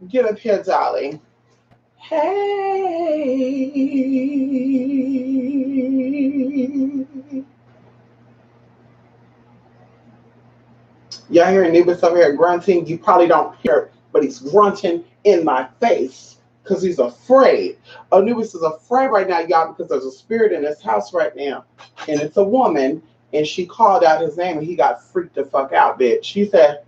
Get up here, darling. Hey. Y'all hear Anubis over here grunting? You probably don't hear it, but he's grunting in my face because he's afraid. Anubis is afraid right now, y'all, because there's a spirit in his house right now. And it's a woman, and she called out his name, and he got freaked the fuck out, bitch. She said,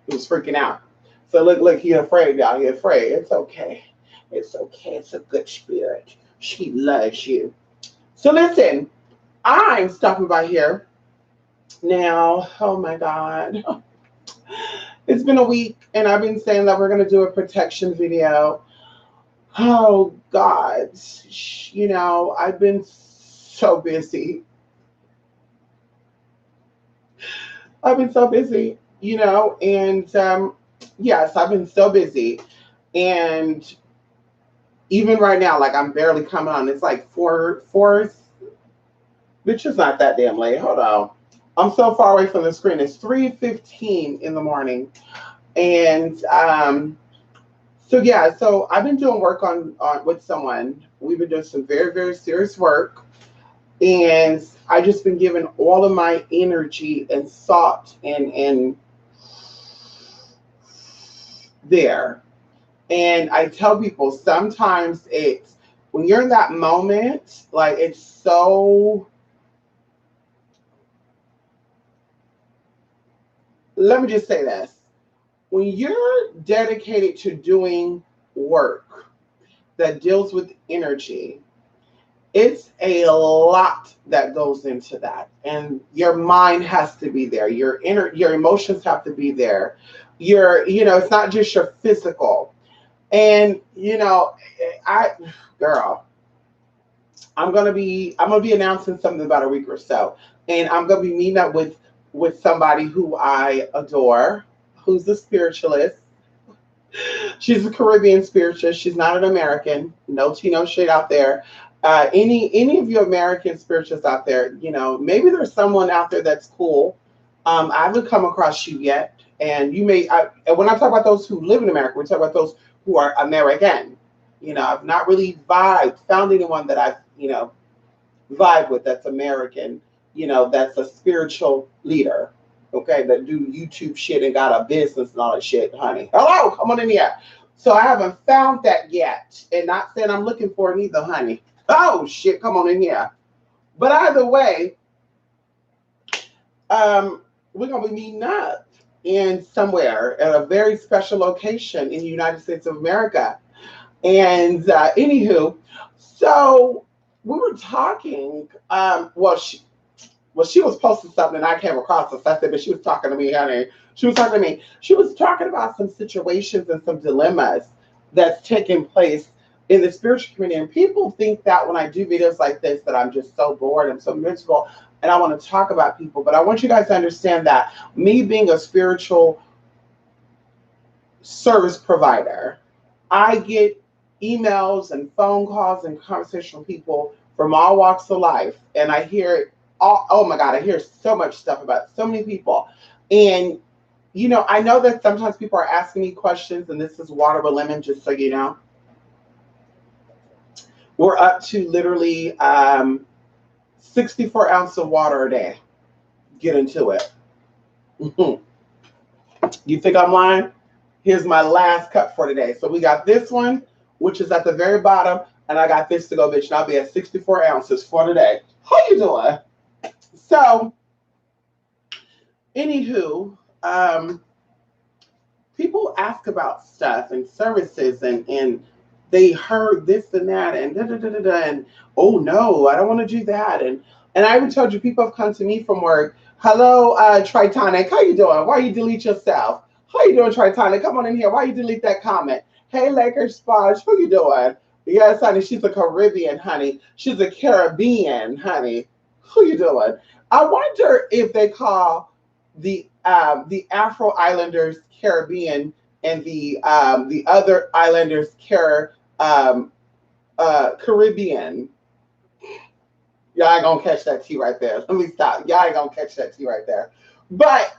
he was freaking out. So look, he afraid, y'all. He afraid. It's okay. It's okay. It's a good spirit. She loves you. So listen, I'm stopping by here now. Oh my God. It's been a week and I've been saying that we're going to do a protection video. Oh God. I've been so busy. I've been so busy, and yes, I've been so busy. And even right now, like I'm barely coming on. It's like four, which is not that damn late. Hold on. I'm so far away from the screen. It's 3:15 in the morning. And so yeah, so I've been doing work on with someone. We've been doing some very, very serious work. And I just been giving all of my energy and thought and there. And I tell people sometimes it's when you're in that moment, like it's so, let me just say this. When you're dedicated to doing work that deals with energy, it's a lot that goes into that. And your mind has to be there. Your emotions have to be there. It's not just your physical. And I girl, I'm gonna be announcing something about a week or so. And I'm gonna be meeting up with somebody who I adore, who's a spiritualist. She's a Caribbean spiritualist. She's not an American. No tea, no shade out there. Any of you American spiritualists out there, maybe there's someone out there that's cool. I haven't come across you yet, and you may. And when I talk about those who live in America, we're talking about those who are American. I've not really found anyone that I've vibe with that's American. That's a spiritual leader. Okay, that do YouTube shit and got a business and all that shit, honey. Hello, come on in here. So I haven't found that yet, and not saying I'm looking for it either, honey. Oh shit, come on in here. But either way, we're gonna be meeting up in somewhere at a very special location in the United States of America. And anywho, so we were talking. She was posting something and I came across it. So I said, but she was talking to me, honey. She was talking to me. She was talking about some situations and some dilemmas that's taking place in the spiritual community. And people think that when I do videos like this, that I'm just so bored, I'm so miserable, and I want to talk about people. But I want you guys to understand that me being a spiritual service provider, I get emails and phone calls and conversation with people from all walks of life, and I hear oh my God, I hear so much stuff about so many people. And I know that sometimes people are asking me questions, and this is water with lemon, just so you know. We're up to literally 64 ounces of water a day. Get into it. You think I'm lying? Here's my last cup for today. So we got this one, which is at the very bottom, and I got this to go, bitch. And I'll be at 64 ounces for today. How you doing? So, anywho, people ask about stuff and services, and they heard this and that and da da da da da, and oh no, I don't want to do that. And I even told you people have come to me from work. Hello, Tritonic, how you doing? Why you delete yourself? How you doing, Tritonic? Come on in here. Why you delete that comment? Hey, Lakers Sponge, how you doing? Yes, honey, she's a Caribbean, honey. She's a Caribbean, honey. Who you doing? I wonder if they call the Afro Islanders Caribbean and the other islanders Caribbean. Y'all ain't gonna catch that T right there. Let me stop. Y'all ain't gonna catch that T right there. But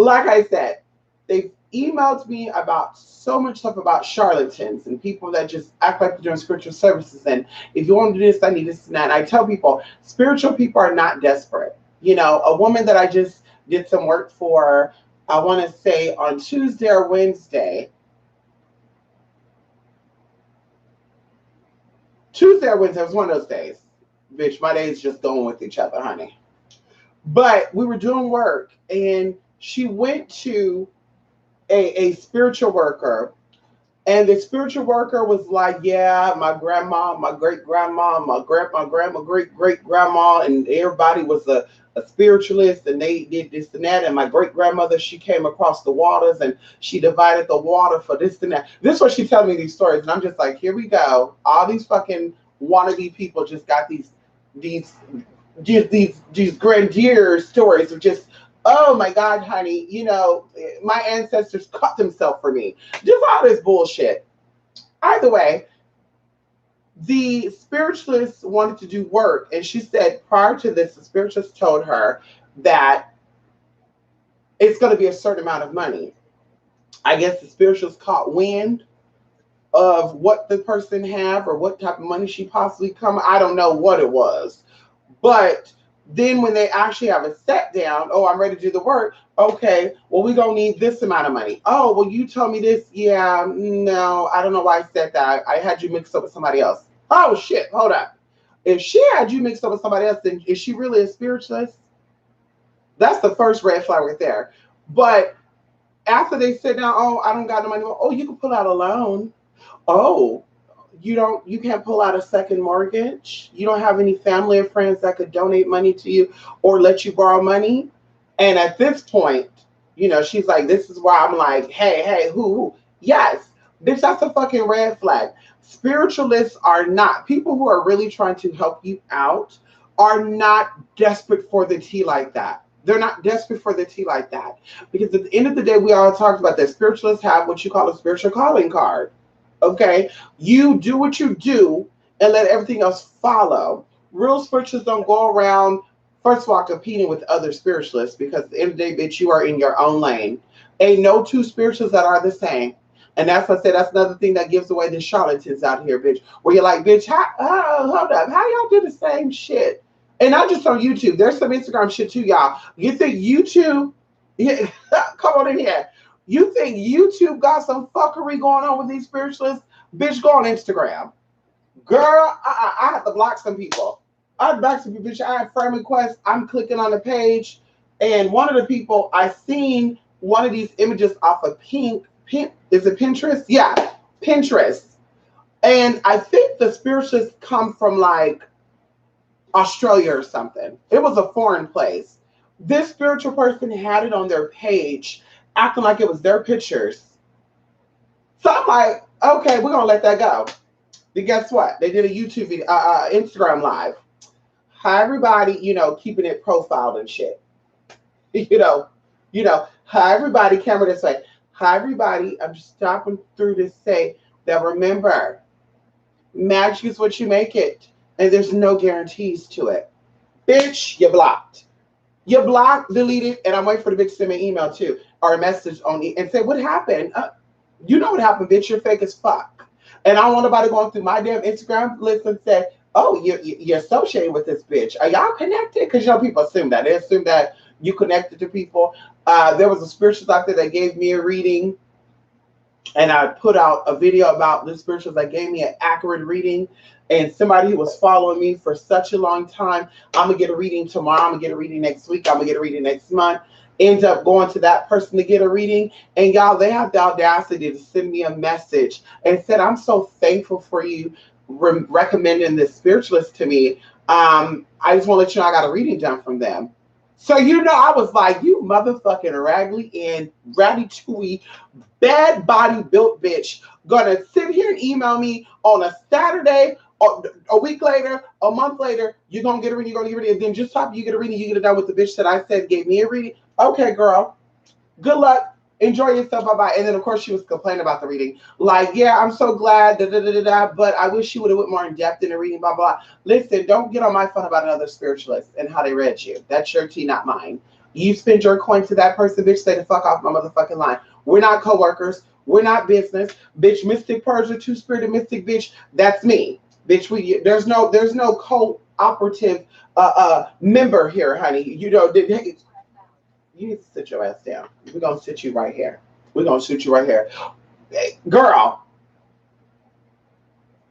like I said, they've emailed me about so much stuff about charlatans and people that just act like they're doing spiritual services. And if you want to do this, I need this and that. I tell people, spiritual people are not desperate. You know, a woman that I just did some work for, I want to say on Tuesday or Wednesday. Tuesday or Wednesday was one of those days. Bitch, my days just going with each other, honey. But we were doing work and she went to a spiritual worker, and the spiritual worker was like, yeah, my grandma, my great grandma, my grandma, great great grandma, and everybody was a spiritualist, and they did this and that. And my great grandmother, she came across the waters and she divided the water for this and that. This is what she telling me these stories, and I'm just like, here we go. All these fucking wannabe people just got these these grandeur stories of just, oh my God, honey, you know, my ancestors cut themselves for me. Just all this bullshit. Either way, the spiritualist wanted to do work, and she said prior to this, the spiritualist told her that it's going to be a certain amount of money. I guess the spiritualist caught wind of what the person have or what type of money she possibly come. I don't know what it was. But then when they actually have a set down, oh, I'm ready to do the work. Okay, well, we're going to need this amount of money. Oh, well, you told me this. Yeah, no, I don't know why I said that. I had you mixed up with somebody else. Oh, shit, hold up. If she had you mixed up with somebody else, then is she really a spiritualist? That's the first red flag right there. But after they sit down, oh, I don't got no money. Oh, you can pull out a loan. Oh, you can't pull out a second mortgage. You don't have any family or friends that could donate money to you or let you borrow money. And at this point, you know, she's like, this is why I'm like, hey, who? Yes, bitch, that's a fucking red flag. Spiritualists are not, people who are really trying to help you out are not desperate for the tea like that. They're not desperate for the tea like that. Because at the end of the day, we all talked about that spiritualists have what you call a spiritual calling card. Okay, you do what you do and let everything else follow. Real spiritualists don't go around, first of all, competing with other spiritualists, because at the end of the day, bitch, you are in your own lane. Ain't no two spiritualists that are the same. And that's what I said, that's another thing that gives away the charlatans out here, bitch. Where you're like, bitch, hold up, how y'all do the same shit? And not just on YouTube. There's some Instagram shit too, y'all. You think YouTube, yeah, come on in here. You think YouTube got some fuckery going on with these spiritualists? Bitch, go on Instagram. Girl, I have to block some people. I block some people. Bitch, I have friend requests. I'm clicking on the page. And one of the people, I seen one of these images off of is it Pinterest? Yeah, Pinterest. And I think the spiritualists come from like Australia or something. It was a foreign place. This spiritual person had it on their page, acting like it was their pictures. So I'm like, okay, we're gonna let that go. But guess what? They did a YouTube video, Instagram live. Hi everybody, you know, keeping it profiled and shit. you know, hi everybody, camera this way. Hi everybody, I'm just stopping through to say that remember, magic is what you make it, and there's no guarantees to it. Bitch, you're blocked. You're blocked, deleted, and I'm waiting for the bitch to send me an email too, or a message on and say, what happened? You know what happened, bitch, you're fake as fuck. And I don't want nobody going through my damn Instagram list and say, oh, you're associated with this bitch. Are y'all connected? Because, you know, people assume that. They assume that you connected to people. There was a spiritualist out there that gave me a reading, and I put out a video about this spiritualist that gave me an accurate reading. And somebody who was following me for such a long time, I'm going to get a reading tomorrow. I'm going to get a reading next week. I'm going to get a reading next month. Ends up going to that person to get a reading. And y'all, they have the audacity to send me a message and said, I'm so thankful for you recommending this spiritualist to me. I just want to let you know I got a reading done from them. So, you know, I was like, you motherfucking raggedy and ratty chewy, bad body built bitch, gonna sit here and email me on a Saturday, or a week later, a month later, you're gonna get a reading, you're gonna get a reading, and then just after you get a reading, you get it done with the bitch that I said gave me a reading. Okay, girl, good luck. Enjoy yourself. Bye-bye. And then, of course, she was complaining about the reading. Like, yeah, I'm so glad, but I wish she would have went more in depth in the reading, blah, blah. Listen, don't get on my phone about another spiritualist and how they read you. That's your tea, not mine. You spend your coin to that person, bitch, stay the fuck off my motherfucking line. We're not co-workers. We're not business. Bitch, Mystic Persia, two-spirited mystic bitch, that's me. Bitch, there's no cooperative member here, honey. You need to sit your ass down. We're gonna sit you right here. We're gonna shoot you right here. Hey, girl.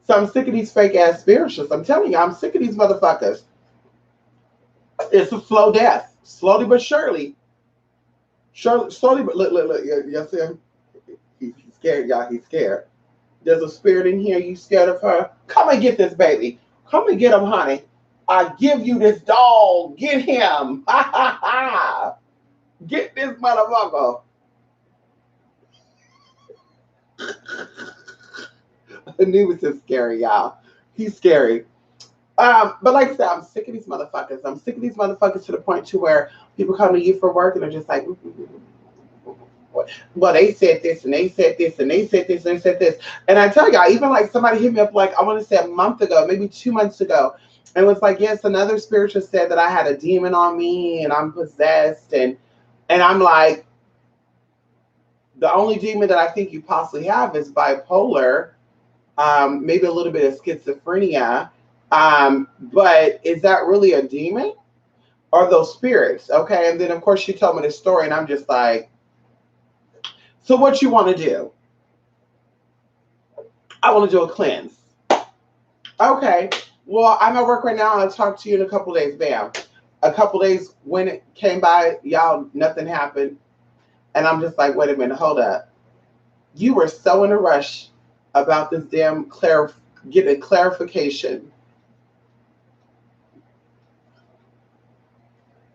So I'm sick of these fake ass spiritualists. I'm telling you, I'm sick of these motherfuckers. It's a slow death. Slowly but surely. Slowly but look, you see him? He's scared, y'all. He's scared. There's a spirit in here. You scared of her? Come and get this baby. Come and get him, honey. I give you this dog. Get him. Ha ha ha. Get this motherfucker. Anubis is scary, y'all. He's scary. But like I said, I'm sick of these motherfuckers. I'm sick of these motherfuckers to the point to where people come to you for work and they're just like, well, they said this and they said this and they said this and they said this. And I tell y'all, even like somebody hit me up like, I want to say a month ago, maybe 2 months ago, and was like, yes, another spiritualist said that I had a demon on me and I'm possessed. And I'm like, the only demon that I think you possibly have is bipolar, maybe a little bit of schizophrenia. But is that really a demon or those spirits? Okay. And then of course she told me this story and I'm just like, so what you want to do? I want to do a cleanse. Okay. Well, I'm at work right now. I'll talk to you in a couple days. Bam. A couple days when it came by, y'all, nothing happened. And I'm just like, wait a minute, hold up. You were so in a rush about this damn getting clarification.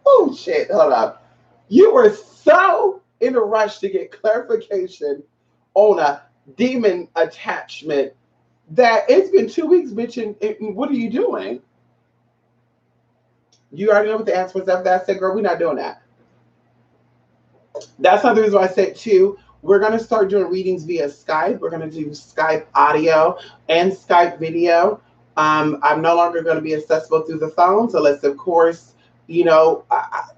Oh shit, hold up. You were so in a rush to get clarification on a demon attachment that it's been 2 weeks, bitch, and what are you doing? You already know what the answer was after that. I said, girl, we're not doing that. That's another reason why I said too, we're going to start doing readings via Skype. We're going to do Skype audio and Skype video. I'm no longer going to be accessible through the phones unless, of course,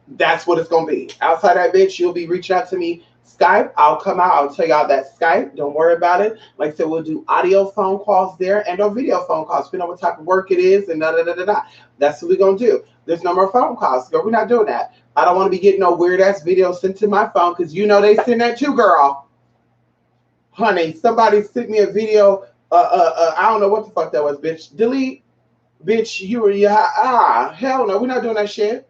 that's what it's going to be. Outside that bitch, you'll be reaching out to me. Skype, I'll come out. I'll tell y'all that Skype. Don't worry about it. Like I said, we'll do audio phone calls there and or video phone calls. We know what type of work it is and da-da-da-da-da. That's what we're going to do. There's no more phone calls. Girl, we're not doing that. I don't want to be getting no weird-ass video sent to my phone because you know they send that too, girl. Honey, somebody sent me a video. I don't know what the fuck that was, bitch. Delete. Bitch, hell no. We're not doing that shit.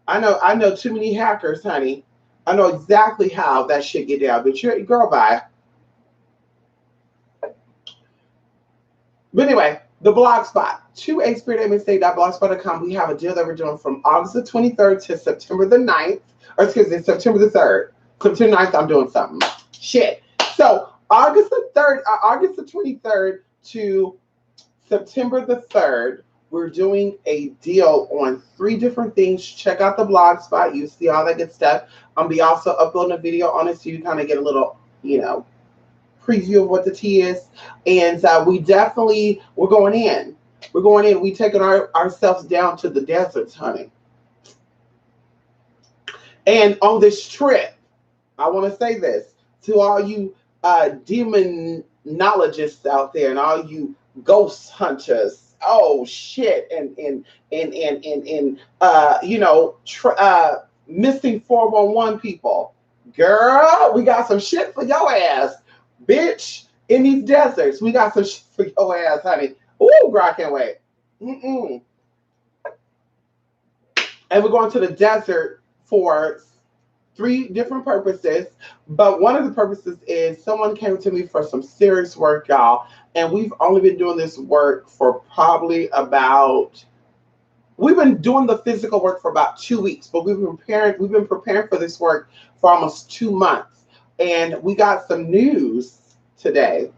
I know too many hackers, honey. I know exactly how that shit get down. But you're girl, bye. But anyway, the blog spot, 28spiritmsa.blogspot.com. We have a deal that we're doing from August the 23rd to September the 9th. Or excuse me, September the 3rd. September 9th, I'm doing something. Shit. So August the 23rd to September the 3rd, we're doing a deal on 3 different things. Check out the blog spot. You see all that good stuff. I'll be also uploading a video on it so you kind of get a little, preview of what the tea is. And we're going in. We're going in. We're taking ourselves down to the deserts, honey. And on this trip, I want to say this to all you demonologists out there and all you ghost hunters. Oh shit! And missing 411 people. Girl, we got some shit for your ass, bitch. In these deserts, we got some shit for your ass, honey. Ooh, girl, I can't wait. And we're going to the desert for 3 different purposes, but one of the purposes is someone came to me for some serious work, y'all, and we've only been doing this work for probably we've been doing the physical work for about 2 weeks, but we've been preparing for this work for almost 2 months, and we got some news today,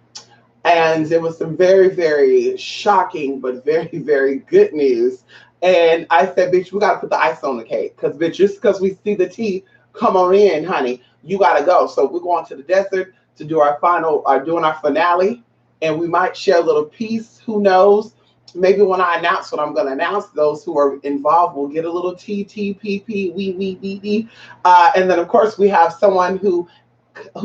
and it was some very, very shocking, but very, very good news, and I said, bitch, we got to put the ice on the cake, because bitch, just because we see the tea, come on in, honey. You gotta go. So we're going to the desert to do our finale, and we might share a little piece. Who knows? maybe when I announce what I'm going to announce, those who are involved will get a little TTPP, wee. And then, of course, we have someone who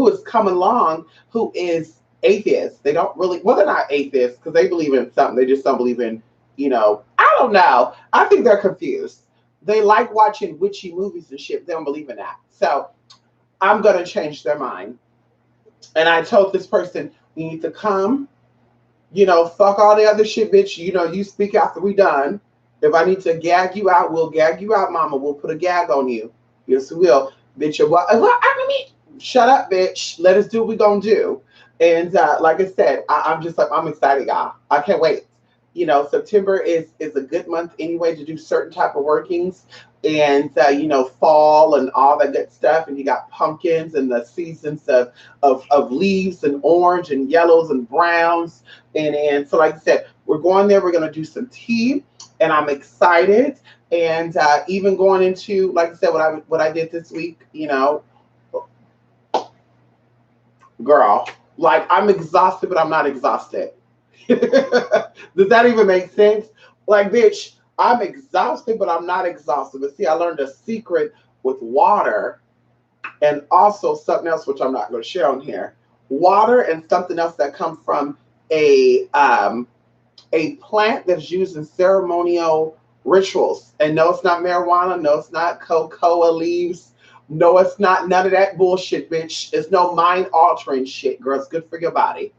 is coming along who is atheist. They don't really, well, they're not atheists because they believe in something. They just don't believe in, I don't know. I think they're confused. They like watching witchy movies and shit. They don't believe in that. So I'm going to change their mind. And I told this person, you need to come, fuck all the other shit, bitch. You speak after we done. If I need to gag you out, we'll gag you out, mama. We'll put a gag on you. Yes, we will. Bitch, I mean, shut up, bitch. Let us do what we gonna do. And like I said, I'm just like, I'm excited, y'all. I can't wait. September is a good month anyway to do certain type of workings, and fall and all that good stuff. And you got pumpkins and the seasons of leaves and orange and yellows and browns. And so, like I said, we're going there. We're gonna do some tea, and I'm excited. And even going into, like I said, what I did this week, girl, like I'm exhausted, but I'm not exhausted. Does that even make sense? Like, bitch, I'm exhausted, but I'm not exhausted. But see, I learned a secret with water and also something else, which I'm not going to share on here. Water and something else that comes from a plant that's used in ceremonial rituals. And no, it's not marijuana. No, it's not cocoa leaves. No, it's not none of that bullshit, bitch. It's no mind altering shit, girl. It's good for your body.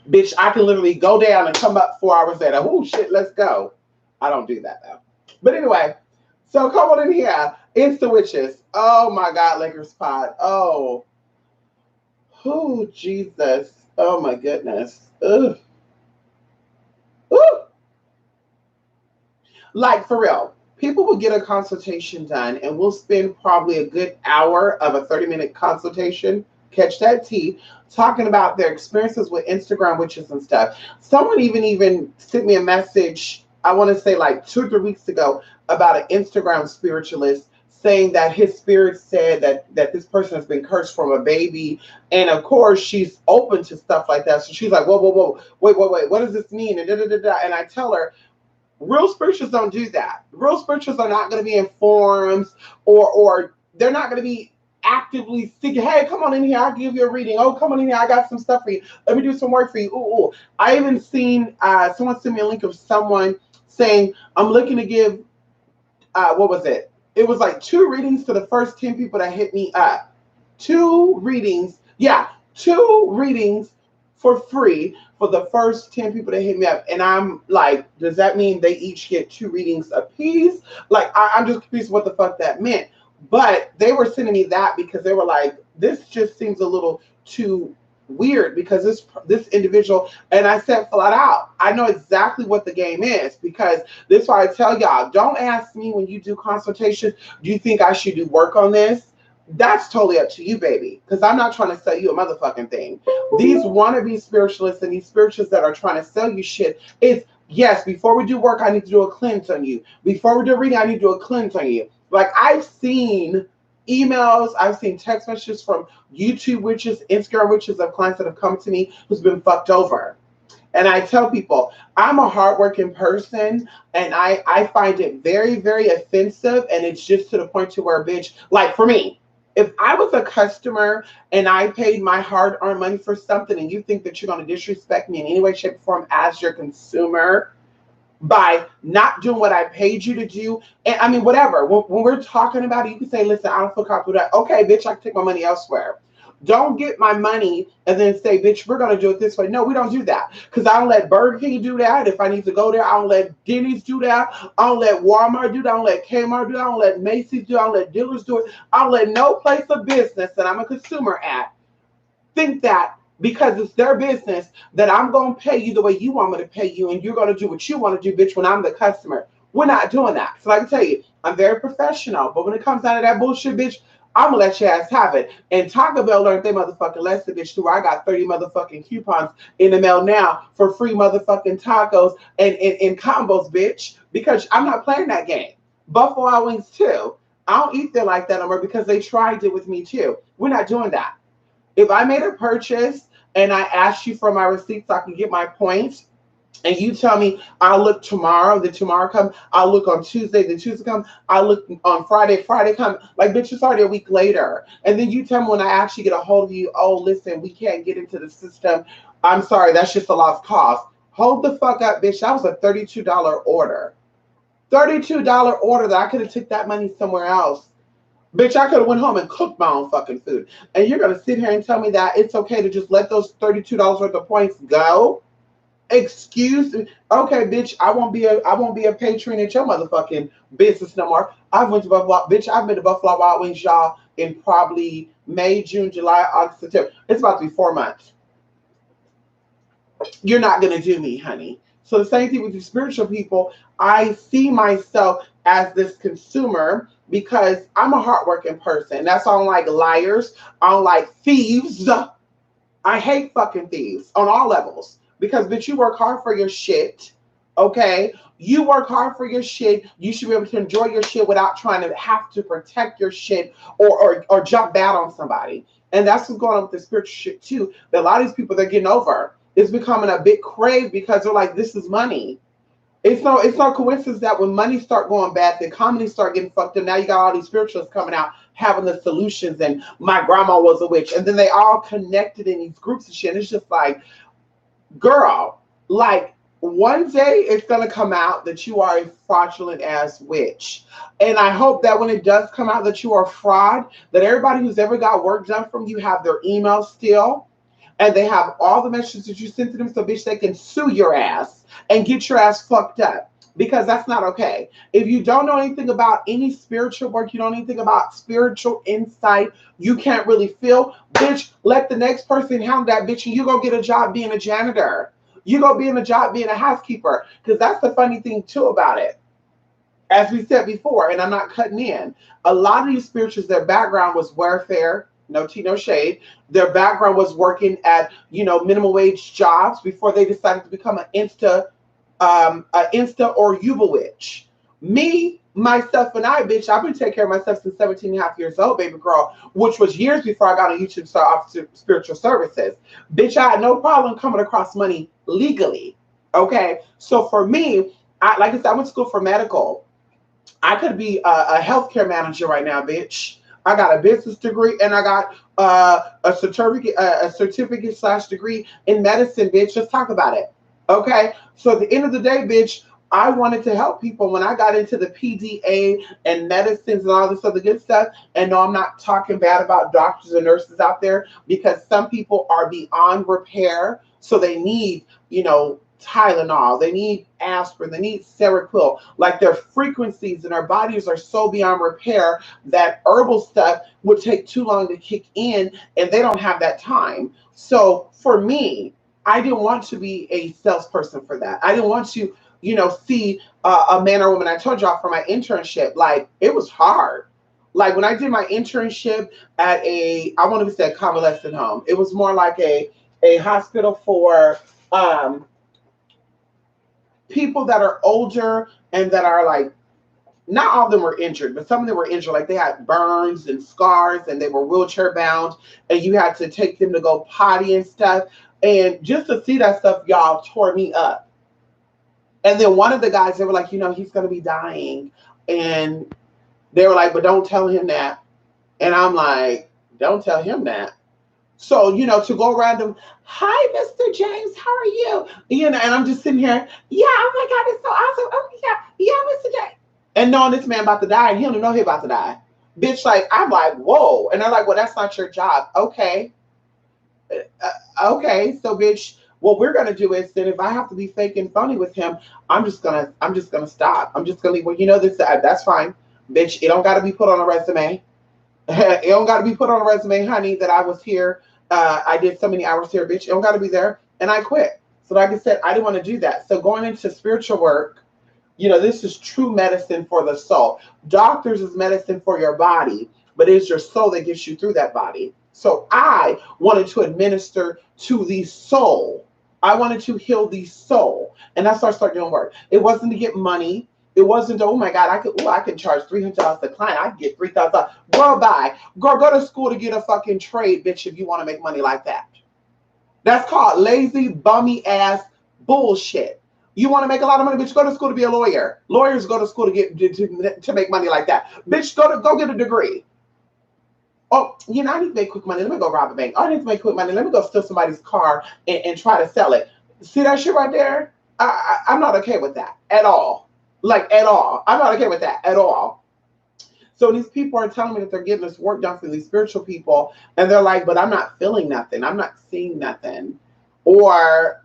Bitch, I can literally go down and come up 4 hours later. Oh shit, let's go. I don't do that though. But anyway, so come on in here. It's the witches. Oh my God, Lakers pod. Oh Jesus. Oh my goodness. Ugh. Ooh. Like for real. People will get a consultation done and we'll spend probably a good hour of a 30-minute consultation, catch that tea, talking about their experiences with Instagram witches and stuff. Someone even sent me a message, I want to say like 2 or 3 weeks ago, about an Instagram spiritualist saying that his spirit said that this person has been cursed from a baby. And of course, she's open to stuff like that. So she's like, whoa, wait, what does this mean? And And I tell her, real spirituals don't do that. Real spirituals are not going to be in forums or they're not going to be actively seeking, hey, come on in here, I'll give you a reading. Oh, come on in here, I got some stuff for you. Let me do some work for you. Ooh. I even seen someone sent me a link of someone saying, I'm looking to give, what was it? It was like 2 readings to the first 10 people that hit me up. 2 readings. Yeah, 2 readings for free for the first 10 people that hit me up. And I'm like, does that mean they each get 2 readings apiece? Like, I'm just confused what the fuck that meant. But they were sending me that because they were like, this just seems a little too weird because this individual, and I said flat out, I know exactly what the game is, because this is why I tell y'all, don't ask me when you do consultations, do you think I should do work on this? That's totally up to you, baby, because I'm not trying to sell you a motherfucking thing. These wannabe spiritualists and these spiritualists that are trying to sell you shit, it's, yes, before we do work, I need to do a cleanse on you. Before we do reading, I need to do a cleanse on you. Like, I've seen emails, I've seen text messages from YouTube witches, Instagram witches of clients that have come to me who's been fucked over. And I tell people, I'm a hardworking person, and I find it very, very offensive, and it's just to the point to where, bitch, like for me, if I was a customer and I paid my hard-earned money for something and you think that you're going to disrespect me in any way, shape, or form as your consumer by not doing what I paid you to do, and I mean, whatever. When we're talking about it, you can say, listen, I don't feel comfortable with that. Okay, bitch, I can take my money elsewhere. Don't get my money and then say, bitch, we're going to do it this way. No, we don't do that. Because I don't let Burger King do that. If I need to go there, I don't let Denny's do that. I don't let Walmart do that. I don't let Kmart do that. I don't let Macy's do it. I don't let dealers do it. I don't let no place of business that I'm a consumer at think that because it's their business that I'm going to pay you the way you want me to pay you and you're going to do what you want to do, bitch, when I'm the customer. We're not doing that. So I can tell you, I'm very professional. But when it comes down to that bullshit, bitch, I'm gonna let your ass have it. And Taco Bell learned they motherfucking lesson, bitch, too. I got 30 motherfucking coupons in the mail now for free motherfucking tacos and combos, bitch, because I'm not playing that game. Buffalo Wild Wings too. I don't eat there like that no more because they tried it with me too. We're not doing that. If I made a purchase and I asked you for my receipt so I can get my points, and you tell me I'll look tomorrow, then tomorrow come, I'll look on Tuesday, then Tuesday come, I'll look on Friday, Friday come, like bitch, it's already a week later. And then you tell me when I actually get a hold of you, oh listen, we can't get into the system. I'm sorry, that's just a lost cause. Hold the fuck up, bitch. That was a $32 order. $32 order that I could have took that money somewhere else. Bitch, I could have went home and cooked my own fucking food. And you're gonna sit here and tell me that it's okay to just let those $32 worth of points go? Excuse me. Okay, bitch, I won't be a patron at your motherfucking business no more. I've went to Buffalo, bitch, I've been to Buffalo Wild Wings, y'all, in probably May, June, July, August, September. It's about to be 4 months. You're not gonna do me, honey. So the same thing with the spiritual people. I see myself as this consumer because I'm a hardworking person. That's why I don't like liars. I don't like thieves. I hate fucking thieves on all levels because bitch, you work hard for your shit. Okay, you work hard for your shit. You should be able to enjoy your shit without trying to have to protect your shit or jump bad on somebody. And that's what's going on with the spiritual shit too. That a lot of these people they're getting over. It's becoming a big crave because they're like, this is money. It's no coincidence that when money start going bad, the economy start getting fucked up. Now you got all these spiritualists coming out having the solutions, and my grandma was a witch, and then they all connected in these groups and shit. And it's just like, girl, like one day it's gonna come out that you are a fraudulent ass witch, and I hope that when it does come out that you are a fraud, that everybody who's ever got work done from you have their email still and they have all the messages that you sent to them so bitch they can sue your ass and get your ass fucked up because that's not okay. If you don't know anything about any spiritual work, you don't know anything about spiritual insight, you can't really feel, bitch, let the next person handle that bitch and you go get a job being a janitor. You go be in a job being a housekeeper because that's the funny thing too about it. As we said before, and I'm not cutting in, a lot of these spirituals, their background was warfare, no tea, no shade. Their background was working at, minimum wage jobs before they decided to become an Insta or Yuba witch. Me, myself, and I, bitch, I've been taking care of myself since 17 and a half years old, baby girl, which was years before I got on YouTube to start off spiritual services. Bitch, I had no problem coming across money legally. Okay. So for me, like I said, I went to school for medical. I could be a healthcare manager right now, bitch. I got a business degree and I got a certificate slash degree in medicine, bitch. Let's talk about it. Okay. So at the end of the day, bitch, I wanted to help people when I got into the PDA and medicines and all this other good stuff. And no, I'm not talking bad about doctors and nurses out there because some people are beyond repair. So they need, Tylenol, they need aspirin, they need Seroquel. Like their frequencies in our bodies are so beyond repair that herbal stuff would take too long to kick in and they don't have that time. So for me, I didn't want to be a salesperson for that. I didn't want to, see a man or woman. I told y'all for my internship, like it was hard. Like when I did my internship at I want to say a convalescent home. It was more like a hospital for people that are older and that are like, not all of them were injured, but some of them were injured. Like they had burns and scars and they were wheelchair bound and you had to take them to go potty and stuff. And just to see that stuff, y'all, tore me up. And then one of the guys, they were like, he's going to be dying. And they were like, but don't tell him that. And I'm like, don't tell him that. So, to go around them, hi, Mr. James, how are you? And I'm just sitting here, yeah, oh my God, it's so awesome. Oh, yeah, Mr. James. And knowing this man about to die, and he don't know he about to die. Bitch, like, I'm like, whoa. And they're like, well, that's not your job. Okay. Okay. So, bitch, what we're going to do is then if I have to be fake and phony with him, I'm just going to stop. I'm just going to leave. Well, this, that's fine. Bitch, it don't got to be put on a resume. It don't got to be put on a resume, honey, that I was here. I did so many hours here, bitch. It don't got to be there. And I quit. So like I said, I didn't want to do that. So going into spiritual work, this is true medicine for the soul. Doctors is medicine for your body, but it's your soul that gets you through that body. So I wanted to administer to the soul. I wanted to heal the soul. And that's why I started doing work. It wasn't to get money. It wasn't, oh my God, I can charge $300 a client. I can get $3,000. Girl, bye. Girl, go to school to get a fucking trade, bitch, if you want to make money like that. That's called lazy, bummy ass bullshit. You want to make a lot of money, bitch? Go to school to be a lawyer. Lawyers go to school to get to make money like that. Bitch, go get a degree. Oh, I need to make quick money. Let me go rob a bank. Oh, I need to make quick money. Let me go steal somebody's car and try to sell it. See that shit right there? I'm not okay with that at all. Like, at all. I'm not okay with that at all. So these people are telling me that they're getting this work done for these spiritual people, and they're like, but I'm not feeling nothing. I'm not seeing nothing. Or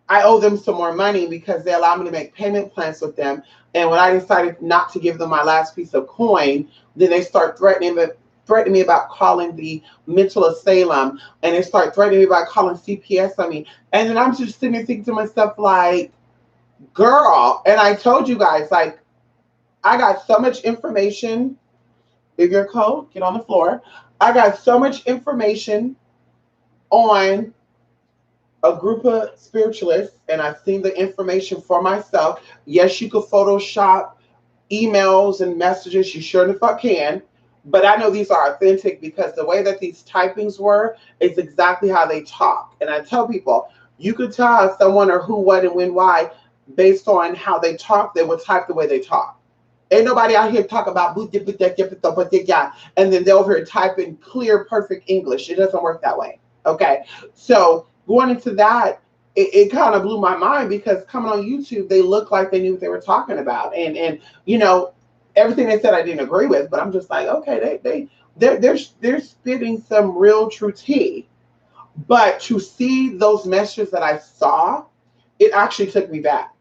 I owe them some more money because they allow me to make payment plans with them. And when I decided not to give them my last piece of coin, then they start threatening me about calling the mental asylum, and they start threatening me about calling CPS on me. And then I'm just sitting there thinking to myself, like, girl, and I told you guys, like, I got so much information. If you're cold, get on the floor. I got so much information on a group of spiritualists, and I've seen the information for myself. Yes, you could Photoshop emails and messages. You sure the fuck can. But I know these are authentic because the way that these typings were is exactly how they talk. And I tell people, you could tell someone or who, what, and when, why, based on how they talk. They will type the way they talk. Ain't nobody out here talk about and then they're over here typing clear, perfect English. It doesn't work that way. Okay. So going into that, it kind of blew my mind because coming on YouTube, they looked like they knew what they were talking about. And everything they said I didn't agree with, but I'm just like, okay, they're spitting some real true tea. But to see those messages that I saw, it actually took me back.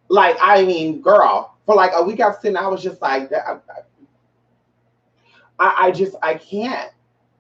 Like, I mean, girl, for like a week I've seen, I was just like, I can't.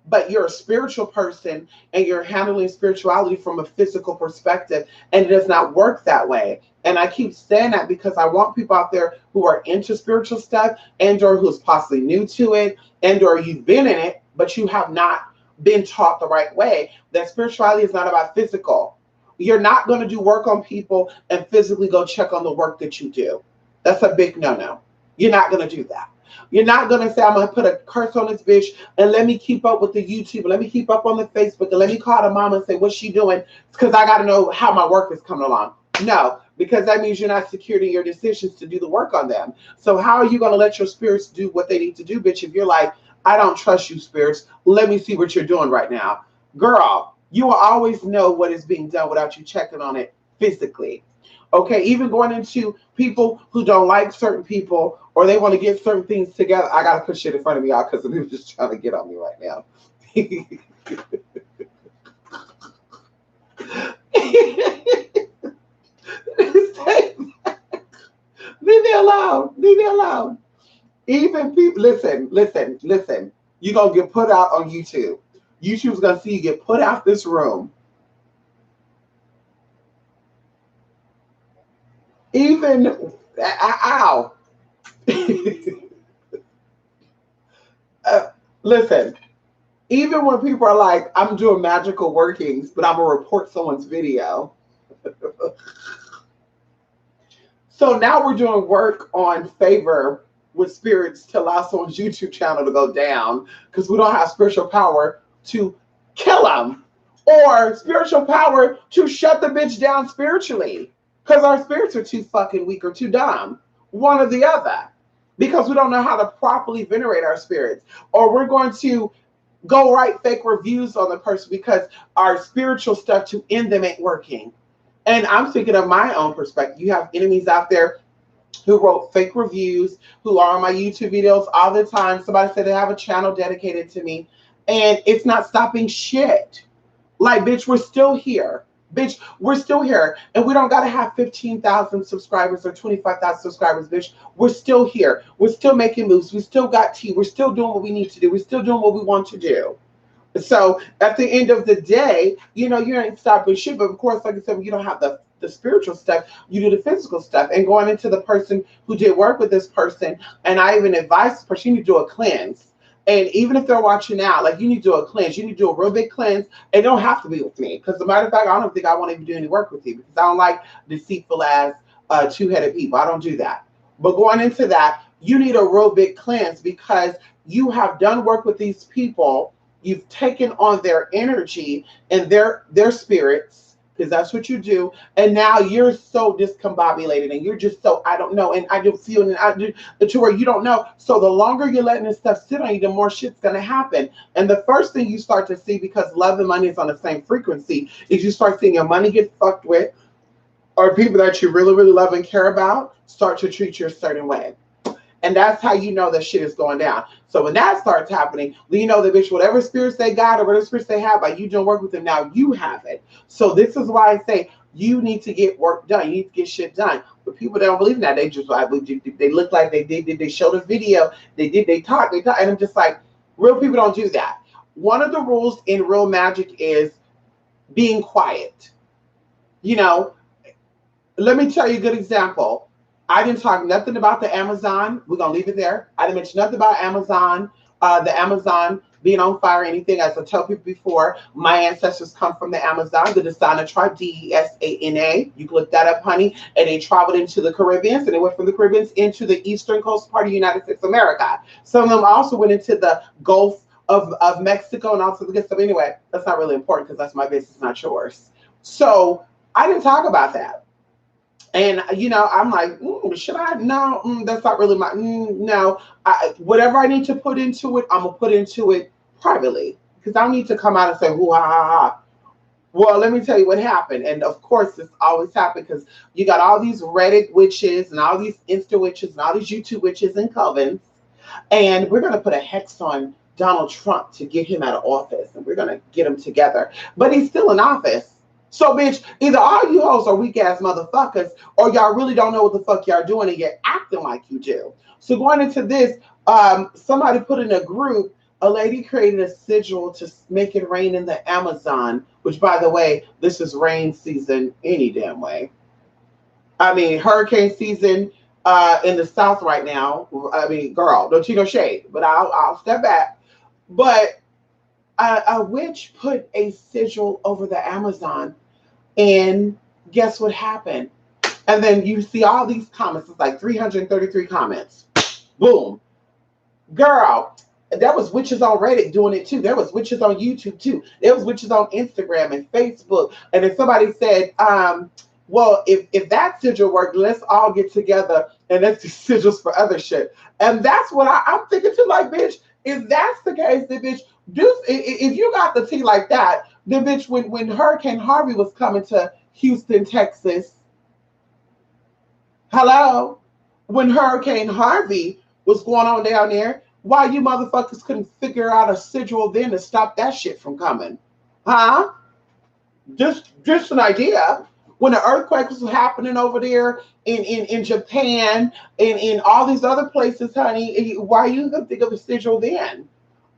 But you're a spiritual person and you're handling spirituality from a physical perspective, and it does not work that way. And I keep saying that because I want people out there who are into spiritual stuff, and or who's possibly new to it, and or you've been in it, but you have not been taught the right way, that spirituality is not about physical. You're not going to do work on people and physically go check on the work that you do. That's a big no-no. You're not going to do that. You're not going to say, I'm going to put a curse on this bitch and let me keep up with the YouTube, and let me keep up on the Facebook, and let me call the mama and say, what's she doing? Because I got to know how my work is coming along. No, because that means you're not secured in your decisions to do the work on them. So how are you going to let your spirits do what they need to do, bitch, if you're like, I don't trust you, spirits. Let me see what you're doing right now. Girl, you will always know what is being done without you checking on it physically. Okay, even going into people who don't like certain people or they want to get certain things together. I gotta put shit in front of me, y'all, because the people just trying to get on me right now. Leave me alone. Leave me alone. Even people, listen. You're gonna get put out on YouTube. YouTube's gonna see you get put out this room. Even ow. Listen, even when people are like, I'm doing magical workings, but I'm gonna report someone's video. So now we're doing work on favor with spirits to allow someone's YouTube channel to go down because we don't have spiritual power to kill them, or spiritual power to shut the bitch down spiritually because our spirits are too fucking weak or too dumb. One or the other. Because we don't know how to properly venerate our spirits. Or we're going to go write fake reviews on the person because our spiritual stuff to end them ain't working. And I'm thinking of my own perspective. You have enemies out there who wrote fake reviews, who are on my YouTube videos all the time. Somebody said they have a channel dedicated to me, and it's not stopping shit. Like, bitch, we're still here. Bitch, we're still here. And we don't got to have 15,000 subscribers or 25,000 subscribers, bitch. We're still here. We're still making moves. We still got tea. We're still doing what we need to do. We're still doing what we want to do. So at the end of the day, you ain't stopping shit. But of course, like I said, when you don't have the spiritual stuff, you do the physical stuff. And going into the person who did work with this person, and I even advise this person, you need to do a cleanse. And even if they're watching now, like, you need to do a cleanse. You need to do a real big cleanse. It don't have to be with me. Because as a matter of fact, I don't think I want to even do any work with you because I don't like deceitful ass two-headed people. I don't do that. But going into that, you need a real big cleanse because you have done work with these people. You've taken on their energy and their spirits, because that's what you do. And now you're so discombobulated and you're just so, I don't know. And I do feel, and I do, to where you don't know. So the longer you're letting this stuff sit on you, the more shit's going to happen. And the first thing you start to see, because love and money is on the same frequency, is you start seeing your money get fucked with, or people that you really, really love and care about start to treat you a certain way. And that's how you know that shit is going down. So when that starts happening, you know that bitch, whatever spirits they got or whatever spirits they have, by you doing work with them, now you have it. So this is why I say you need to get work done. You need to get shit done. But people don't believe in that. They just, they look like they did. They showed a video. They talk. And I'm just like, real people don't do that. One of the rules in real magic is being quiet. You know, let me tell you a good example. I didn't talk nothing about the Amazon. We're going to leave it there. I didn't mention nothing about Amazon, the Amazon being on fire or anything. As I tell people before, my ancestors come from the Amazon, the Desana tribe, Desana. You can look that up, honey. And they traveled into the Caribbean, and they went from the Caribbean into the eastern coast part of the United States of America. Some of them also went into the Gulf of Mexico and also the good stuff. Anyway, that's not really important because that's my business, not yours. So I didn't talk about that. And, you know, I'm like, should I? No, that's not really my, no. Whatever I need to put into it, I'm going to put into it privately. Because I don't need to come out and say, whoo, ha, ha, ha. Well, let me tell you what happened. And, of course, this always happened because you got all these Reddit witches and all these Insta witches and all these YouTube witches and covens. And we're going to put a hex on Donald Trump to get him out of office. And we're going to get him together. But he's still in office. So, bitch, either all you hoes are weak-ass motherfuckers or y'all really don't know what the fuck y'all doing and you're acting like you do. So going into this, somebody put in a group, a lady created a sigil to make it rain in the Amazon, which, by the way, this is rain season any damn way. I mean, hurricane season in the South right now. I mean, girl, don't you know shade, but I'll step back. But a witch put a sigil over the Amazon. And guess what happened? And then you see all these comments. It's like 333 comments. Boom. Girl, there was witches on Reddit doing it too. There was witches on YouTube too. There was witches on Instagram and Facebook. And then somebody said, well, if that sigil worked, let's all get together and let's do sigils for other shit. And that's what I'm thinking too. Like, bitch, if that's the case, then bitch, if you got the tea like that, then bitch, when Hurricane Harvey was coming to Houston, Texas, hello, when Hurricane Harvey was going on down there, why you motherfuckers couldn't figure out a sigil then to stop that shit from coming? Huh? Just an idea. When the earthquake was happening over there in Japan and in all these other places, honey, why you gonna think of a sigil then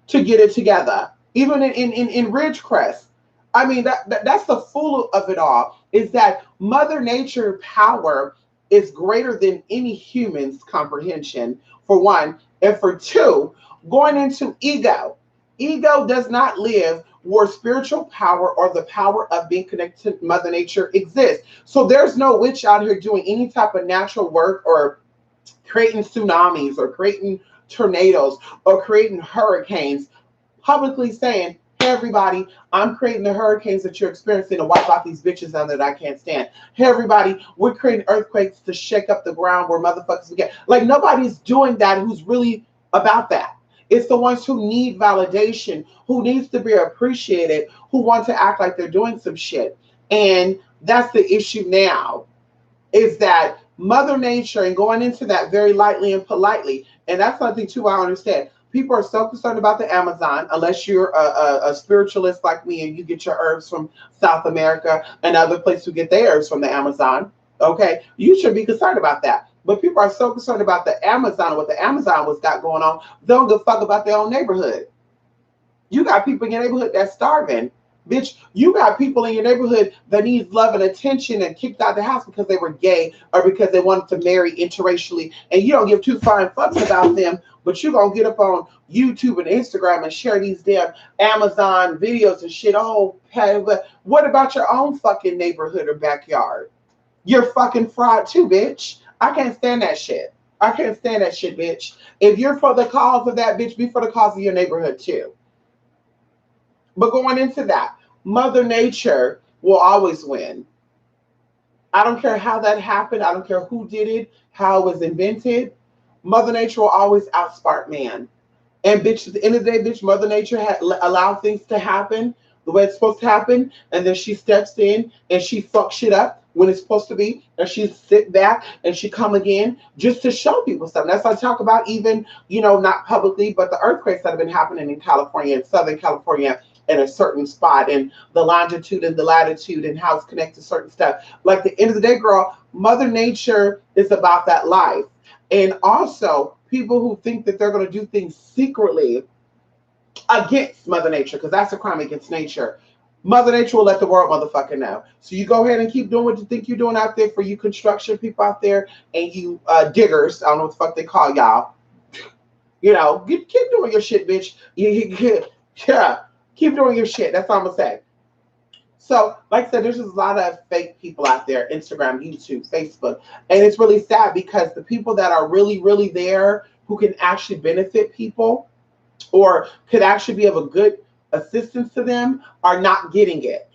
to get it together? Even in Ridgecrest. I mean, that's the fool of it all, is that Mother Nature power is greater than any human's comprehension, for one. And for two, going into ego. Ego does not live where spiritual power or the power of being connected to Mother Nature exists. So there's no witch out here doing any type of natural work or creating tsunamis or creating tornadoes or creating hurricanes, publicly saying, hey, everybody, I'm creating the hurricanes that you're experiencing to wipe out these bitches down that I can't stand. Hey, everybody, we're creating earthquakes to shake up the ground where motherfuckers will get. Like, nobody's doing that who's really about that. It's the ones who need validation, who needs to be appreciated, who want to act like they're doing some shit. And that's the issue now, is that Mother Nature, and going into that very lightly and politely, and that's something too I understand. People are so concerned about the Amazon, unless you're a spiritualist like me and you get your herbs from South America and other places who get their herbs from the Amazon. Okay, you should be concerned about that. But people are so concerned about the Amazon and what the Amazon was got going on, they don't give a fuck about their own neighborhood. You got people in your neighborhood that's starving. Bitch, you got people in your neighborhood that needs love and attention and kicked out the house because they were gay or because they wanted to marry interracially, and you don't give two fine fucks about them, but you're going to get up on YouTube and Instagram and share these damn Amazon videos and shit. Oh, but what about your own fucking neighborhood or backyard? You're fucking fraud too, bitch. I can't stand that shit. I can't stand that shit, bitch. If you're for the cause of that, bitch, be for the cause of your neighborhood too. But going into that, Mother Nature will always win. I don't care how that happened. I don't care who did it, how it was invented. Mother Nature will always outsmart man. And bitch, at the end of the day, bitch, Mother Nature had allowed things to happen the way it's supposed to happen, and then she steps in and she fucks shit up when it's supposed to be, and she sit back and she come again just to show people something. That's what I talk about, even not publicly, but the earthquakes that have been happening in California, in Southern California, in a certain spot, and the longitude and the latitude, and how it's connected to certain stuff. Like, the end of the day, girl, Mother Nature is about that life. And also, people who think that they're going to do things secretly against Mother Nature, because that's a crime against nature. Mother Nature will let the world motherfucker know. So you go ahead and keep doing what you think you're doing out there, for you construction people out there, and you diggers. I don't know what the fuck they call y'all. Keep doing your shit, bitch. Yeah, keep doing your shit. That's all I'm gonna say. So, like I said, there's just a lot of fake people out there, Instagram, YouTube, Facebook. And it's really sad because the people that are really, really there, who can actually benefit people or could actually be of a good assistance to them, are not getting it.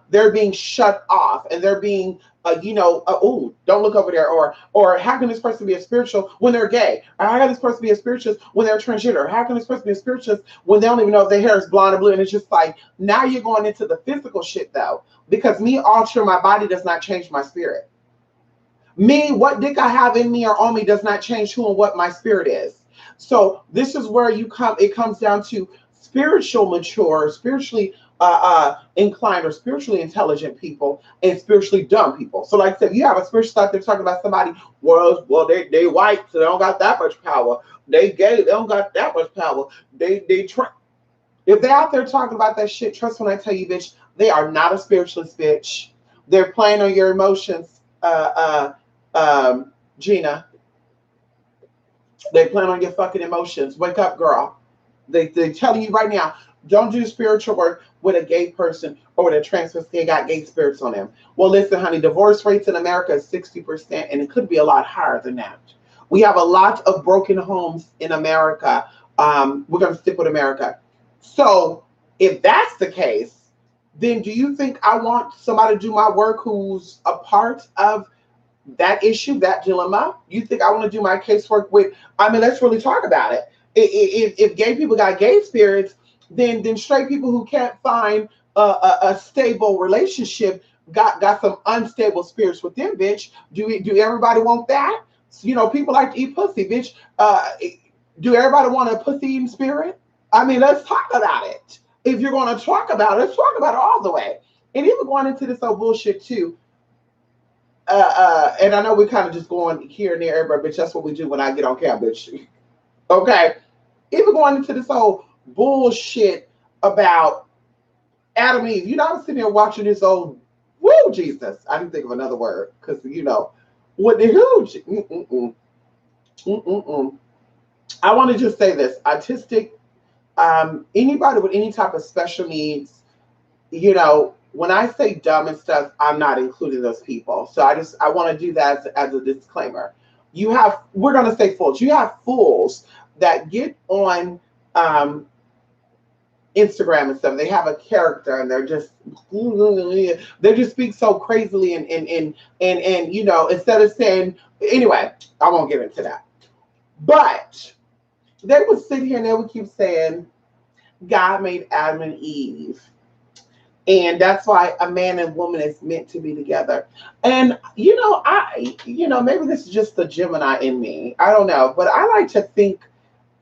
They're being shut off, and they're being, oh, don't look over there, or how can this person be a spiritual when they're gay? Or how can this person be a spiritualist when they're transgender? Or how can this person be a spiritualist when they don't even know if their hair is blonde or blue? And it's just like, now you're going into the physical shit, though, because me altering my body does not change my spirit. Me, what dick I have in me or on me does not change who and what my spirit is. So this is where it comes down to spiritual mature, spiritually inclined, or spiritually intelligent people, and spiritually dumb people. So, like I said, you have a spiritual stuff, they're talking about somebody, well, they white, so they don't got that much power. They gay, they don't got that much power. They try. If they're out there talking about that shit, trust when I tell you, bitch, they are not a spiritualist, bitch. They're playing on your emotions, Gina. They plan on your fucking emotions. Wake up, girl. They're telling you right now, don't do spiritual work with a gay person or with a transvestite. They got gay spirits on them. Well, listen, honey, divorce rates in America is 60%, and it could be a lot higher than that. We have a lot of broken homes in America. We're going to stick with America. So if that's the case, then do you think I want somebody to do my work who's a part of that issue, that dilemma? You think I want to do my casework with, let's really talk about it. If gay people got gay spirits, then straight people who can't find a stable relationship got some unstable spirits with them, bitch. Do everybody want that? People like to eat pussy, bitch. Do everybody want a pussy eating spirit? Let's talk about it. If you're going to talk about it, let's talk about it all the way. And even going into this whole bullshit too. And I know we're kind of just going here and there, everybody, bitch. That's what we do when I get on camera, bitch. Okay. Even going into this whole bullshit about Adam and Eve. I was sitting here watching this old, woo, Jesus. I didn't think of another word because, what the huge. I want to just say this. Autistic, anybody with any type of special needs, when I say dumb and stuff, I'm not including those people. So I want to do that as a disclaimer. We're going to say fools. You have fools that get on Instagram and stuff. They have a character and they just speak so crazily and instead of saying, anyway, I won't get into that. But they would sit here and they would keep saying, God made Adam and Eve. And that's why a man and woman is meant to be together. And, maybe this is just the Gemini in me. I don't know. But I like to think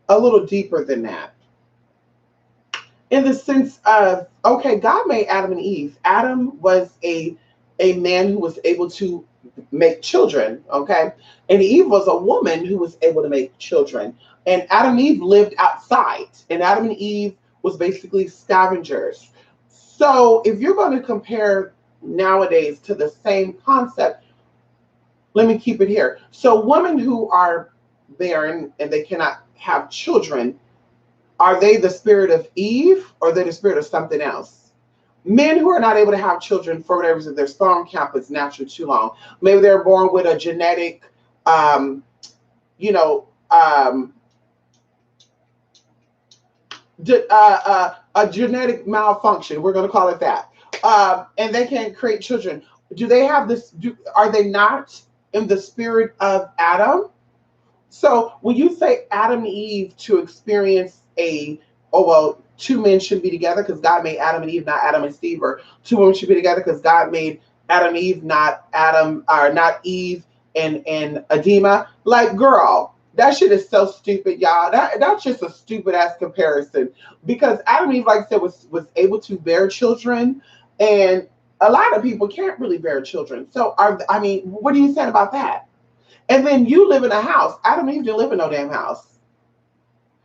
a little deeper than that. In the sense of, okay, God made Adam and Eve. Adam was a man who was able to make children, okay? And Eve was a woman who was able to make children. And Adam and Eve lived outside. And Adam and Eve was basically scavengers. So if you're going to compare nowadays to the same concept, let me keep it here. So women who are barren and they cannot have children, are they the spirit of Eve or are they the spirit of something else? Men who are not able to have children for whatever reason, their sperm count is naturally too long. Maybe they're born with a genetic, a genetic malfunction. We're going to call it that. and they can create children. Do they have this? Are they not in the spirit of Adam? So when you say Adam and Eve to experience oh well, two men should be together because God made Adam and Eve, not Adam and Steve, or two women should be together because God made Adam and Eve, not Adam, or not Eve and Adema. Like, girl, that shit is so stupid, y'all. That's just a stupid ass comparison because Adam and Eve, like I said, was able to bear children, and a lot of people can't really bear children. So, I mean, what are you saying about that? And then you live in a house. Adam and Eve didn't live in no damn house.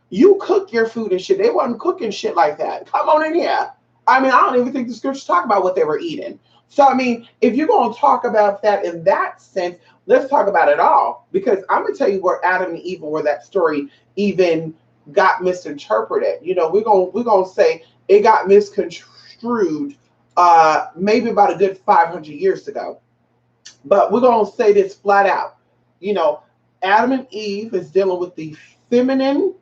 You cook your food and shit. They wasn't cooking shit like that. Come on in here. I mean, I don't even think the scriptures talk about what they were eating. So, I mean, if you're going to talk about that in that sense, let's talk about it all. Because I'm going to tell you where Adam and Eve, where that story even got misinterpreted. You know, we're gonna say it got misconstrued maybe about a good 500 years ago. But we're going to say this flat out. You know, Adam and Eve is dealing with the feminine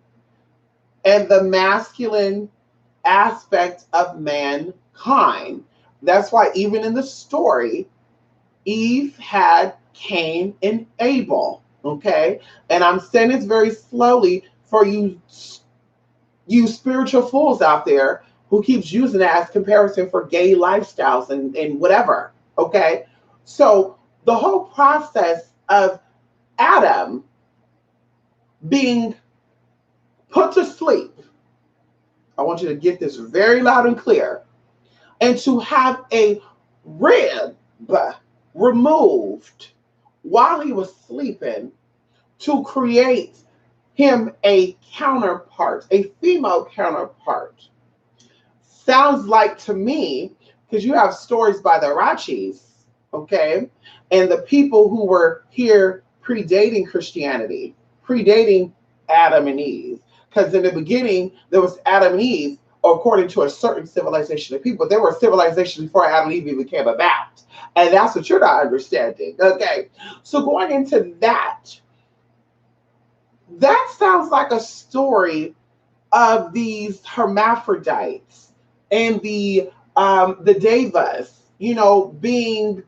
and the masculine aspect of mankind. That's why even in the story, Eve had Cain and Abel. Okay, and I'm saying this very slowly for you spiritual fools out there who keeps using that as comparison for gay lifestyles and whatever. Okay, so the whole process of Adam being put to sleep, I want you to get this very loud and clear, and to have a rib removed while he was sleeping to create him a counterpart, a female counterpart. Sounds like to me, because you have stories by the Rachis, okay, and the people who were here predating Christianity, predating Adam and Eve. Because in the beginning, there was Adam and Eve, according to a certain civilization of people. There were civilizations before Adam and Eve even came about. And that's what you're not understanding. Okay. So going into that sounds like a story of these hermaphrodites and the devas, you know, being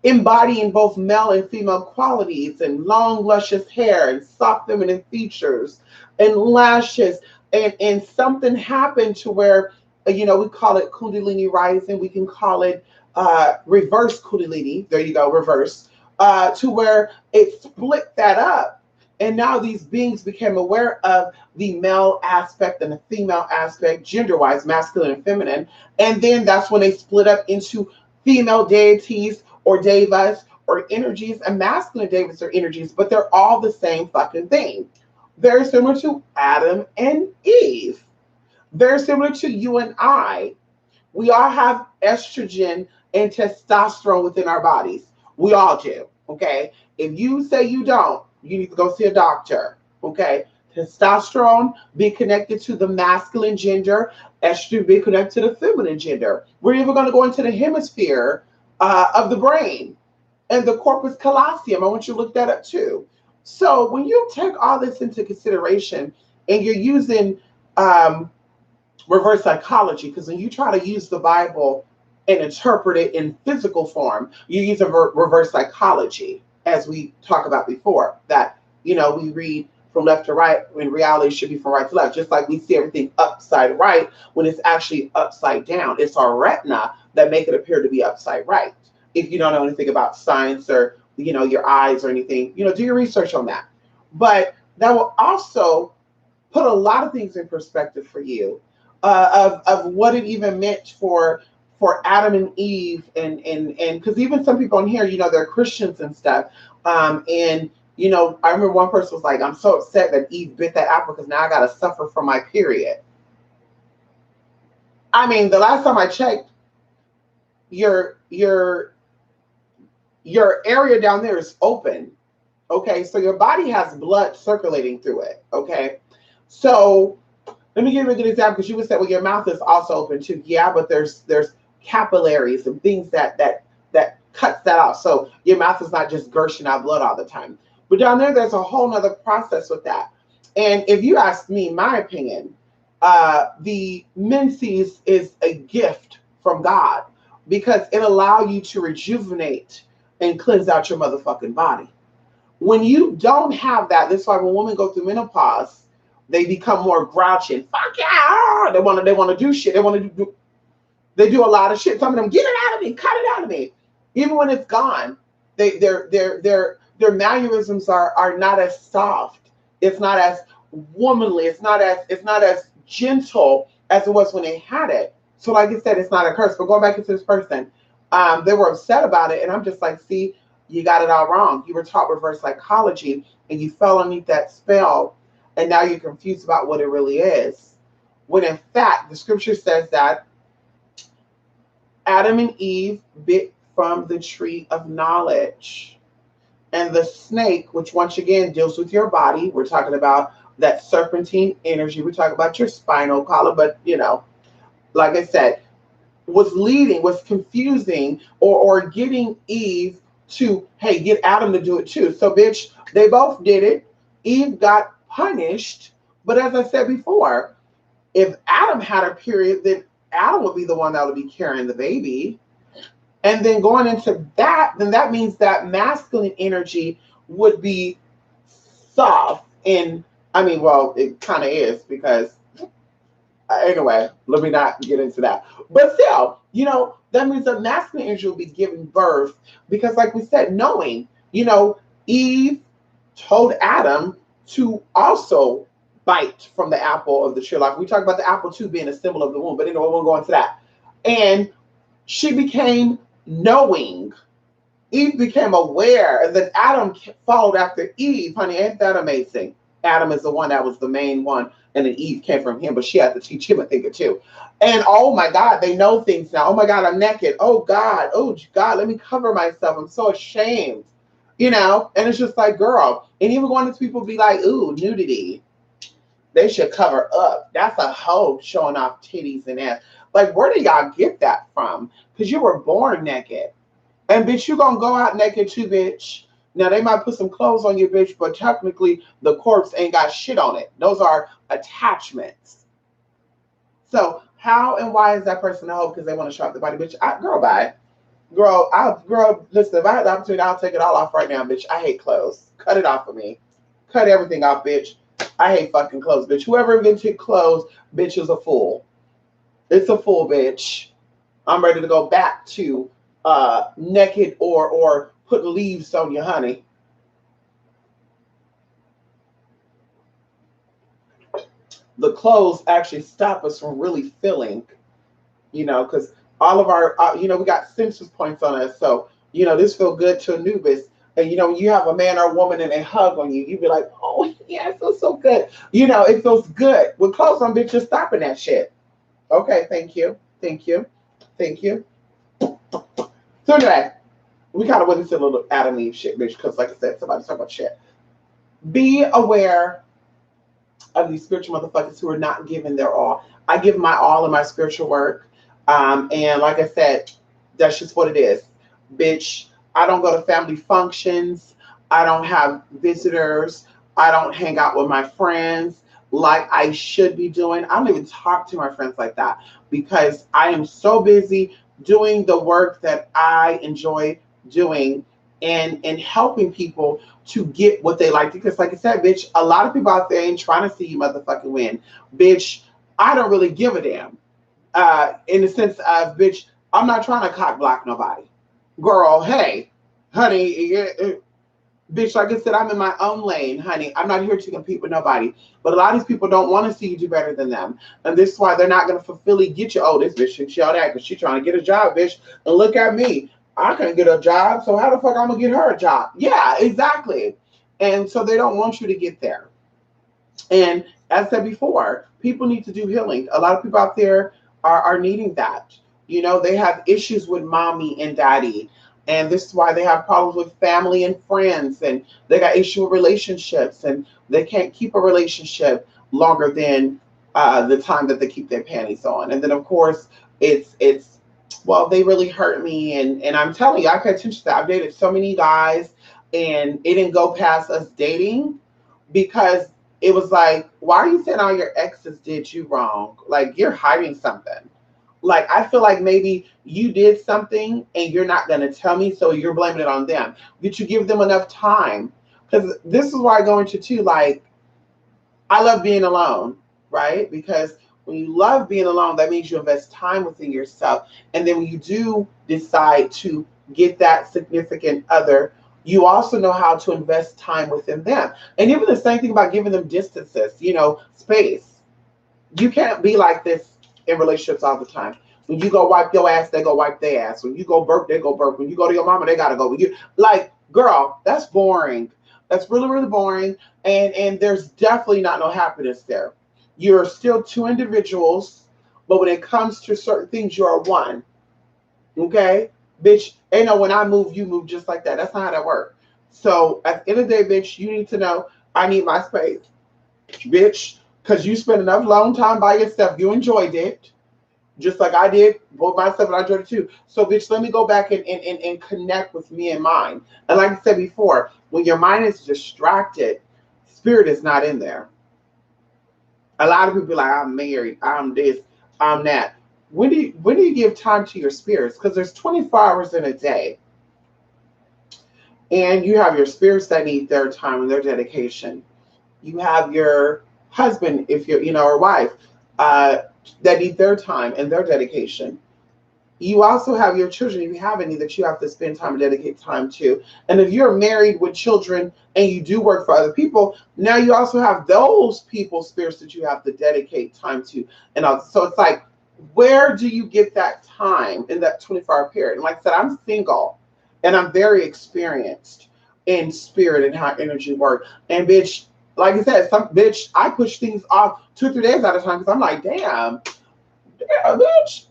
embodying both male and female qualities and long, luscious hair and soft feminine features and lashes. And something happened to where, you know, we call it Kundalini rising. We can call it reverse Kundalini. There you go, reverse. To where it split that up. And now these beings became aware of the male aspect and the female aspect, gender-wise, masculine and feminine. And then that's when they split up into female deities or devas or energies, and masculine devas or energies, but they're all the same fucking thing. Very similar to Adam and Eve. Very similar to you and I. We all have estrogen and testosterone within our bodies. We all do, okay? If you say you don't, you need to go see a doctor, okay? Testosterone be connected to the masculine gender, estrogen be connected to the feminine gender. We're even going to go into the hemisphere of the brain and the corpus callosum. I want you to look that up too. So when you take all this into consideration and you're using reverse psychology, because when you try to use the Bible and interpret it in physical form, you use a reverse psychology, as we talked about before, that, you know, we read from left to right when reality should be from right to left, just like we see everything upside right when it's actually upside down. It's our retina that make it appear to be upside right. If you don't know anything about science or, you know, your eyes or anything, you know, do your research on that. But that will also put a lot of things in perspective for you of what it even meant for Adam and Eve, and because even some people in here, you know, they're Christians and stuff, and you know, I remember one person was like, "I'm so upset that Eve bit that apple because now I got to suffer from my period." I mean, the last time I checked, your area down there is open. Okay, so your body has blood circulating through it. Okay, so let me give you a good example, because you would say, well, your mouth is also open too. Yeah, but there's capillaries and things that cuts that off. So your mouth is not just gushing out blood all the time. But down there, there's a whole nother process with that. And if you ask me, my opinion, the menses is a gift from God because it allows you to rejuvenate and cleanse out your motherfucking body. When you don't have that, that's why when women go through menopause, they become more grouchy and fuck yeah. They want to do shit. They do a lot of shit. Some of them get it out of me, cut it out of me. Even when it's gone, their mannerisms are not as soft. It's not as womanly. It's not as gentle as it was when they had it. So like I said, it's not a curse. But going back into this person, they were upset about it, and I'm just like, see, you got it all wrong. You were taught reverse psychology, and you fell underneath that spell, and now you're confused about what it really is. When in fact, the scripture says that Adam and Eve bit from the tree of knowledge. And the snake, which once again deals with your body, we're talking about that serpentine energy. We're talking about your spinal column, but like I said, was confusing or getting Eve to, hey, get Adam to do it too. So, bitch, they both did it. Eve got punished. But as I said before, if Adam had a period, then Adam would be the one that would be carrying the baby. And then going into that, then that means that masculine energy would be soft. And I mean, well, it kind of is because anyway, let me not get into that. But still, that means that masculine energy will be giving birth because, like we said, knowing, Eve told Adam to also bite from the apple of the tree. Like we talked about the apple too being a symbol of the womb, but anyway, we won't go into that. And she became knowing. Eve became aware, and then Adam followed after Eve. Honey, ain't that amazing? Adam is the one that was the main one, and then Eve came from him, but she had to teach him a thing or two. And oh my God, they know things now. Oh my God, I'm naked. Oh God, let me cover myself. I'm so ashamed. And it's just like, girl, and even going to people be like, ooh, nudity. They should cover up. That's a hoe showing off titties and ass. Like, where do y'all get that from? Because you were born naked. And bitch, you gonna go out naked too, bitch. Now they might put some clothes on you, bitch, but technically the corpse ain't got shit on it. Those are attachments. So how and why is that person a hoe? Because they want to show off the body, bitch. Girl, bye. Girl, listen, if I had the opportunity, I'll take it all off right now, bitch. I hate clothes. Cut it off of me. Cut everything off, bitch. I hate fucking clothes, bitch. Whoever invented clothes, bitch, is a fool. It's a fool, bitch. I'm ready to go back to naked or put leaves on you, honey. The clothes actually stop us from really feeling, because all of our, we got senses points on us. So, this feel good to Anubis. And, when you have a man or a woman and they hug on you, you be like, oh, yeah, it feels so good. It feels good. With clothes on, bitch, you're stopping that shit. Okay, thank you. Thank you. Thank you. So anyway, we kind of went into a little Adam Eve shit, bitch, because like I said, somebody's talking about shit. Be aware of these spiritual motherfuckers who are not giving their all. I give my all in my spiritual work. And like I said, that's just what it is. Bitch, I don't go to family functions. I don't have visitors. I don't hang out with my friends like I should be doing. I don't even talk to my friends like that because I am so busy doing the work that I enjoy doing and helping people to get what they like. Because like I said, bitch, a lot of people out there ain't trying to see you motherfucking win. Bitch, I don't really give a damn. In the sense of, bitch, I'm not trying to cock block nobody. Girl, hey, honey, bitch, like I said, I'm in my own lane, honey. I'm not here to compete with nobody. But a lot of these people don't want to see you do better than them. And this is why they're not going to fully get you. Oh, this bitch should yell that because she's trying to get a job, bitch. And look at me. I can't get a job, so how the fuck I'm going to get her a job? Yeah, exactly. And so they don't want you to get there. And as I said before, people need to do healing. A lot of people out there are needing that. They have issues with mommy and daddy. And this is why they have problems with family and friends. And they got issue with relationships. And they can't keep a relationship longer than the time that they keep their panties on. And then, of course, it's well, they really hurt me. And I'm telling you, I pay attention to that. I've dated so many guys. And it didn't go past us dating because it was like, why are you saying all your exes did you wrong? Like, you're hiding something. Like, I feel like maybe you did something and you're not going to tell me, so you're blaming it on them. Did you give them enough time? Because this is why I go into too, like, I love being alone, right? Because when you love being alone, that means you invest time within yourself. And then when you do decide to get that significant other, you also know how to invest time within them. And even the same thing about giving them distances, space. You can't be like this in relationships all the time. When you go wipe your ass, they go wipe their ass. When you go burp, they go burp. When you go to your mama, they gotta go. When you like, girl, that's boring. That's really, really boring. And there's definitely not no happiness there. You're still two individuals, but when it comes to certain things, you're one. Okay? Bitch, ain't no when I move, you move just like that. That's not how that works. So at the end of the day, bitch, you need to know I need my space, bitch, because you spent enough long time by yourself. You enjoyed it, just like I did, both myself and I enjoyed it too. So, bitch, let me go back and connect with me and mine. And like I said before, when your mind is distracted, spirit is not in there. A lot of people be like, I'm married, I'm this, I'm that. When do you give time to your spirits? Because there's 24 hours in a day. And you have your spirits that need their time and their dedication. You have your husband, if you're, or wife, uh, that need their time and their dedication. You also have your children, if you have any, that you have to spend time and dedicate time to. And if you're married with children and you do work for other people, now you also have those people's spirits that you have to dedicate time to. And so it's like, where do you get that time in that 24-hour period? And like I said, I'm single and I'm very experienced in spirit and how energy works. And bitch, like I said, some bitch, I push things off 2 or 3 days at a time because I'm like, damn, bitch.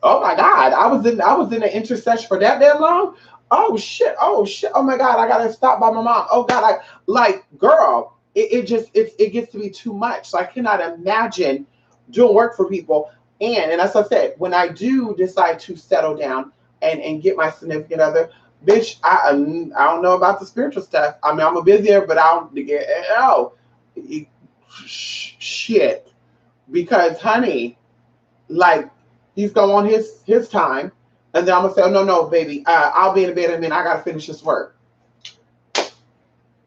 Oh my God, I was in the intercession for that long. Oh shit, oh shit, oh my God, I gotta stop by my mom. Oh God, I like girl, it gets to be too much. So I cannot imagine doing work for people. And as I said, when I do decide to settle down and get my significant other, bitch, I don't know about the spiritual stuff. I mean, I'm a busier, but I don't get oh shit because honey, like he's going on his time, and then I'm gonna say, oh no, baby, I'll be in the bed in a minute. I gotta finish this work.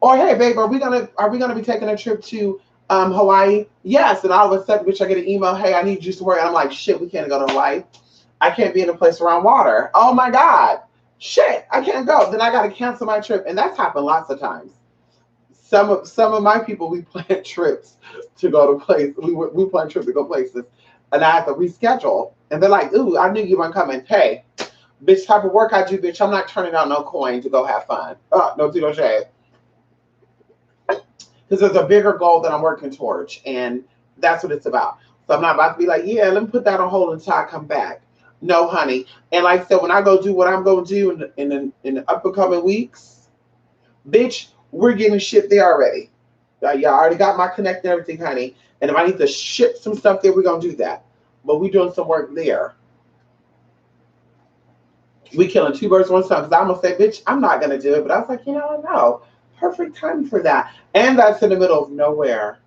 Or hey, babe, are we gonna be taking a trip to Hawaii? Yes. And all of a sudden, bitch, I get an email. Hey, I need you to work. And I'm like, shit, we can't go to Hawaii. I can't be in a place around water. Oh my God, shit, I can't go. Then I gotta cancel my trip, and that's happened lots of times. Some of my people, we plan trips to go to places. We plan trips to go places, and I have to reschedule. And they're like, "Ooh, I knew you weren't coming." Hey, bitch, type of work I do, bitch. I'm not turning out no coin to go have fun. No, no shade. Because there's a bigger goal that I'm working towards, and that's what it's about. So I'm not about to be like, yeah, let me put that on hold until I come back. No, honey. And like I said, when I go do what I'm going to do in the upcoming weeks, bitch, we're getting shit there already. Y'all already got my connect and everything, honey. And if I need to ship some stuff there, we're gonna do that. But we're doing some work there. We killing two birds with one stone. Because I'm gonna say, bitch, I'm not gonna do it. But I was like, no, perfect time for that. And that's in the middle of nowhere.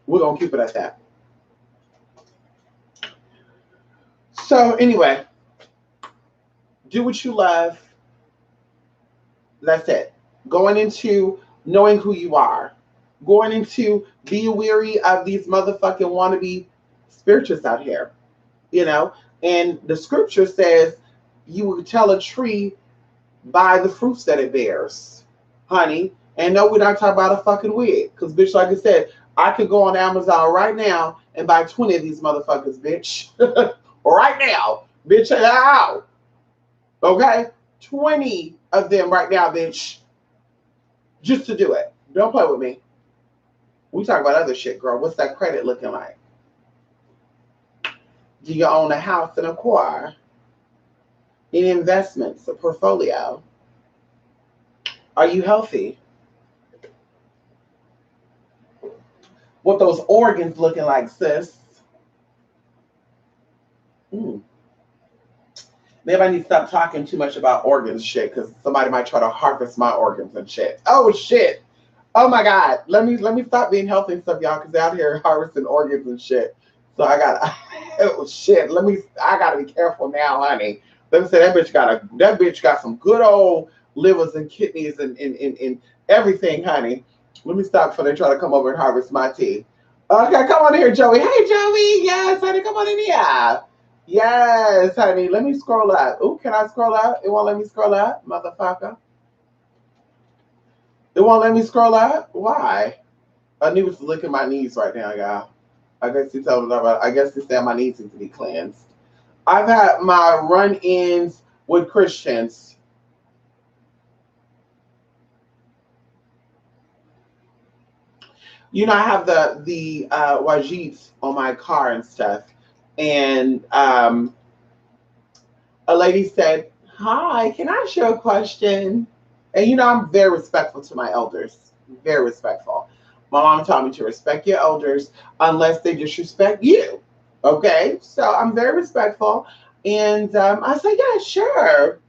We're gonna keep it at that. So anyway, do what you love. That's it. Going into knowing who you are. Going into be weary of these motherfucking wannabe spiritualists out here. You know, and the scripture says you will tell a tree by the fruits that it bears, honey. And no, we're not talking about a fucking wig. Because, bitch, like I said, I could go on Amazon right now and buy 20 of these motherfuckers, bitch. Right now. Bitch, ow. Okay? 20 of them right now, bitch. Just to do it. Don't play with me. We talk about other shit, girl. What's that credit looking like? Do you own a house and a car? Any investments, a portfolio? Are you healthy? What those organs looking like, sis? Maybe I need to stop talking too much about organs shit because somebody might try to harvest my organs and shit. Oh shit. Oh my God. Let me stop being healthy and stuff, y'all, because out here harvesting organs and shit. So I got oh shit. I gotta be careful now, honey. Let me say that bitch got some good old livers and kidneys and everything, honey. Let me stop before they try to come over and harvest my tea. Okay, come on here, Joey. Hey Joey. Yes, honey, come on in here. Yes, honey. Let me scroll up. Ooh, can I scroll up? It won't let me scroll up, motherfucker. It won't let me scroll up? Why? I need to look at my knees right now, y'all. I guess you told me about. I guess you said my knees need to be cleansed. I've had my run-ins with Christians. You know, I have the Wajits on my car and stuff, and a lady said, "Hi, can I ask you a question?" And you know, I'm very respectful to my elders. Very respectful. My mom taught me to respect your elders unless they disrespect you. Okay, so I'm very respectful, and I said, "Yeah, sure."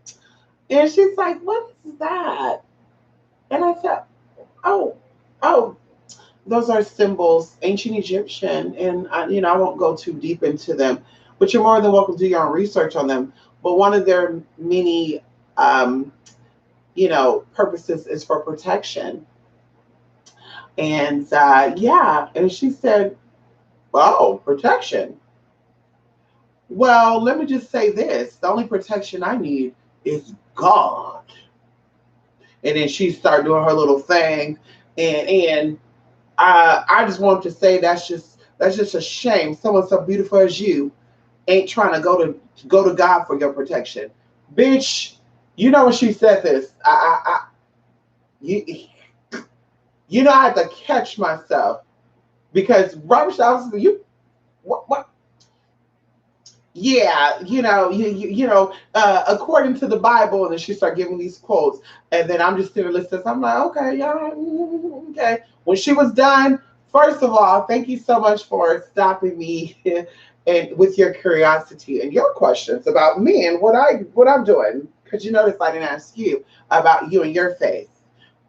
And she's like, "What is that?" And I said, "Oh, oh, those are symbols, ancient Egyptian, and I won't go too deep into them, but you're more than welcome to do your own research on them. But one of their many, um, purposes is for protection." And yeah, and she said, "Oh, protection. Well, let me just say this: the only protection I need is God." And then she started doing her little thing, and I just wanted to say that's just a shame. Someone so beautiful as you ain't trying to go to God for your protection, bitch. You know when she said this, you I had to catch myself because Robert Shaw, you what yeah, according to the Bible, and then she started giving these quotes, and then I'm just sitting listening. I'm like, okay, yeah, okay. When she was done, first of all, thank you so much for stopping me and with your curiosity and your questions about me and what I'm doing. Because you notice I didn't ask you about you and your faith.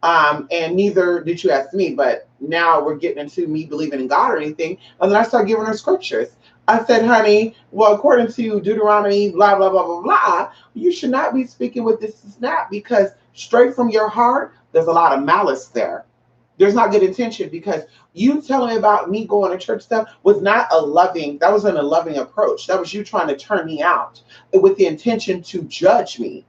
And neither did you ask me, but now we're getting into me believing in God or anything. And then I start giving her scriptures. I said, honey, well, according to Deuteronomy, blah, blah, blah, blah, blah, you should not be speaking with this snap because straight from your heart, there's a lot of malice there. There's not good intention because you telling me about me going to church stuff was not that wasn't a loving approach. That was you trying to turn me out with the intention to judge me.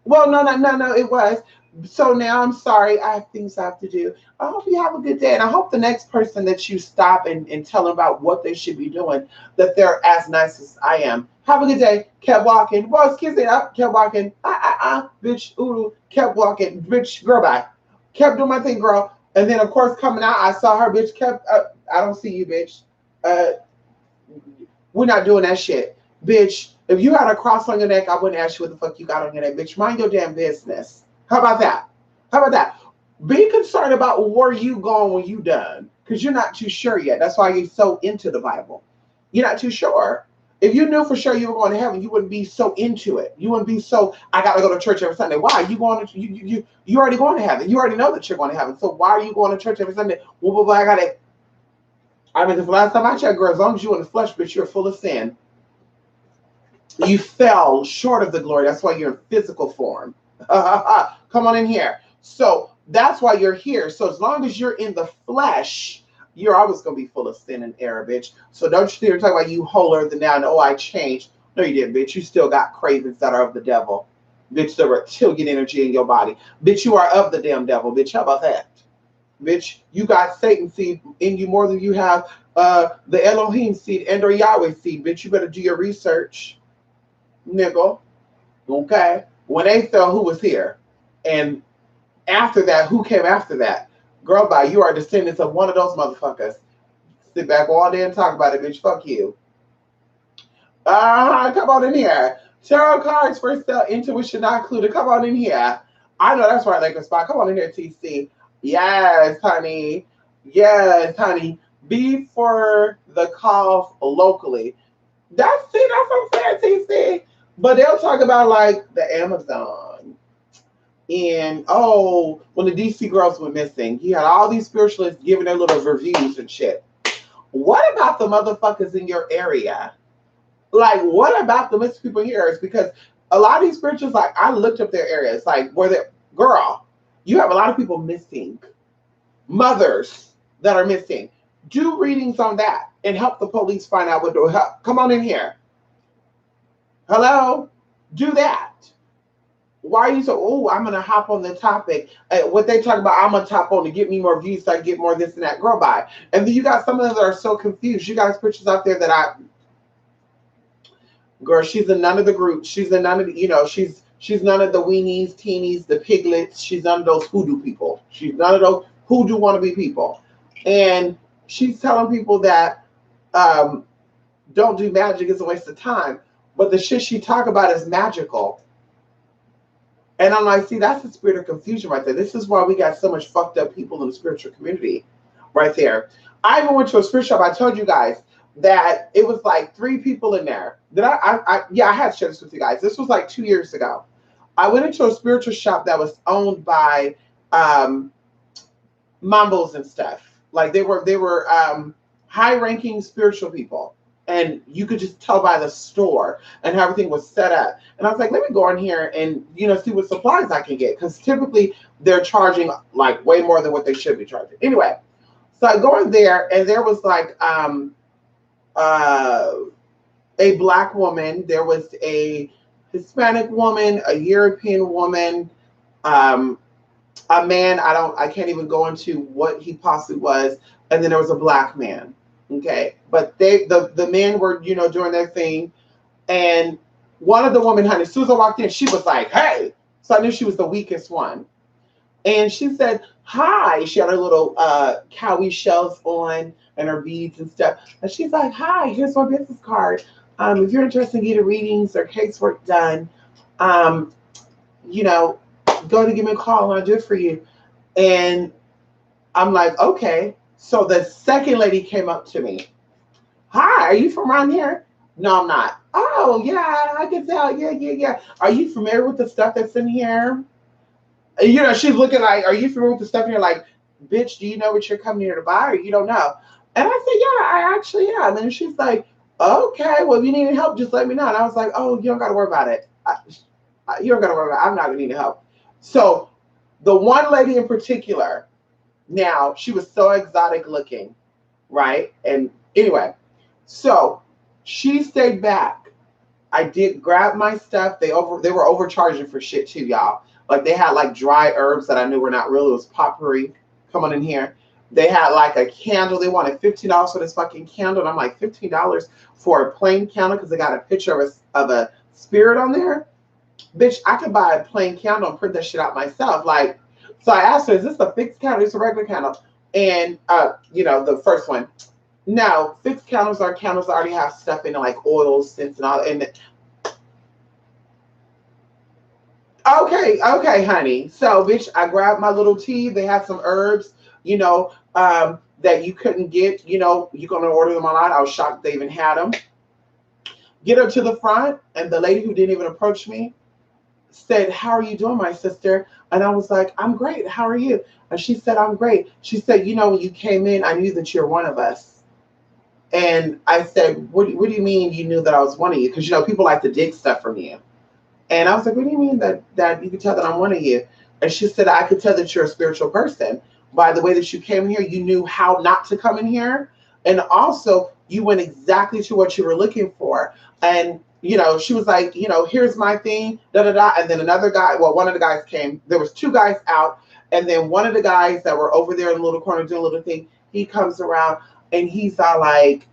Well, no, no, no, no, it was. So now I'm sorry. I have things I have to do. I hope you have a good day. And I hope the next person that you stop and tell them about what they should be doing, that they're as nice as I am. Have a good day. Kept walking. Well, excuse me. I kept walking. Bitch, ooh, kept walking. Bitch, girl, bye. Kept doing my thing, girl. And then, of course, coming out, I saw her, bitch, I don't see you, bitch. Uh, we're not doing that shit. Bitch, if you had a cross on your neck, I wouldn't ask you what the fuck you got on your neck, bitch. Mind your damn business. How about that? How about that? Be concerned about where you going when you done, because you're not too sure yet. That's why you're so into the Bible. You're not too sure. If you knew for sure you were going to heaven, you wouldn't be so into it. You wouldn't be so. I gotta go to church every Sunday. Why? You going to you already going to heaven. You already know that you're going to heaven. So why are you going to church every Sunday? Well, I gotta. I mean, the last time I checked, girl, as long as you're in the flesh, bitch, you're full of sin. You fell short of the glory. That's why you're in physical form. Come on in here. So that's why you're here. So as long as you're in the flesh, you're always going to be full of sin and error, bitch. So don't you hear talk about you holier than thou and oh, I changed. No, you didn't, bitch. You still got cravings that are of the devil. Bitch, the reptilian energy in your body. Bitch, you are of the damn devil. Bitch, how about that? Bitch, you got Satan seed in you more than you have the Elohim seed and or Yahweh seed. Bitch, you better do your research, nigga. Okay? When they fell, who was here? And after that, who came after that? Girl, bye. You are descendants of one of those motherfuckers. Sit back all day and talk about it, bitch. Fuck you. Come on in here. Tarot cards for sale, intuition not included. Come on in here. I know that's right, like a spot. Come on in here, TC. Yes, honey. Yes, honey. Be for the cough locally. That's it. That's what I'm saying, TC. But they'll talk about like the Amazon And oh, when the DC girls went missing, he had all these spiritualists giving their little reviews and shit. What about the motherfuckers in your area? Like, what about the missing people in your areas? Because a lot of these spiritualists, like, I looked up their areas, like, where they, girl, you have a lot of people missing, mothers that are missing. Do readings on that and help the police find out what to help. Come on in here. Hello? Do that. Why are you so, oh, I'm going to hop on the topic. What they talk about, I'm going to top on to get me more views so I get more this and that. Girl, bye. And then you got some of them that are so confused. You guys pictures out there that girl, she's in none of the groups. She's in none of the, she's none of the weenies, teenies, the piglets. She's none of those hoodoo people. She's none of those hoodoo wannabe people. And she's telling people that don't do magic, it's a waste of time. But the shit she talk about is magical. And I'm like, see, that's the spirit of confusion right there. This is why we got so much fucked up people in the spiritual community right there. I even went to a spiritual shop. I told you guys that it was like 3 people in there. I had shared this with you guys. This was like 2 years ago. I went into a spiritual shop that was owned by Mambos and stuff. Like they were high-ranking spiritual people. And you could just tell by the store and how everything was set up. And I was like, let me go in here and, see what supplies I can get. Because typically they're charging like way more than what they should be charging. Anyway, so I go in there and there was like a Black woman. There was a Hispanic woman, a European woman, a man. I can't even go into what he possibly was. And then there was a Black man. Okay, but the men were, doing their thing, and one of the women, honey, as soon as I walked in, she was like, "Hey!" So I knew she was the weakest one, and she said, "Hi." She had her little cowie shells on and her beads and stuff, and she's like, "Hi, here's my business card. If you're interested in getting readings or casework done, go to give me a call and I'll do it for you." And I'm like, okay. So the second lady came up to me. "Hi, are you from around here?" "No, I'm not." "Oh, yeah, I can tell. Yeah. Are you familiar with the stuff that's in here?" She's looking like, "Are you familiar with the stuff in here?" Like, bitch, do you know what you're coming here to buy or you don't know? And I said, "Yeah, I actually am." And she's like, "Okay, well, if you need any help, just let me know." And I was like, "Oh, you don't got to worry about it. You don't got to worry about it. I'm not going to need help." So the one lady in particular, now, she was so exotic looking, right? And anyway, so she stayed back. I did grab my stuff. They were overcharging for shit too, y'all. Like they had like dry herbs that I knew were not real. It was potpourri. Come on in here. They had like a candle. They wanted $15 for this fucking candle. And I'm like, $15 for a plain candle because they got a picture of a spirit on there? Bitch, I could buy a plain candle and print that shit out myself. Like, so I asked her, "Is this a fixed candle? It's a regular candle?" And, the first one. No, fixed candles are candles that already have stuff in it, like oils, scents, and all. And okay, honey. So, bitch, I grabbed my little tea. They had some herbs, that you couldn't get. You're going to order them online. I was shocked they even had them. Get her to the front, and the lady who didn't even approach me said, "How are you doing, my sister?" And I was like, "I'm great. How are you?" And she said, "I'm great." She said, "When you came in, I knew that you're one of us." And I said, what do you mean you knew that I was one of you? Because, people like to dig stuff from you. And I was like, "What do you mean that you could tell that I'm one of you?" And she said, "I could tell that you're a spiritual person. By the way that you came here, you knew how not to come in here. And also, you went exactly to what you were looking for." And she was like, "Here's my thing, da da da." And then another guy, well, one of the guys came. There was 2 guys out, and then one of the guys that were over there in the little corner doing a little thing, he comes around and he's all like,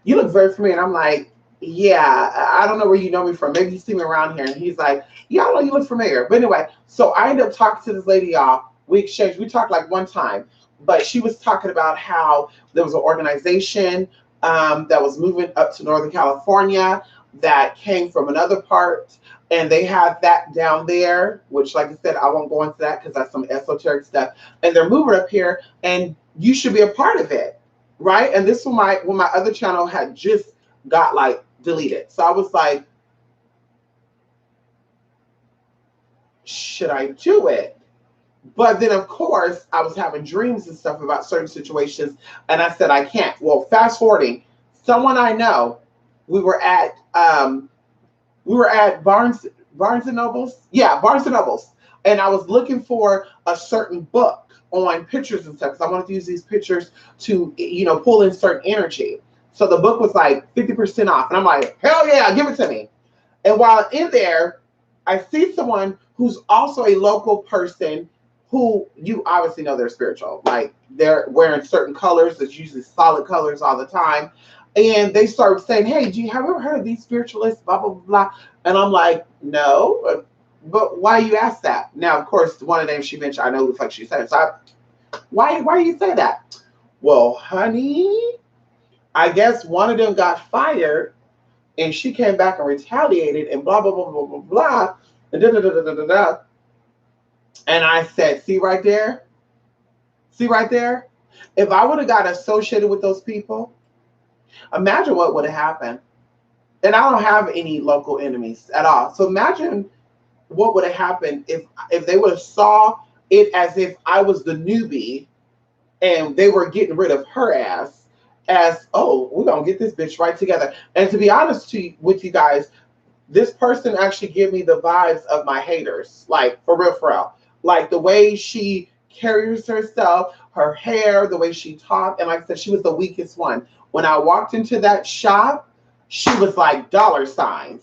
"You look very familiar." And I'm like, "Yeah, I don't know where you know me from. Maybe you see me around here." And he's like, "Yeah, I don't know, you look familiar." But anyway, so I ended up talking to this lady, y'all. We talked like one time, but she was talking about how there was an organization that was moving up to Northern California that came from another part, and they had that down there, which, like I said, I won't go into that because that's some esoteric stuff. And they're moving up here, and you should be a part of it, right? And this was when my other channel had just got like deleted. So I was like, should I do it? But then, of course, I was having dreams and stuff about certain situations, and I said I can't. Well, fast forwarding, someone I know, we were at Barnes and Nobles. Yeah, Barnes and Nobles, and I was looking for a certain book on pictures and stuff because I wanted to use these pictures to pull in certain energy. So the book was like 50% off, and I'm like, hell yeah, give it to me. And while in there, I see someone who's also a local person who you obviously know they're spiritual. Like they're wearing certain colors, that's usually solid colors all the time. And they start saying, hey, have you ever heard of these spiritualists? Blah, blah, blah, blah. And I'm like, no. But why you ask that? Now, of course, one of the names she mentioned, I know it's like she said. So why do you say that? Well, honey, I guess one of them got fired and she came back and retaliated and blah, blah, blah, blah, blah, blah. And da, da, da, da, da, da, da. And I said, see right there? See right there? If I would have got associated with those people, imagine what would have happened. And I don't have any local enemies at all. So imagine what would have happened if they would have saw it as if I was the newbie and they were getting rid of her ass as, oh, we're going to get this bitch right together. And to be honest with you guys, this person actually gave me the vibes of my haters. Like, for real, for real. Like, the way she carries herself, her hair, the way she talked. And like I said, she was the weakest one. When I walked into that shop, she was like dollar signs.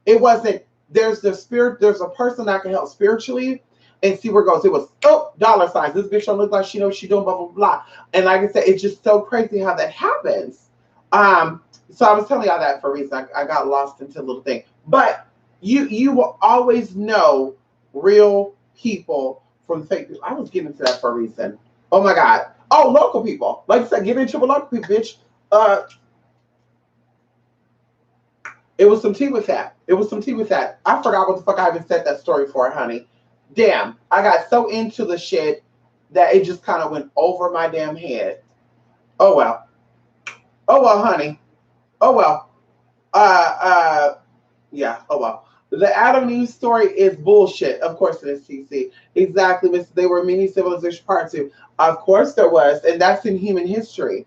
It wasn't, there's a person that can help spiritually and see where it goes. It was, oh, dollar signs. This bitch don't look like she knows she doing blah, blah, blah. And like I said, it's just so crazy how that happens. So I was telling y'all that for a reason. I got lost into a little thing. But you will always know real people from fake people. I was getting into that for a reason. Oh my God. Oh, local people. Like I said, get into with local people, bitch. It was some tea with that. It was some tea with that. I forgot what the fuck I even said that story for, honey. Damn. I got so into the shit that it just kind of went over my damn head. Oh well. Oh well, honey. Oh well. Yeah, oh well. The Adam Eve story is bullshit. Of course it is, TC. Exactly, Miss. There were many civilization part two. Of course there was, and that's in human history.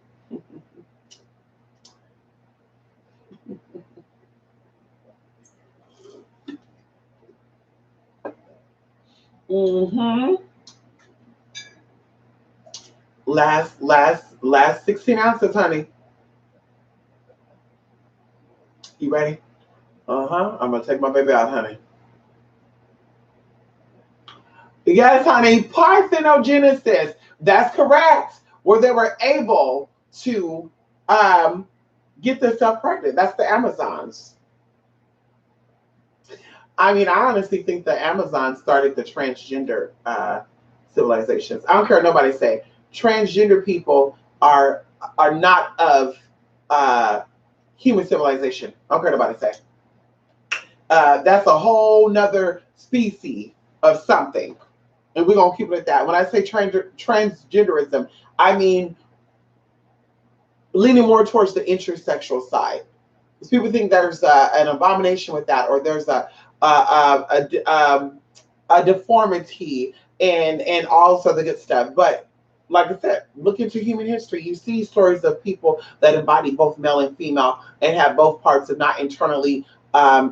Mm-hmm. Last 16 ounces, honey. You ready? Uh-huh. I'm gonna take my baby out, honey. Yes, honey. Parthenogenesis. That's correct. Where they were able to get themselves pregnant. That's the Amazons. I mean, I honestly think the Amazons started the transgender civilizations. I don't care what nobody say. Transgender people are not of human civilization. I don't care what nobody say. That's a whole nother species of something. And we're going to keep it at that. When I say transgenderism, I mean leaning more towards the intersexual side. Because people think there's an abomination with that, or there's a deformity and all sorts of good stuff. But like I said, look into human history. You see stories of people that embody both male and female and have both parts of not internally,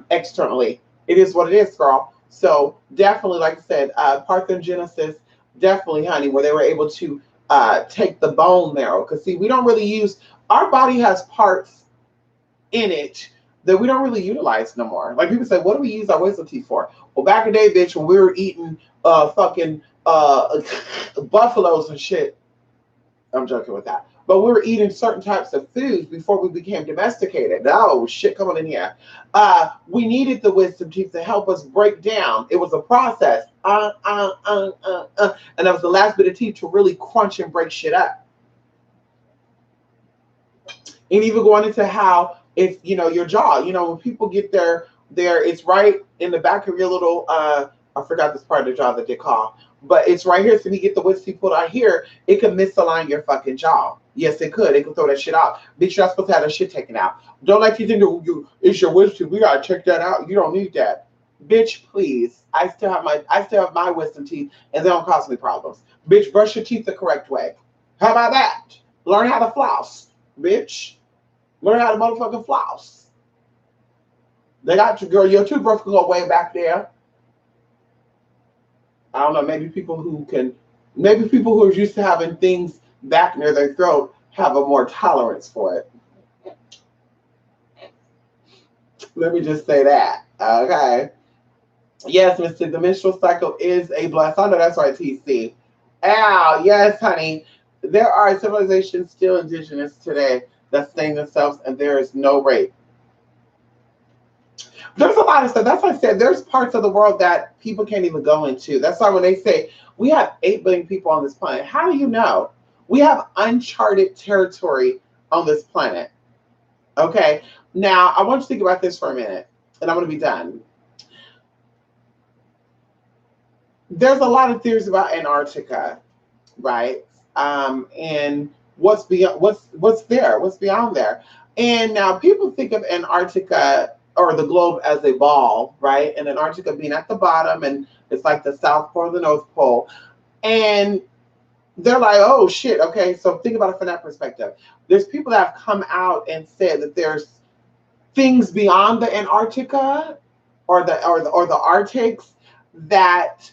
externally. It is what it is, girl. So definitely, like I said, parthenogenesis, definitely, honey, where they were able to take the bone marrow. Because see, we don't really use, our body has parts in it that we don't really utilize no more. Like people say, what do we use our wisdom teeth for? Well, back in the day, bitch, when we were eating fucking buffaloes and shit. I'm joking with that. But we were eating certain types of foods before we became domesticated. Oh, shit, come on in here. We needed the wisdom teeth to help us break down. It was a process. And that was the last bit of teeth to really crunch and break shit up. And even going into how it's, your jaw, when people get their, it's right in the back of your little, I forgot this part of the jaw that they call, but it's right here. So you get the wisdom teeth pulled out here, it can misalign your fucking jaw. Yes, it could. It could throw that shit out. Bitch, you're not supposed to have that shit taken out. Don't let you think it's your wisdom teeth. We gotta check that out. You don't need that. Bitch, please. I still have my wisdom teeth and they don't cause me problems. Bitch, brush your teeth the correct way. How about that? Learn how to floss. Bitch. Learn how to motherfucking floss. They got your girl, your toothbrush can go way back there. I don't know, maybe people who are used to having things back near their throat have a more tolerance for it. Let me just say that. Okay. Yes, Mr. The menstrual cycle is a blessing. I know that's right, TC. Ow, yes, honey. There are civilizations still indigenous today that stain themselves, and there is no rape. There's a lot of stuff. That's why I said there's parts of the world that people can't even go into. That's why when they say we have 8 billion people on this planet, how do you know? We have uncharted territory on this planet. Okay. Now, I want you to think about this for a minute, and I'm going to be done. There's a lot of theories about Antarctica, right? And what's beyond, what's there, what's beyond there. And now people think of Antarctica or the globe as a ball, right? And Antarctica being at the bottom, and it's like the South Pole, the North Pole. And they're like, oh shit, okay. So think about it from that perspective. There's people that have come out and said that there's things beyond the Antarctica or the Arctics that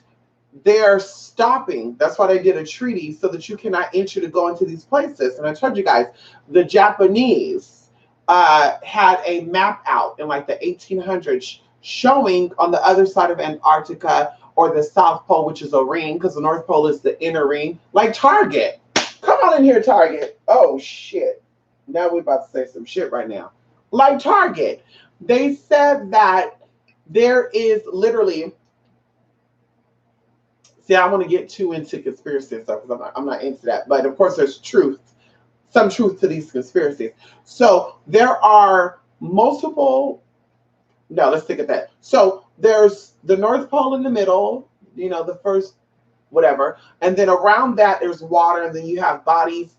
they're stopping. That's why they did a treaty so that you cannot enter to go into these places. And I told you guys, the Japanese had a map out in like the 1800s showing on the other side of Antarctica or the South Pole, which is a ring, because the North Pole is the inner ring, like Target. Come on in here, Target. Oh, shit. Now we're about to say some shit right now. Like Target. They said that there is literally, see, I want to get too into conspiracy stuff because I'm not into that. But of course, there's some truth to these conspiracies. So there are multiple, no, let's think of that. So there's the North Pole in the middle, the first whatever. And then around that, there's water. And then you have bodies,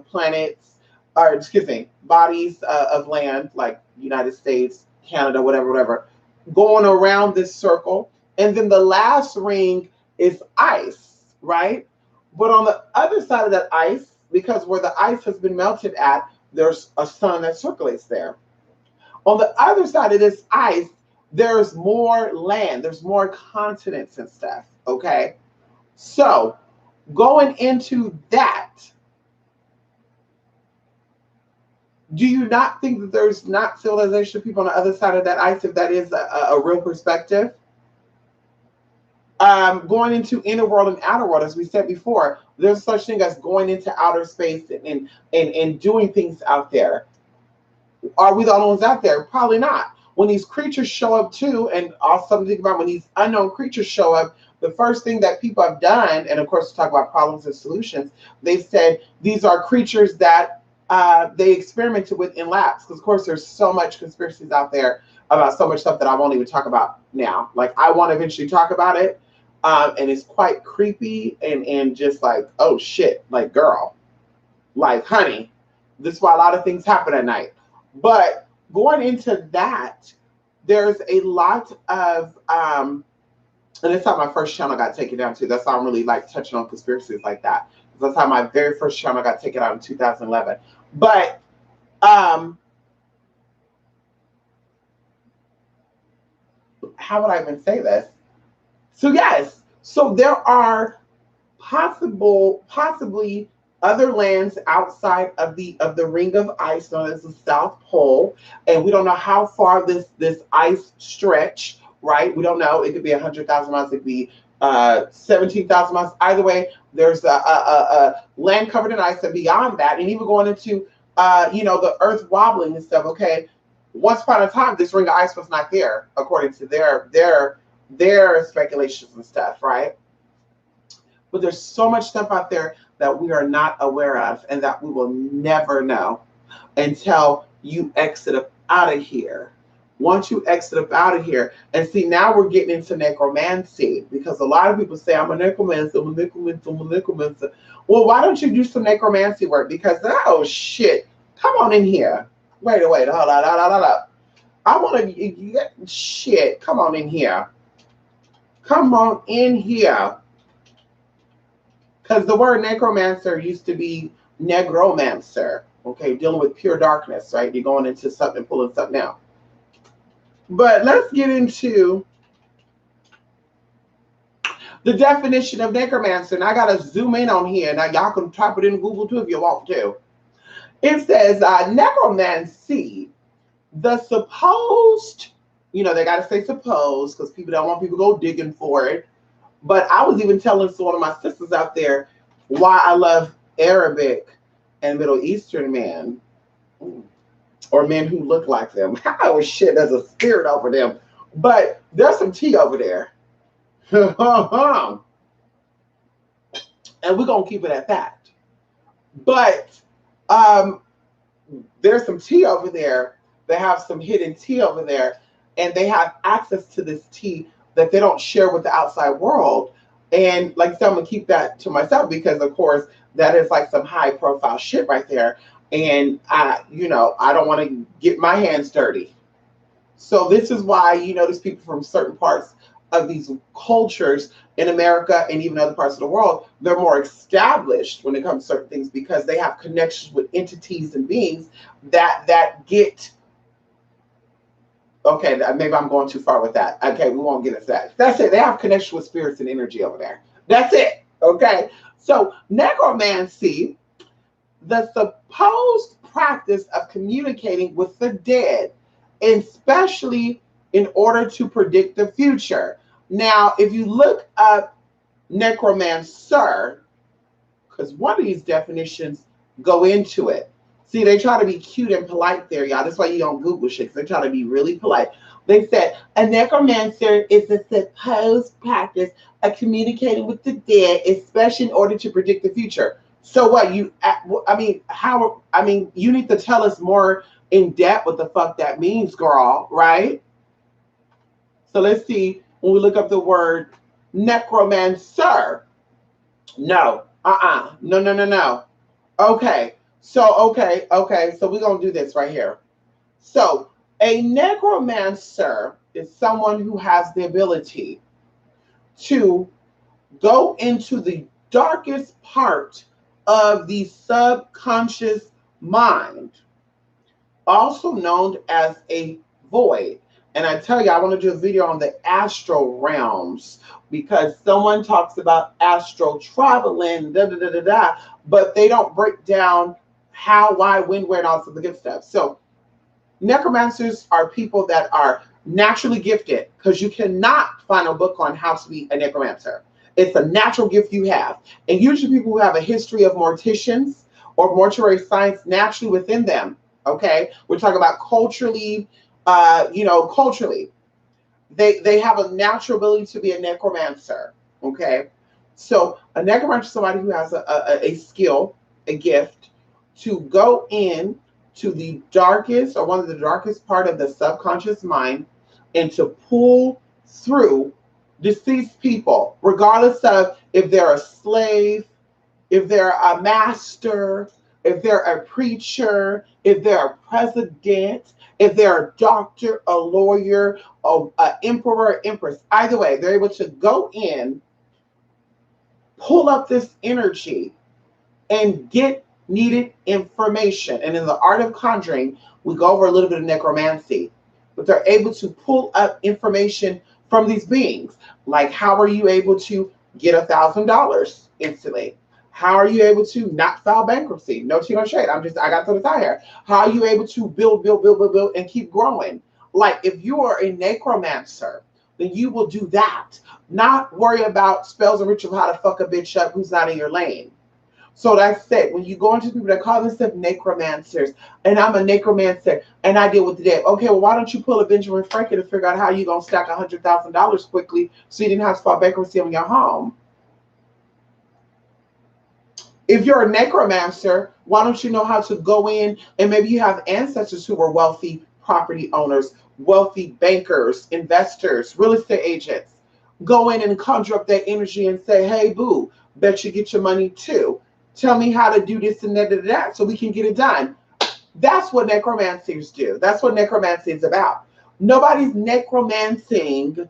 planets, or excuse me, bodies of land like United States, Canada, whatever, going around this circle. And then the last ring is ice, right? But on the other side of that ice, because where the ice has been melted at, there's a sun that circulates there. On the other side of this ice, there's more land, there's more continents and stuff, okay? So going into that, do you not think that there's not civilization people on the other side of that ice, if that is a real perspective? Going into inner world and outer world, as we said before, there's such thing as going into outer space and doing things out there. Are we the only ones out there? Probably not. When these creatures show up too, and also think about when these unknown creatures show up, the first thing that people have done, and of course we talk about problems and solutions, they've said these are creatures that they experimented with in labs. Because of course there's so much conspiracies out there about so much stuff that I won't even talk about now. Like I want to eventually talk about it. And it's quite creepy and just like, oh shit, like girl, like honey, this is why a lot of things happen at night. But going into that, there's a lot of, and that's how my first channel got taken down too. That's how I'm really like touching on conspiracies like that. That's how my very first channel got taken out in 2011. But how would I even say this? So yes, so there are possibly other lands outside of the ring of ice known as the South Pole, and we don't know how far this ice stretch. Right, we don't know. It could be 100,000 miles. It could be 17,000 miles. Either way, there's a land covered in ice, and beyond that, and even going into the Earth wobbling and stuff. Okay, once upon a time, this ring of ice was not there, according to their speculations and stuff, right? But there's so much stuff out there that we are not aware of and that we will never know until you exit up out of here. Once you exit up out of here, and see, now we're getting into necromancy, because a lot of people say, I'm a necromancer, I'm a necromancer, I'm a necromancer. Well, why don't you do some necromancy work? Because, oh shit, come on in here. Wait, hold on. I want to get shit. Come on in here. Come on in here. Because the word necromancer used to be negromancer. Okay, dealing with pure darkness, right? You're going into something, pulling something out. But let's get into the definition of necromancer. And I got to zoom in on here. Now, y'all can type it in Google too if you want to. It says necromancy, the supposed, they got to say supposed because people don't want people to go digging for it. But I was even telling one of my sisters out there why I love Arabic and Middle Eastern men, or men who look like them. Oh shit, there's a spirit over them. But there's some tea over there. And we're going to keep it at that. But there's some tea over there. They have some hidden tea over there. And they have access to this tea that they don't share with the outside world. And like I said, I'm going to keep that to myself because, of course, that is like some high profile shit right there. And I don't want to get my hands dirty. So this is why, there's people from certain parts of these cultures in America and even other parts of the world, they're more established when it comes to certain things because they have connections with entities and beings that get. Okay, maybe I'm going too far with that. Okay, we won't get into that. That's it. They have connection with spirits and energy over there. That's it. Okay. So necromancy, the supposed practice of communicating with the dead, especially in order to predict the future. Now, if you look up necromancer, because one of these definitions go into it. See, they try to be cute and polite there, y'all. That's why you don't Google shit, because they try to be really polite. They said, a necromancer is the supposed practice of communicating with the dead, especially in order to predict the future. So what, you need to tell us more in depth what the fuck that means, girl, right? So let's see, when we look up the word necromancer. No, no. Okay. So we're going to do this right here. So a necromancer is someone who has the ability to go into the darkest part of the subconscious mind, also known as a void. And I tell you, I want to do a video on the astral realms because someone talks about astral traveling, but they don't break down how, why, when, where, and all of the good stuff. So necromancers are people that are naturally gifted because you cannot find a book on how to be a necromancer. It's a natural gift you have. And usually people who have a history of morticians or mortuary science naturally within them, okay? We're talking about culturally, culturally. They have a natural ability to be a necromancer, okay? So a necromancer is somebody who has a skill, a gift, to go in to the darkest or one of the darkest part of the subconscious mind and to pull through deceased people, regardless of if they're a slave, if they're a master, if they're a preacher, if they're a president, if they're a doctor, a lawyer, an emperor, empress. Either way, they're able to go in, pull up this energy, and get needed information. And in the art of conjuring, we go over a little bit of necromancy, but they're able to pull up information from these beings. Like, how are you able to get $1,000 instantly? How are you able to not file bankruptcy? No tea, no shade. I got to the side here. How are you able to build, and keep growing? Like, if you are a necromancer, then you will do that. Not worry about spells and rituals, how to fuck a bitch up who's not in your lane. So that's it. When you go into people that call themselves necromancers, and I'm a necromancer, and I deal with the dead. Okay, well, why don't you pull a Benjamin Franklin to figure out how you're going to stack $100,000 quickly so you didn't have to file bankruptcy on your home? If you're a necromancer, why don't you know how to go in, and maybe you have ancestors who were wealthy property owners, wealthy bankers, investors, real estate agents. Go in and conjure up that energy and say, hey, boo, bet you get your money too. Tell me how to do this and that so we can get it done. That's what necromancers do. That's what necromancy is about. Nobody's necromancing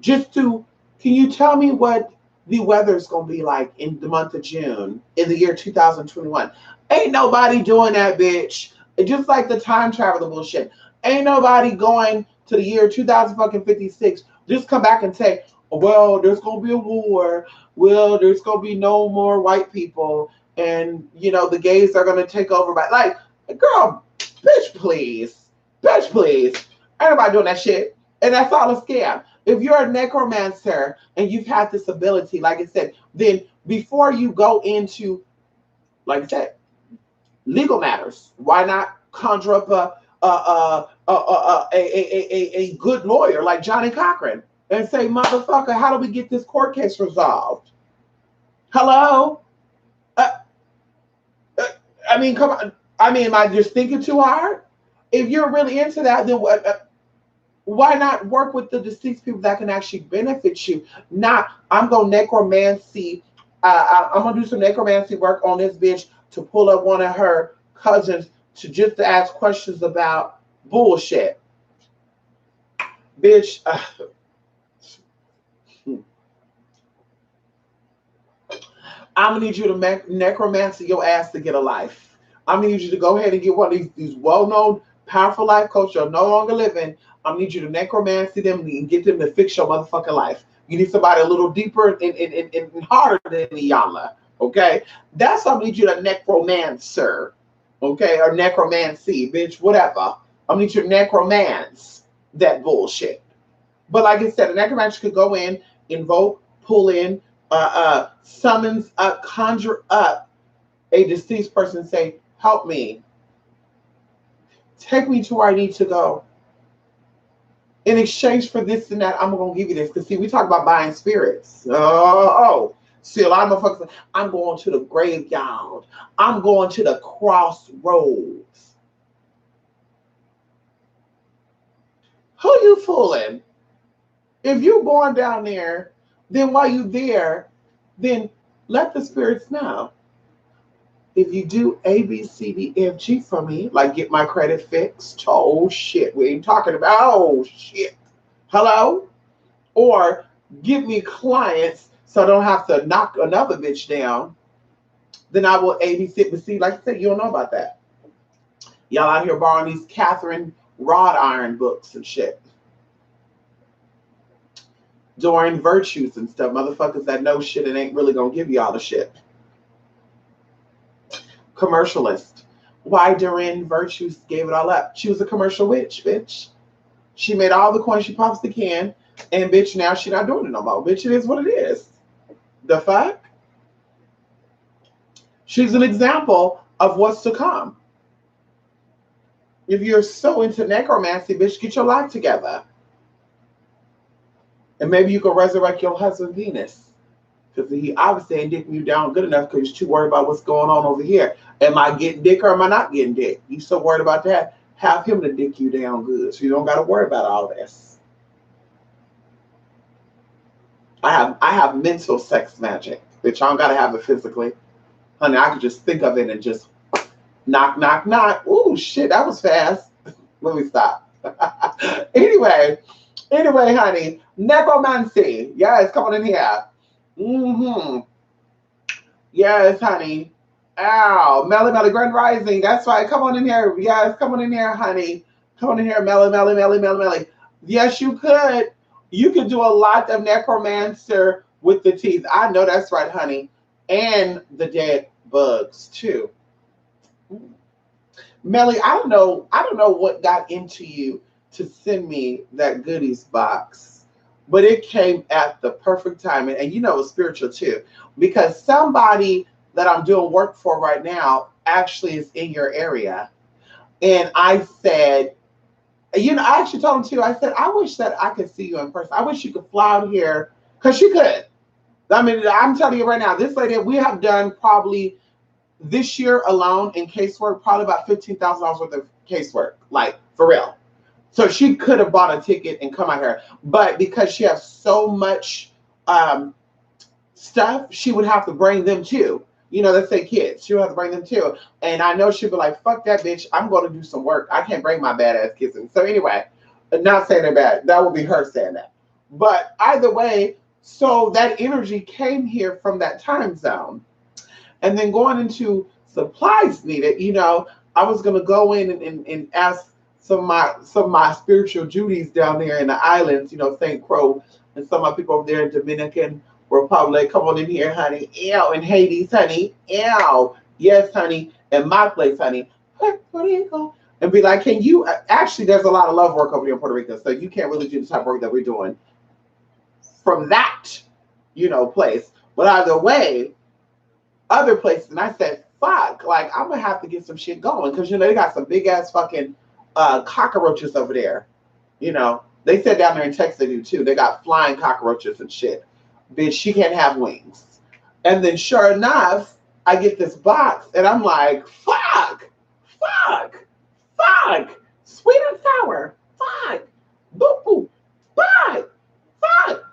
just to, can you tell me what the weather's going to be like in the month of June in the year 2021? Ain't nobody doing that, bitch. Just like the time travel bullshit. Ain't nobody going to the year 2056. Just come back and say, well, there's going to be a war. Well, there's going to be no more white people. And, the gays are going to take over. But, like, girl, bitch, please. Bitch, please. Ain't nobody doing that shit. And that's all a scam. If you're a necromancer and you've had this ability, like I said, then before you go into, like I said, legal matters, why not conjure up a good lawyer like Johnny Cochran and say, motherfucker, how do we get this court case resolved? Hello? I mean, come on. I mean, am I just thinking too hard? If you're really into that, then why not work with the deceased people that can actually benefit you? Not, I'm going to necromancy. I'm going to do some necromancy work on this bitch to pull up one of her cousins to ask questions about bullshit. Bitch. I'm going to need you to necromancy your ass to get a life. I'm going to need you to go ahead and get one of these well-known, powerful life coaches who are no longer living. I need you to necromancy them and get them to fix your motherfucking life. You need somebody a little deeper and harder than Iyanla. Okay? That's why I need you to necromancer. Okay? Or necromancy, bitch, whatever. I need you to necromance that bullshit. But like I said, a necromancer could go in, invoke, pull in, summons up, conjure up a deceased person and say, help me. Take me to where I need to go. In exchange for this and that, I'm going to give you this. Because, see, we talk about buying spirits. See, a lot of motherfuckers, I'm going to the graveyard. I'm going to the crossroads. Who you fooling? If you're going down there, then while you're there, then let the spirits know. If you do A, B, C, D, F, G for me, like get my credit fixed, oh shit, we ain't talking about, oh shit, hello? Or give me clients so I don't have to knock another bitch down, then I will A, B, C, but see, like I said, you don't know about that. Y'all out here borrowing these Catherine Rod Iron books and shit. Doing virtues and stuff, motherfuckers that know shit and ain't really gonna give you all the shit. Commercialist. Why Doreen Virtues gave it all up? She was a commercial witch, bitch. She made all the coins she possibly can, and bitch, now she not doing it no more. Bitch, it is what it is. The fuck? She's an example of what's to come. If you're so into necromancy, bitch, get your life together. And maybe you can resurrect your husband Venus. Because he obviously ain't dicking you down good enough because he's too worried about what's going on over here. Am I getting dick or am I not getting dick? You so worried about that, have him to dick you down good. So you don't got to worry about all this. I have mental sex magic. Bitch, I don't got to have it physically. Honey, I can just think of it and just knock, knock, knock. Ooh, shit, that was fast. Let me stop. Anyway, honey, necromancy. Yes, come on in here. Yes, honey. Ow, Melly, Grand Rising. That's right. Come on in here. Yes, come on in here, honey. Come on in here, Melly. Yes, you could. You could do a lot of necromancer with the teeth. I know that's right, honey. And the dead bugs too. Melly, I don't know what got into you to send me that goodies box, but it came at the perfect time. And you know it's spiritual too, because somebody that I'm doing work for right now actually is in your area. And I said, I actually told him too, I said, I wish that I could see you in person. I wish you could fly out here, because you could. I mean, I'm telling you right now, this lady, we have done probably this year alone in casework, probably about $15,000 worth of casework, like for real. So she could have bought a ticket and come out here, but because she has so much stuff, she would have to bring them too. Let's say kids, she would have to bring them too. And I know she'd be like, fuck that bitch, I'm going to do some work. I can't bring my badass kids in. So anyway, Not saying it bad. That would be her saying that. But either way, so that energy came here from that time zone. And then going into supplies needed, I was gonna go in and ask some of my spiritual duties down there in the islands, St. Croix, and some of my people over there in Dominican Republic. Come on in here, honey. Ew, in Hades, honey. Ew. Yes, honey. In my place, honey. Puerto Rico. And be like, can you actually there's a lot of love work over here in Puerto Rico, so you can't really do the type of work that we're doing from that, place. But either way, other places, and I said, fuck, like I'm gonna have to get some shit going because they got some big ass fucking cockroaches over there. They said down there in Texas they do too. They got flying cockroaches and shit. Bitch, she can't have wings. And then sure enough, I get this box and I'm like, fuck, fuck, fuck, sweet and sour, fuck, boo boo, fuck, fuck.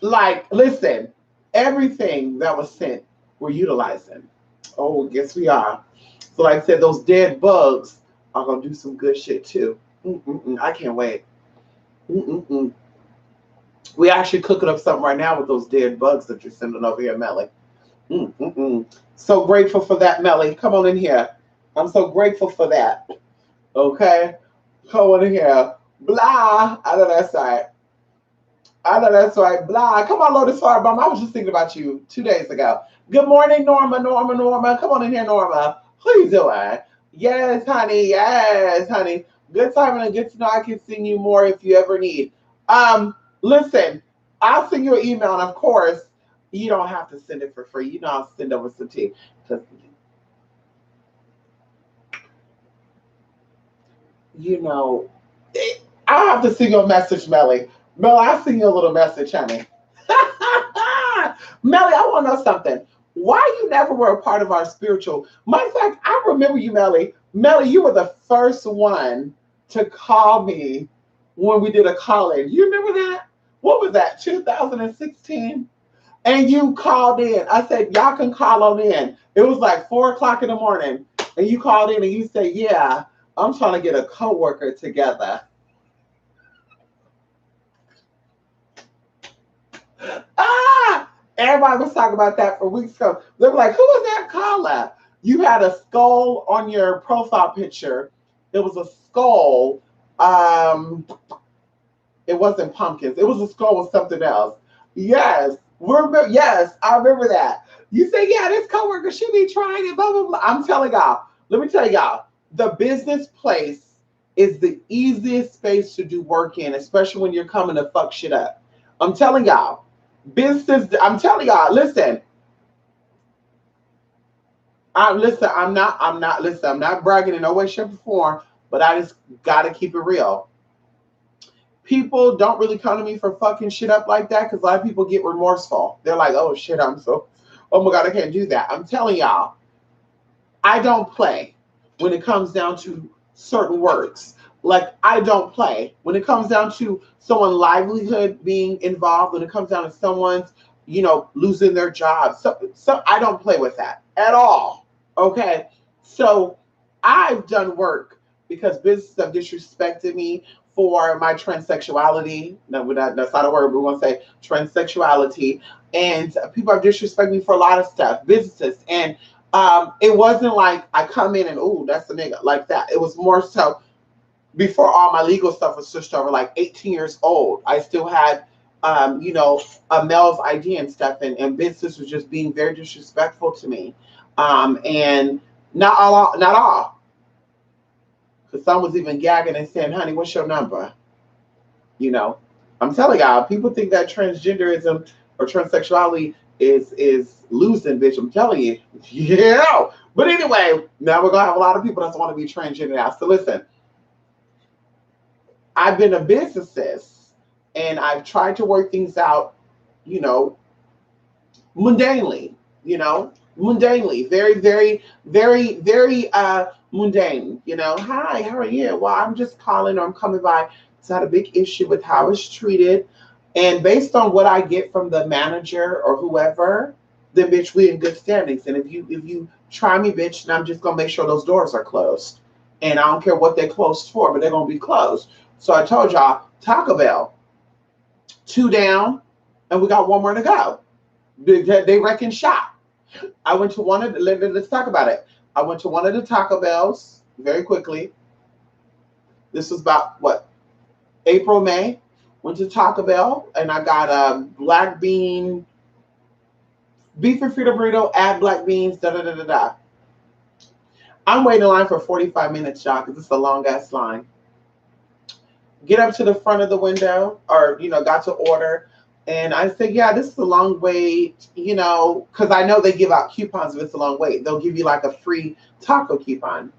Like, listen, everything that was sent, we're utilizing. Oh, yes, we are. So, like I said, those dead bugs are gonna do some good shit too. I can't wait. We actually cooking up something right now with those dead bugs that you're sending over here, Melly. So grateful for that, Melly. Come on in here. I'm so grateful for that. Okay, come on in here. Blah. I know that's right. I know that's right. Blah. Come on, Lotus Firebomb. I was just thinking about you 2 days ago. Good morning, Norma. Norma. Come on in here, Norma. How you doing? Yes, honey. Yes, honey. Good time and good to know I can send you more if you ever need. Listen, I'll send you an email, and of course, you don't have to send it for free. I'll send over some tea. I have to send you a message, Melly. Mel, I'll send you a little message, honey. Melly, I want to know something. Why you never were a part of our spiritual? Matter of fact, I remember you, Melly. Melly, you were the first one to call me when we did a call-in. You remember that? What was that, 2016? And you called in. I said, y'all can call on in. It was like 4 o'clock in the morning. And you called in and you said, yeah, I'm trying to get a coworker together. Everybody was talking about that for weeks ago. They were like, who is that caller? You had a skull on your profile picture. It was a skull. It wasn't pumpkins. It was a skull with something else. Yes. Yes, I remember that. You say, yeah, this coworker should be trying it, blah, blah, blah. I'm telling y'all, let me tell y'all, the business place is the easiest space to do work in, especially when you're coming to fuck shit up. I'm telling y'all. I'm telling y'all, listen. I'm not bragging in no way, shape, or form, but I just gotta keep it real. People don't really come to me for fucking shit up like that because a lot of people get remorseful. They're like, oh shit, oh my God, I can't do that. I'm telling y'all, I don't play when it comes down to certain words. Like, I don't play when it comes down to someone's livelihood being involved, when it comes down to someone's, losing their job. So I don't play with that at all. Okay. So I've done work because businesses have disrespected me for my transsexuality. No, that's not a word. We're going to say transsexuality. And people have disrespected me for a lot of stuff, businesses. And it wasn't like I come in and, ooh, that's a nigga, like that. It was more so before all my legal stuff was switched over, like 18 years old, I still had, a male's ID and stuff. And business was just being very disrespectful to me. And not all. Because some was even gagging and saying, honey, what's your number? I'm telling y'all, people think that transgenderism or transsexuality is losing, bitch. I'm telling you. Yeah. But anyway, now we're going to have a lot of people that want to be transgender now. So listen, I've been a business and I've tried to work things out, mundanely, mundanely, very, very, very, very mundane. Hi, how are you? Well, I'm just calling or I'm coming by. It's not a big issue with how it's treated. And based on what I get from the manager or whoever, then bitch, we in good standings. And if you try me, bitch, then I'm just gonna make sure those doors are closed. And I don't care what they're closed for, but they're gonna be closed. So I told y'all, Taco Bell, 2 down, and we got 1 more to go. They reckon shop. I went to one of the, let's talk about it. I went to one of the Taco Bells very quickly. This was about what, April, May. Went to Taco Bell and I got a black bean beef and frito burrito, add black beans, da da da da da. I'm waiting in line for 45 minutes, y'all, because it's a long ass line. Get up to the front of the window, or got to order. And I said, yeah, this is a long wait, because I know they give out coupons if it's a long wait. They'll give you like a free taco coupon.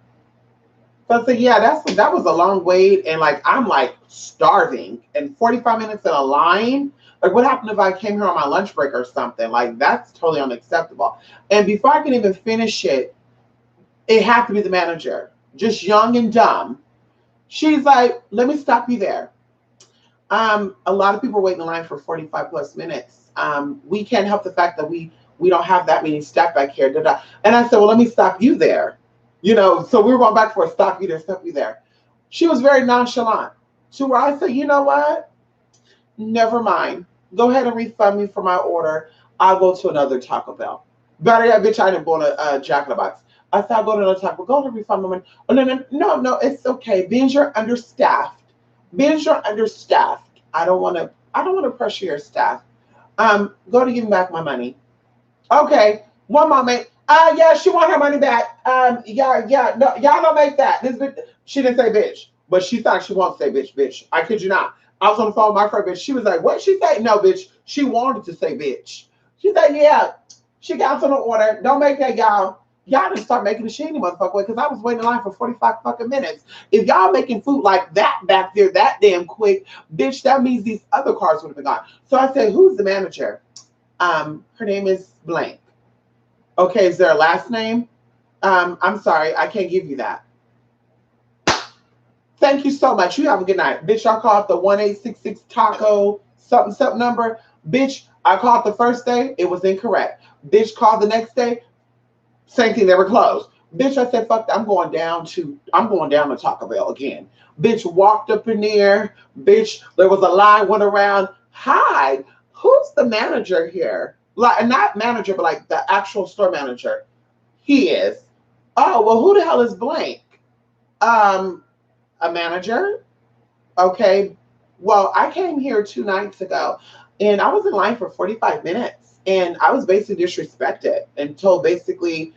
So I said, yeah, that was a long wait. And like, I'm like starving and 45 minutes in a line. Like, what happened if I came here on my lunch break or something? Like, that's totally unacceptable. And before I can even finish it, it had to be the manager, just young and dumb. She's like, let me stop you there. A lot of people wait in line for 45 plus minutes. We can't help the fact that we don't have that many staff back here. Da, da. And I said, well, let me stop you there. So we were going back for a stop you there. She was very nonchalant to where I said, you know what? Never mind. Go ahead and refund me for my order. I'll go to another Taco Bell. Better yet, bitch, I didn't go to Jack in the Box. I said, I'll go to another Taco Bell. Go ahead and refund my money. Oh, no, it's okay. Being you're understaffed. I don't want to pressure your staff. Go to give me back my money. Okay, one moment. Yeah, she want her money back. Yeah, no, y'all don't make that. This bitch, she didn't say bitch, but she thought she won't say bitch. I kid you not. I was on the phone with my friend, bitch. She was like, what she say? No, bitch. She wanted to say bitch. She said, yeah, she got on the order. Don't make that, y'all. Y'all didn't start making the shit any motherfucker way, because I was waiting in line for 45 fucking minutes. If y'all making food like that back there that damn quick, bitch, that means these other cars would have been gone. So I said, who's the manager? Her name is blank. Okay, is there a last name? I'm sorry, I can't give you that. Thank you so much. You have a good night. Bitch, I called the 1866 taco something number. Bitch, I called the first day, it was incorrect. Bitch called the next day, same thing, they were closed. Bitch, I said, fuck that, I'm going down to Taco Bell again. Bitch walked up in there. Bitch, there was a line, went around. Hi, who's the manager here? Like, not manager, but like the actual store manager. He is. Oh, well, who the hell is blank? A manager? Okay. Well, I came here 2 nights ago and I was in line for 45 minutes and I was basically disrespected and told basically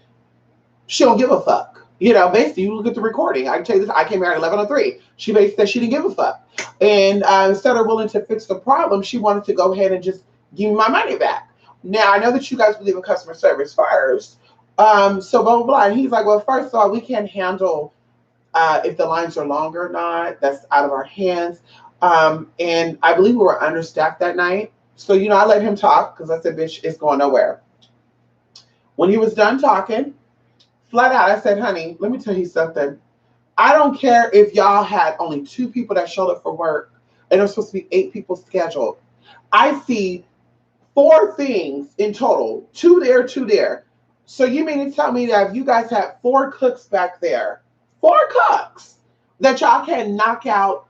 she don't give a fuck. Basically, you look at the recording. I can tell you this, I came here at 11:03. She basically said she didn't give a fuck. And instead of willing to fix the problem, she wanted to go ahead and just give me my money back. Now, I know that you guys believe in customer service first. So blah, blah, blah. And he's like, well, first of all, we can't handle if the lines are longer or not. That's out of our hands. And I believe we were understaffed that night. So, I let him talk because I said, bitch, it's going nowhere. When he was done talking, flat out, I said, honey, let me tell you something. I don't care if y'all had only 2 people that showed up for work and there's supposed to be 8 people scheduled. I see 4 things in total, 2 there, 2 there. So you mean to tell me that if you guys had 4 cooks back there, 4 cooks, that y'all can knock out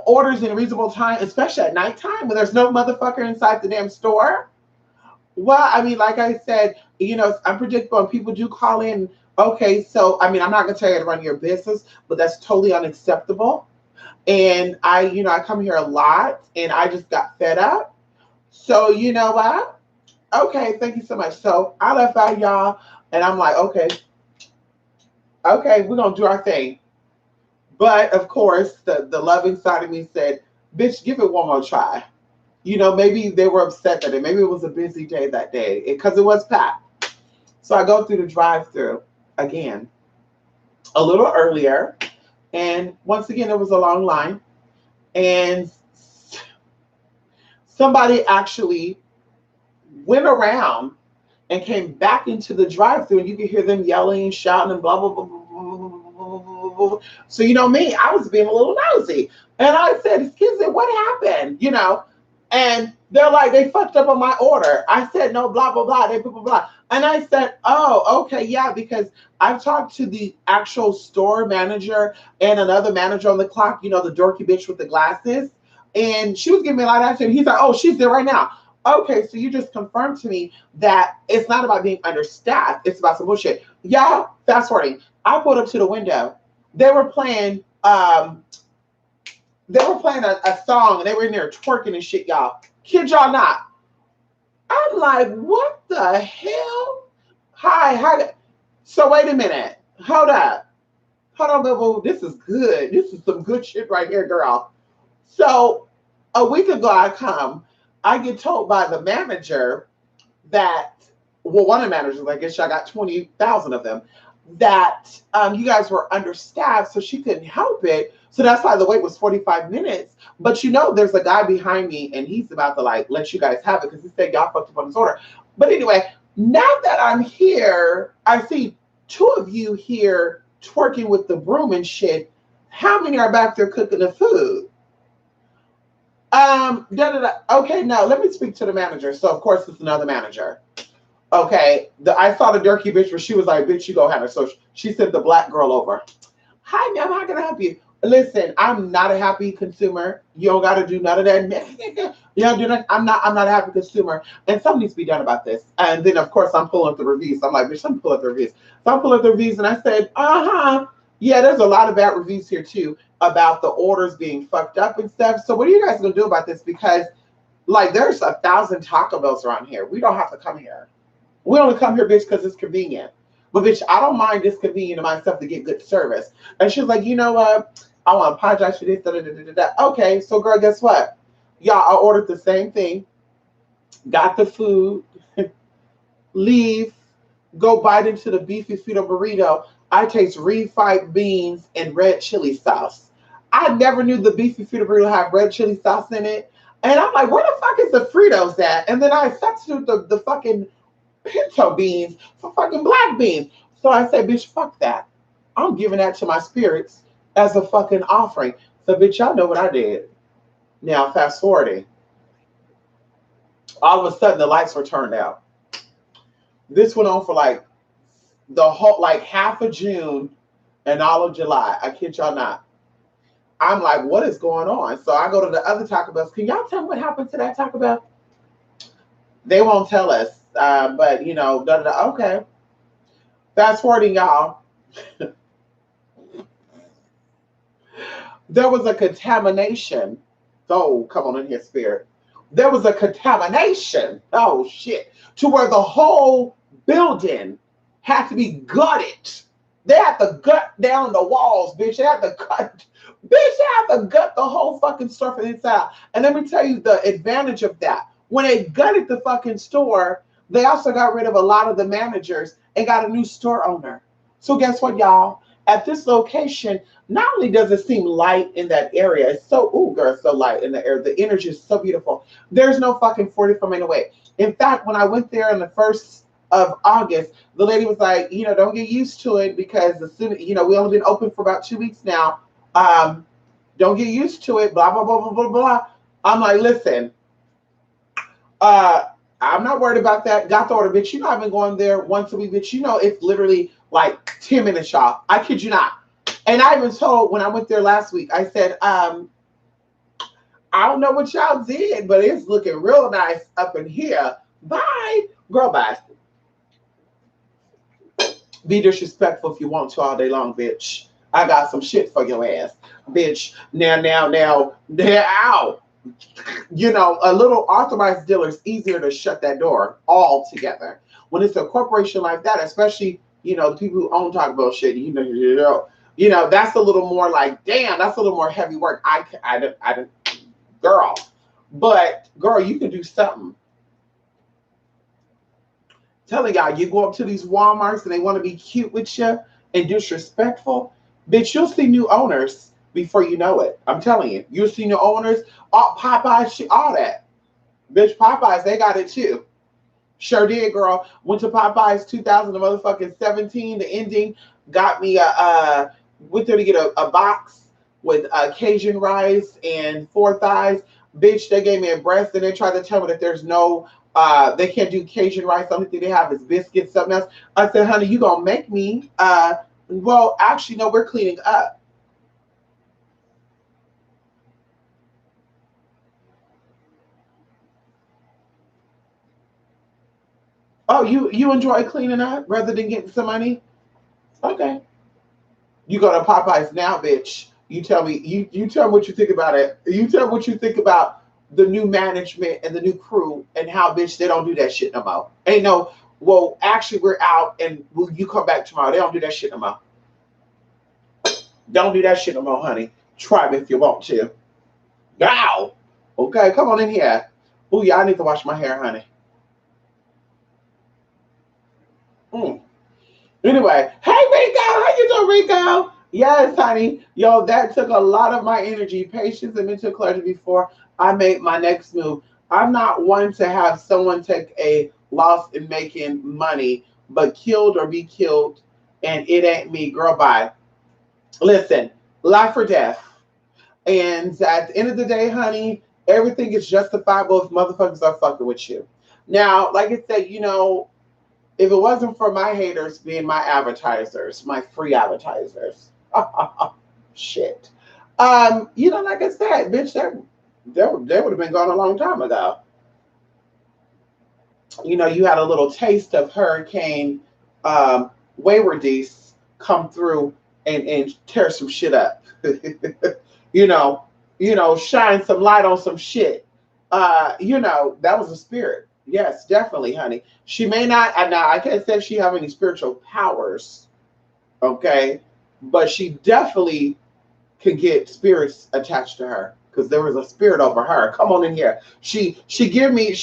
orders in a reasonable time, especially at nighttime when there's no motherfucker inside the damn store? Well, I mean, like I said, it's unpredictable and people do call in. Okay, so, I mean, I'm not going to tell you to run your business, but that's totally unacceptable. And I come here a lot and I just got fed up. So, you know what? Okay, thank you so much. So I left out, y'all, and I'm like, okay, we're going to do our thing. But, of course, the loving side of me said, bitch, give it one more try. Maybe they were upset that maybe it was a busy day that day because it was packed. So I go through the drive-thru again a little earlier. And once again, it was a long line. And somebody actually went around and came back into the drive-thru, and you could hear them yelling, shouting, and blah, blah, blah, blah, blah, blah, blah. So, me, I was being a little nosy. And I said, excuse me, what happened? And they're like, they fucked up on my order. I said, no, blah, blah, blah. They blah, blah, blah. And I said, oh, okay, yeah, because I've talked to the actual store manager and another manager on the clock, the dorky bitch with the glasses. And she was giving me a lot of action. He's like, oh, she's there right now. Okay, so you just confirmed to me that it's not about being understaffed, it's about some bullshit. Y'all, fast forwarding. I pulled up to the window. They were playing a song and they were in there twerking and shit, y'all. Kid y'all not. I'm like, what the hell? Hi. So wait a minute. Hold up. Hold on, boo. This is good. This is some good shit right here, girl. So a week ago I get told by the manager that, well, one of the managers, I guess I got 20,000 of them, that you guys were understaffed, so she couldn't help it. So that's why the wait was 45 minutes. But there's a guy behind me and he's about to like let you guys have it because he said y'all fucked up on his order. But anyway, now that I'm here, I see two of you here twerking with the broom and shit. How many are back there cooking the food? Okay, now let me speak to the manager. So of course it's another manager. Okay, I saw the dirty bitch where she was like, bitch, you go have it. So she sent the black girl over. Hi, ma'am, how can I help you? Listen, I'm not a happy consumer. You don't gotta do none of that. You don't do that. I'm not a happy consumer. And something needs to be done about this. And then of course I'm pulling up the reviews. I'm like, bitch, I'm pulling up the reviews. So I'm pulling up the reviews and I said, yeah, there's a lot of bad reviews here too about the orders being fucked up and stuff. So what are you guys gonna do about this? Because like there's 1,000 Taco Bells around here. We don't have to come here. We only come here, bitch, because it's convenient. But bitch, I don't mind disconveniencing myself to get good service. And she's like, you know what? I want to apologize for this. Da, da, da, da, da. Okay, so girl, guess what? Y'all, I ordered the same thing, got the food, leave, go bite into the beefy feta burrito. I taste refried beans and red chili sauce. I never knew the beefy feta burrito had red chili sauce in it. And I'm like, where the fuck is the Fritos at? And then I substitute the fucking pinto beans for fucking black beans. So I said, bitch, fuck that. I'm giving that to my spirits as a fucking offering. So bitch, y'all know what I did. Now fast forwarding. All of a sudden the lights were turned out. This went on for like the whole, like half of June and all of July. I kid y'all not. I'm like, what is going on? So I go to the other Taco Bells. Can y'all tell me what happened to that Taco Bell? They won't tell us. But okay. Fast forwarding, y'all. There was a contamination. Oh, come on in here, spirit. There was a contamination. Oh shit. To where the whole building had to be gutted. They had to gut down the walls, bitch. They had to cut. Bitch, they had to gut the whole fucking store from inside. And let me tell you the advantage of that. When they gutted the fucking store, they also got rid of a lot of the managers and got a new store owner. So guess what, y'all? At this location, not only does it seem light in that area, it's so, ooh, girl, it's so light in the air. The energy is so beautiful. There's no fucking 44 minute wait. In fact, when I went there on the 1st of August, the lady was like, don't get used to it because as soon, we only been open for about 2 weeks now. Don't get used to it, blah, blah, blah, blah, blah, blah. I'm like, listen, I'm not worried about that. Got the order, bitch. I've been going there once a week, bitch. It's literally like 10 minutes, y'all. I kid you not. And I even told when I went there last week, I said, I don't know what y'all did, but it's looking real nice up in here. Bye. Girl, bye. Be disrespectful if you want to all day long, bitch. I got some shit for your ass. Bitch. Now, ow. A little authorized dealer is easier to shut that door altogether. When it's a corporation like that, especially, the people who own Taco Bell shit, that's a little more like, damn, that's a little more heavy work. I girl. But, girl, you can do something. Telling y'all, you go up to these Walmarts and they want to be cute with you and disrespectful. Bitch, you'll see new owners before you know it. I'm telling you. You'll see new owners, all Popeyes, all that. Bitch, Popeyes, they got it too. Sure did, girl. Went to Popeyes 2017, the ending. Got me went there to get a box with Cajun rice and 4 thighs. Bitch, they gave me a breast and they tried to tell me that there's no They can't do Cajun rice. The only thing they have is biscuits, something else. I said, honey, you gonna make me? Well, actually, no, we're cleaning up. Oh, you enjoy cleaning up rather than getting some money? Okay. You go to Popeyes now, bitch. You tell me you tell me what you think about it. You tell me what you think about the new management and the new crew and how bitch they don't do that shit no more. Ain't no well, actually we're out and will you come back tomorrow? They don't do that shit no more. Don't do that shit no more, honey. Try me if you want to. Wow. Okay, come on in here. Oh yeah, I need to wash my hair, honey. Mm. Anyway, hey Rico, how you doing, Rico? Yes, honey. Yo, that took a lot of my energy, patience, and mental clarity before I made my next move. I'm not one to have someone take a loss in making money, but killed or be killed, and it ain't me, girl. Bye. Listen, life or death. And at the end of the day, honey, everything is justifiable if motherfuckers are fucking with you. Now, like I said, if it wasn't for my haters being my advertisers, my free advertisers, shit. Like I said, bitch, they would have been gone a long time ago. You had a little taste of Hurricane Waywardness come through and tear some shit up. you know, shine some light on some shit. That was a spirit. Yes, definitely, honey. She may not, now I can't say she have any spiritual powers, okay, but she definitely could get spirits attached to her because there was a spirit over her. Come on in here. She gives me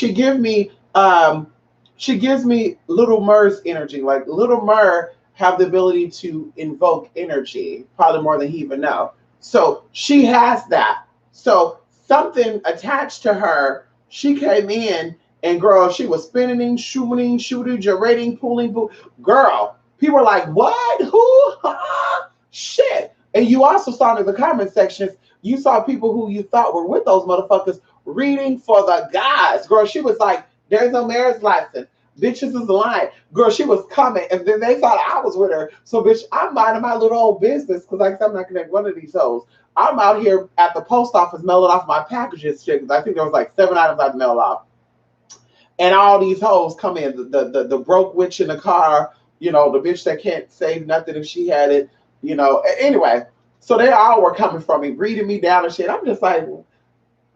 Little Mur's energy. Like Little Mur have the ability to invoke energy, probably more than he even know. So she has that. So something attached to her. She came in and girl, she was spinning, shooting, gyrating, pulling. Girl, people were like, "What? Who? Huh? Shit!" And you also saw in the comment sections, you saw people who you thought were with those motherfuckers reading for the guys. Girl, she was like, "There's no marriage license. Bitches is lying." Girl, she was coming, and then they thought I was with her. So, bitch, I'm minding my little old business because, like, I'm not connected one of these hoes. I'm out here at the post office mailing off my packages, shit. Because I think there was like 7 items I'd mail off, and all these hoes come in. The broke witch in the car, the bitch that can't save nothing if she had it, Anyway, so they all were coming from me, reading me down and shit. I'm just like,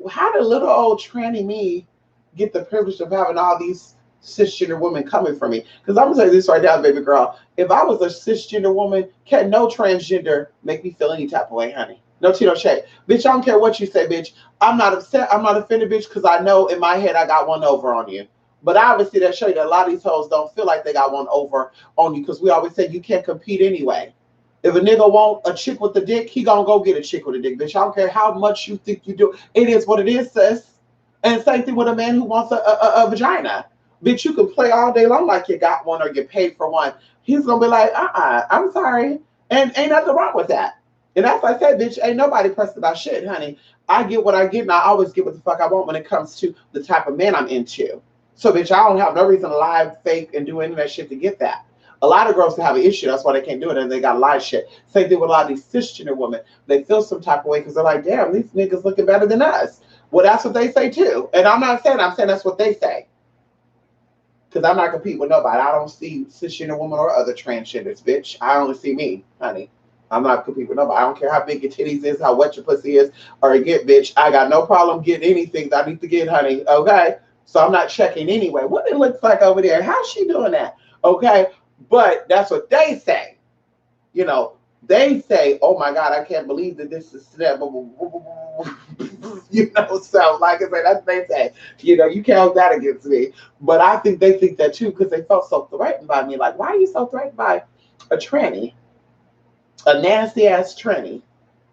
how did little old tranny me get the privilege of having all these cisgender women coming for me? Because I'm gonna say this right now, baby girl. If I was a cisgender woman, can no transgender make me feel any type of way, honey? No tea, no shade. Bitch, I don't care what you say, bitch. I'm not upset. I'm not offended, bitch, because I know in my head I got one over on you. But obviously that show you that a lot of these hoes don't feel like they got one over on you because we always say you can't compete anyway. If a nigga want a chick with a dick, he gonna go get a chick with a dick, bitch. I don't care how much you think you do. It is what it is, sis. And same thing with a man who wants a vagina. Bitch, you can play all day long like you got one or you paid for one. He's gonna be like, I'm sorry. And ain't nothing wrong with that. And as I said, bitch, ain't nobody pressed about shit, honey. I get what I get and I always get what the fuck I want when it comes to the type of man I'm into. So, bitch, I don't have no reason to lie, fake, and do any of that shit to get that. A lot of girls have an issue. That's why they can't do it, and they got a lot of shit. Same thing with a lot of these cisgender women. They feel some type of way because they're like, damn, these niggas looking better than us. Well, that's what they say too. And I'm saying that's what they say. Because I'm not competing with nobody. I don't see cisgender women or other transgenders, bitch. I only see me, honey. I'm not competing with nobody. I don't care how big your titties is, how wet your pussy is, or you get, bitch. I got no problem getting anything that I need to get, honey. Okay? So I'm not checking anyway. What it looks like over there? How's she doing that? Okay? But that's what they say. They say, oh my God, I can't believe that this is that. So like I said, that's what they say. You can't hold that against me. But I think they think that too because they felt so threatened by me. Like, why are you so threatened by a tranny? A nasty ass tranny,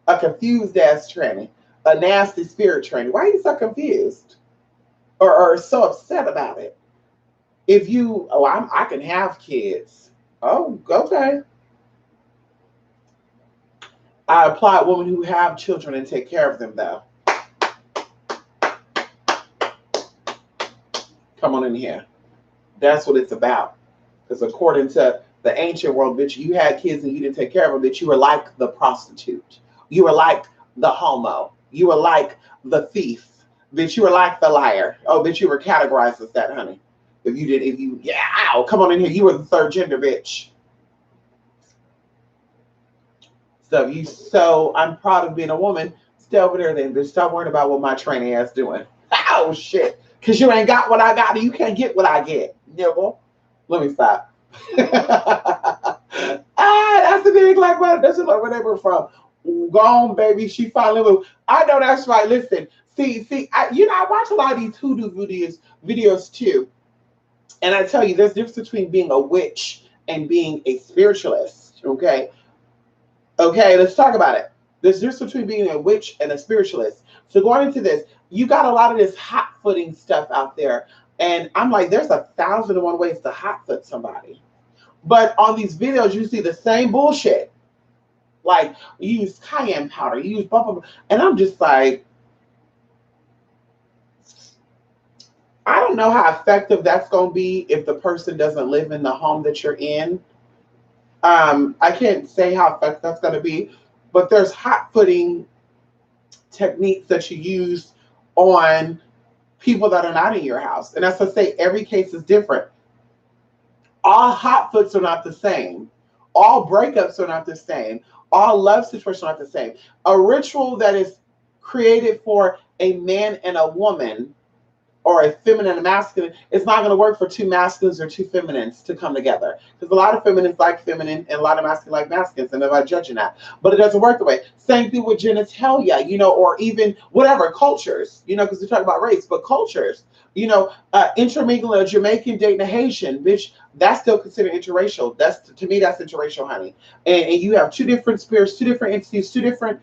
a confused ass tranny, a nasty spirit tranny. Why are you so confused or so upset about it? If you, I can have kids. Oh, okay. I applaud women who have children and take care of them, though. Come on in here. That's what it's about. Because according to the ancient world, bitch, you had kids and you didn't take care of them, bitch, you were like the prostitute. You were like the homo. You were like the thief. Bitch, you were like the liar. Oh, bitch, you were categorized as that, honey. Yeah, ow, come on in here. You were the third gender, bitch. So I'm proud of being a woman. Stay over there then, bitch. Stop worrying about what my trainee ass doing. Oh shit. Cause you ain't got what I got, and you can't get what I get. Nibble. Let me stop. That's the big like what that's like where they were from. Gone, baby. She finally moved. I know that's right. Listen, I watch a lot of these hoodoo videos too. And I tell you, there's a difference between being a witch and being a spiritualist. Okay. Okay, let's talk about it. There's a difference between being a witch and a spiritualist. So going into this, you got a lot of this hot footing stuff out there. And I'm like, there's 1,001 ways to hot foot somebody. But on these videos, you see the same bullshit. Like, you use cayenne powder, you use blah, blah, blah. And I'm just like, I don't know how effective that's going to be if the person doesn't live in the home that you're in. I can't say how effective that's going to be, but there's hot footing techniques that you use on people that are not in your house. And as I say, every case is different. All hot foots are not the same. All breakups are not the same. All love situations are not the same. A ritual that is created for a man and a woman, or a feminine and a masculine, it's not going to work for two masculines or two feminines to come together. Because a lot of feminines like feminine and a lot of masculines like masculines, and I'm not judging that. But it doesn't work the way. Same thing with genitalia, or even whatever, cultures, because we talk about race, but cultures, intermingling a Jamaican dating a Haitian, bitch, that's still considered interracial. To me, that's interracial, honey. And you have two different spirits, two different entities, two different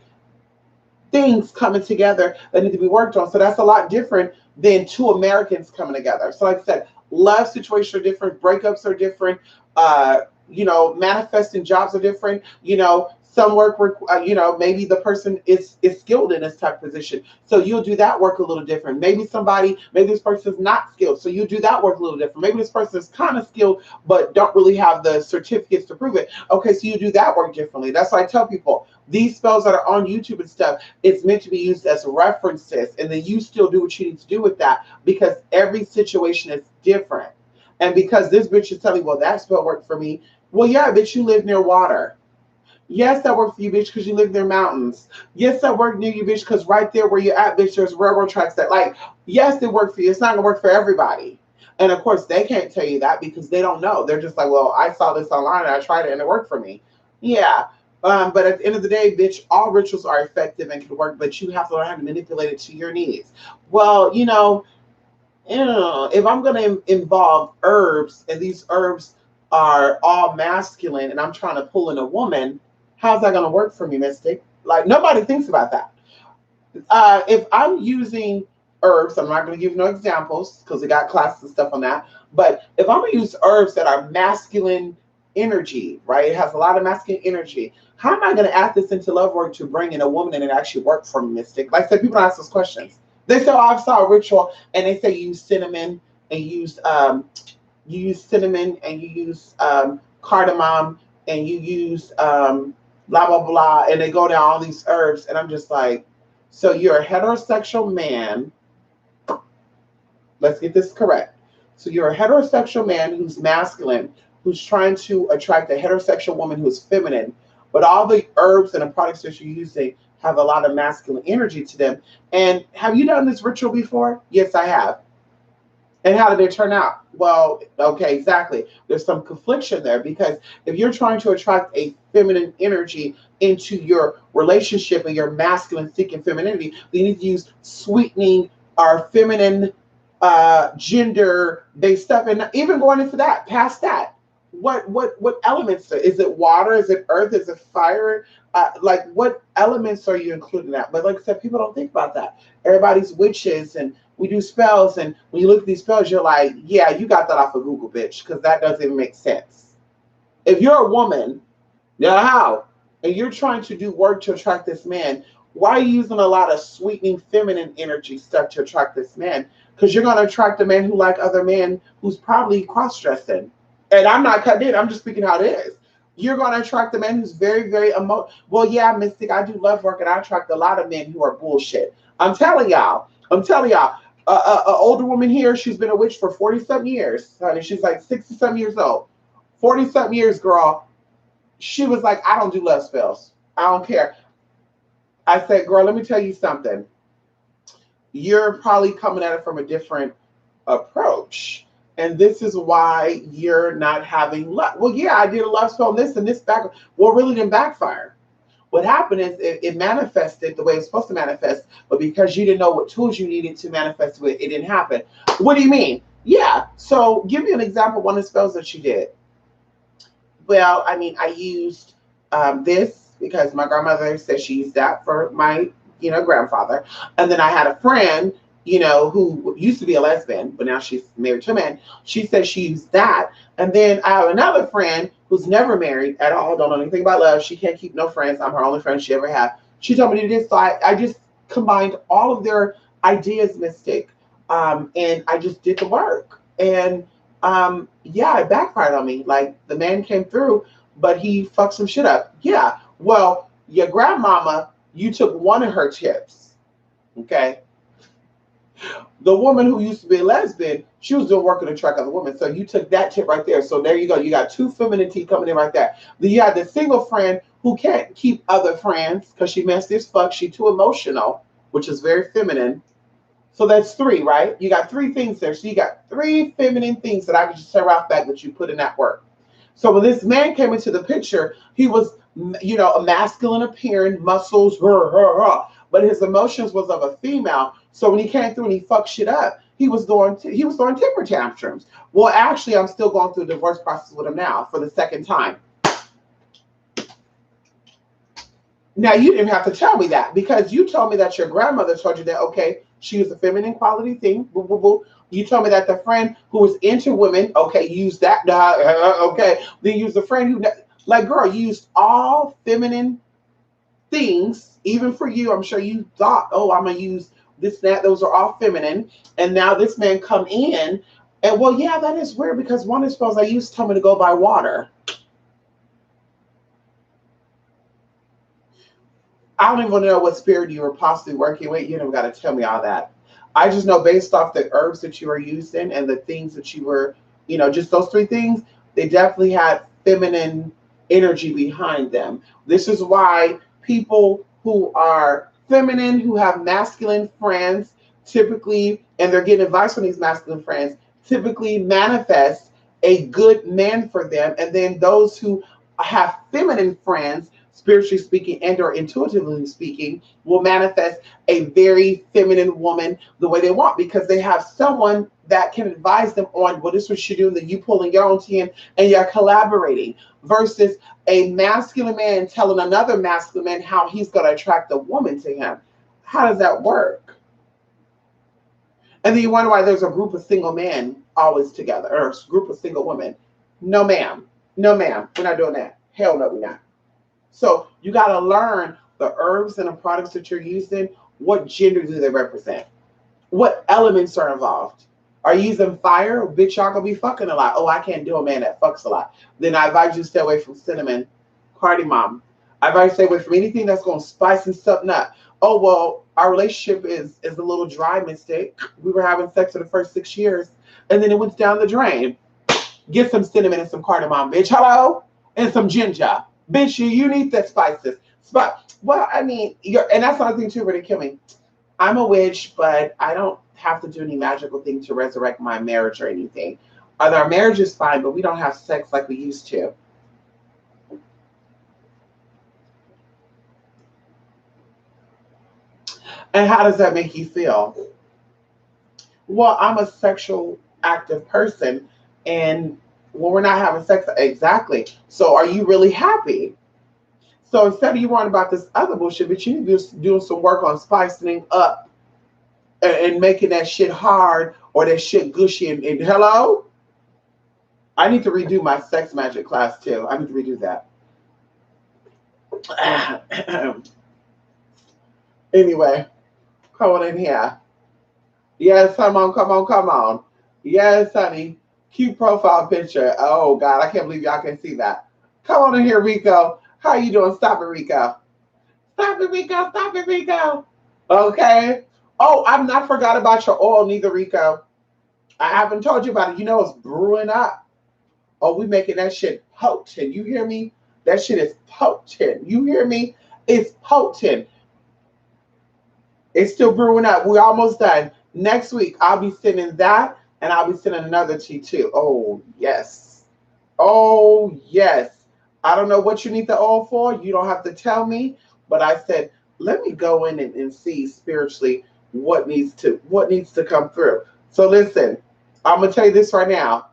things coming together that need to be worked on. So that's a lot different than two Americans coming together. So like I said, love situations are different, breakups are different, manifesting jobs are different, some work, maybe the person is skilled in this type of position. So you'll do that work a little different. Maybe this person is not skilled. So you do that work a little different. Maybe this person is kind of skilled, but don't really have the certificates to prove it. Okay, so you do that work differently. That's why I tell people, these spells that are on YouTube and stuff, it's meant to be used as references. And then you still do what you need to do with that, because every situation is different. And because this bitch is telling, well, that spell worked for me. Well, yeah, bitch, you live near water. Yes, that worked for you, bitch, because you live near mountains. Yes, that worked near you, bitch, because right there where you're at, bitch, there's railroad tracks yes, it worked for you. It's not going to work for everybody. And of course, they can't tell you that because they don't know. They're just like, well, I saw this online and I tried it and it worked for me. Yeah. But at the end of the day, bitch, all rituals are effective and can work, but you have to learn how to manipulate it to your needs. Well, if I'm going to involve herbs and these herbs are all masculine and I'm trying to pull in a woman, how's that going to work for me, Mystic? Like, nobody thinks about that. If I'm using herbs, I'm not going to give no examples because we got classes and stuff on that. But if I'm going to use herbs that are masculine energy, right? It has a lot of masculine energy. How am I going to add this into love work to bring in a woman and it actually work for me, Mystic? Like I said, people ask those questions. They say, oh, I saw a ritual, and they say you use cinnamon and you use cardamom and you use blah, blah, blah, and they go down all these herbs. And I'm just like, so you're a heterosexual man. Let's get this correct. So you're a heterosexual man who's masculine, who's trying to attract a heterosexual woman who's feminine, but all the herbs and the products that you're using have a lot of masculine energy to them. And have you done this ritual before? Yes, I have. And how did it turn out? Well, okay, exactly. There's some confliction there, because if you're trying to attract a feminine energy into your relationship and your masculine seeking femininity, you need to use sweetening or feminine gender-based stuff. And even going into that, past that, what elements? Is it water? Is it earth? Is it fire? What elements are you including that? But like I said, people don't think about that. Everybody's witches and we do spells, and when you look at these spells, you're like, yeah, you got that off of Google, bitch, because that doesn't even make sense. If you're a woman, now how? And you're trying to do work to attract this man, Why are you using a lot of sweetening feminine energy stuff to attract this man? Because you're going to attract a man who like other men who's probably cross-dressing. And I'm not cutting it. I'm just speaking how it is. You're going to attract a man who's very, very well, yeah, Mystic, I do love work, and I attract a lot of men who are bullshit. I'm telling y'all. I'm telling y'all. An older woman here, she's been a witch for 40 some years, honey. She's like 60 some years old. 40 some years, girl. She was like, I don't do love spells. I don't care. I said, girl, let me tell you something. You're probably coming at it from a different approach. And this is why you're not having luck. Well, yeah, I did a love spell on this and this back. Well, really didn't backfire. What happened is it manifested the way it's supposed to manifest, but because you didn't know what tools you needed to manifest with, it didn't happen. What do you mean? Yeah. So give me an example of one of the spells that you did. Well, I mean, I used this because my grandmother said she used that for my, grandfather. And then I had a friend, who used to be a lesbian, but now she's married to a man. She said she used that. And then I have another friend who's never married at all, don't know anything about love. She can't keep no friends. I'm her only friend she ever had. She told me to do this. So I just combined all of their ideas, Mystic, and I just did the work. And yeah, it backfired on me. Like the man came through, but he fucked some shit up. Yeah. Well, your grandmama, you took one of her tips. Okay. The woman who used to be a lesbian, she was doing work to attract other women. So you took that tip right there. So there you go. You got two femininity coming in right there. Then you had the single friend who can't keep other friends because she messed as fuck. She too emotional, which is very feminine. So that's three, right? You got three things there. So you got three feminine things that I could just tear off back that you put in that work. So when this man came into the picture, he was, a masculine appearing, muscles, but his emotions was of a female. So when he came through and he fucked shit up, he was throwing temper tantrums. Well, actually, I'm still going through the divorce process with him now for the second time. Now, you didn't have to tell me that because you told me that your grandmother told you that, okay, she was a feminine quality thing. Boo, boo, boo. You told me that the friend who was into women, okay, used that. Okay. Then use the friend who, like, girl, used all feminine things, even for you. I'm sure you thought, oh, I'm going to use this, that. Those are all feminine. And now this man come in. And, well, yeah, that is weird because one of the spells I used told me to go by water. I don't even know what spirit you were possibly working with. You don't got to tell me all that. I just know based off the herbs that you were using and the things that you were, just those three things, they definitely had feminine energy behind them. This is why people who are feminine, who have masculine friends, typically, and they're getting advice from these masculine friends, typically manifest a good man for them. And then those who have feminine friends, spiritually speaking and or intuitively speaking, will manifest a very feminine woman the way they want because they have someone that can advise them on, well, this is what you're doing, that you pulling your own team and you're collaborating versus a masculine man telling another masculine man how he's going to attract a woman to him. How does that work? And then you wonder why there's a group of single men always together or a group of single women. No, ma'am. No, ma'am. We're not doing that. Hell no, we're not. So you got to learn the herbs and the products that you're using. What gender do they represent? What elements are involved? Are you using fire? Bitch, y'all gonna be fucking a lot. Oh, I can't do a man that fucks a lot. Then I advise you to stay away from cinnamon, cardamom. I advise you to stay away from anything that's gonna spice and something up. Oh well, our relationship is a little dry, Mystic. We were having sex for the first 6 years, and then it went down the drain. Get some cinnamon and some cardamom, bitch. Hello, and some ginger. Bitch, you need the spices. Well, I mean, and that's another thing too, really kill me. I'm a witch, but I don't have to do any magical thing to resurrect my marriage or anything. Our marriage is fine, but we don't have sex like we used to. And how does that make you feel? Well, I'm a sexual active person, and when we're not having sex, exactly. So, are you really happy? So instead of you worrying about this other bullshit, but you need to be doing some work on spicing up and making that shit hard or that shit gushy. And hello, I need to redo my sex magic class too. I need to redo that. Anyway, come on in here. Yes, come on, come on, come on. Yes, honey. Cute profile picture. Oh God, I can't believe y'all can see that. Come on in here, Rico. How you doing? Stop it, Rico. Stop it, Rico. Stop it, Rico. Okay. Oh, I've not forgot about your oil, neither, Rico. I haven't told you about it. You know it's brewing up. Oh, we making that shit potent. You hear me? That shit is potent. You hear me? It's potent. It's still brewing up. We're almost done. Next week, I'll be sending that and I'll be sending another tea too. Oh, yes. Oh, yes. I don't know what you need the oil for. You don't have to tell me. But I said, let me go in and see spiritually what needs to come through. So listen, I'm gonna tell you this right now.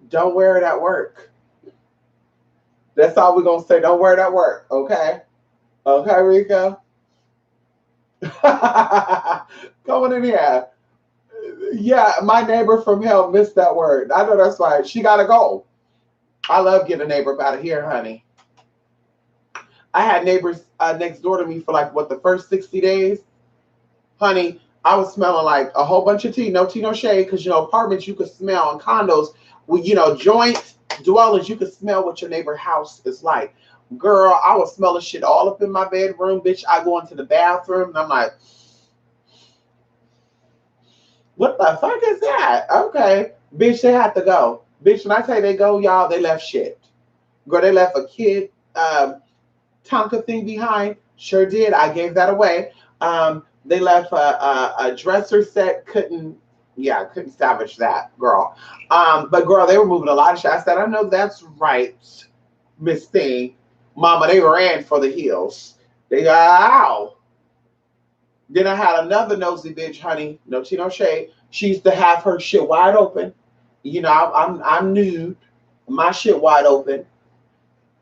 Don't wear it at work. That's all we're gonna say. Don't wear it at work. Okay? Okay, Rika? Coming in here. Yeah, my neighbor from hell missed that word. I know that's right. She gotta go. I love getting a neighbor out of here, honey. I had neighbors next door to me for like what the first 60 days, honey. I was smelling like a whole bunch of tea, no shade, because apartments you could smell and condos, with joints, dwellings, you could smell what your neighbor house is like. Girl, I was smelling shit all up in my bedroom, bitch. I go into the bathroom and I'm like, what the fuck is that? Okay. Bitch, they had to go. Bitch, when I tell you they go, y'all, they left shit. Girl, they left a kid Tonka thing behind. Sure did. I gave that away. They left a dresser set. Couldn't salvage that, girl. But girl, they were moving a lot of shit. I said, I know that's right, Miss Thing. Mama, they ran for the hills. They got ow. Then I had another nosy bitch, honey. No tea, no shade. She used to have her shit wide open. I'm nude. My shit wide open.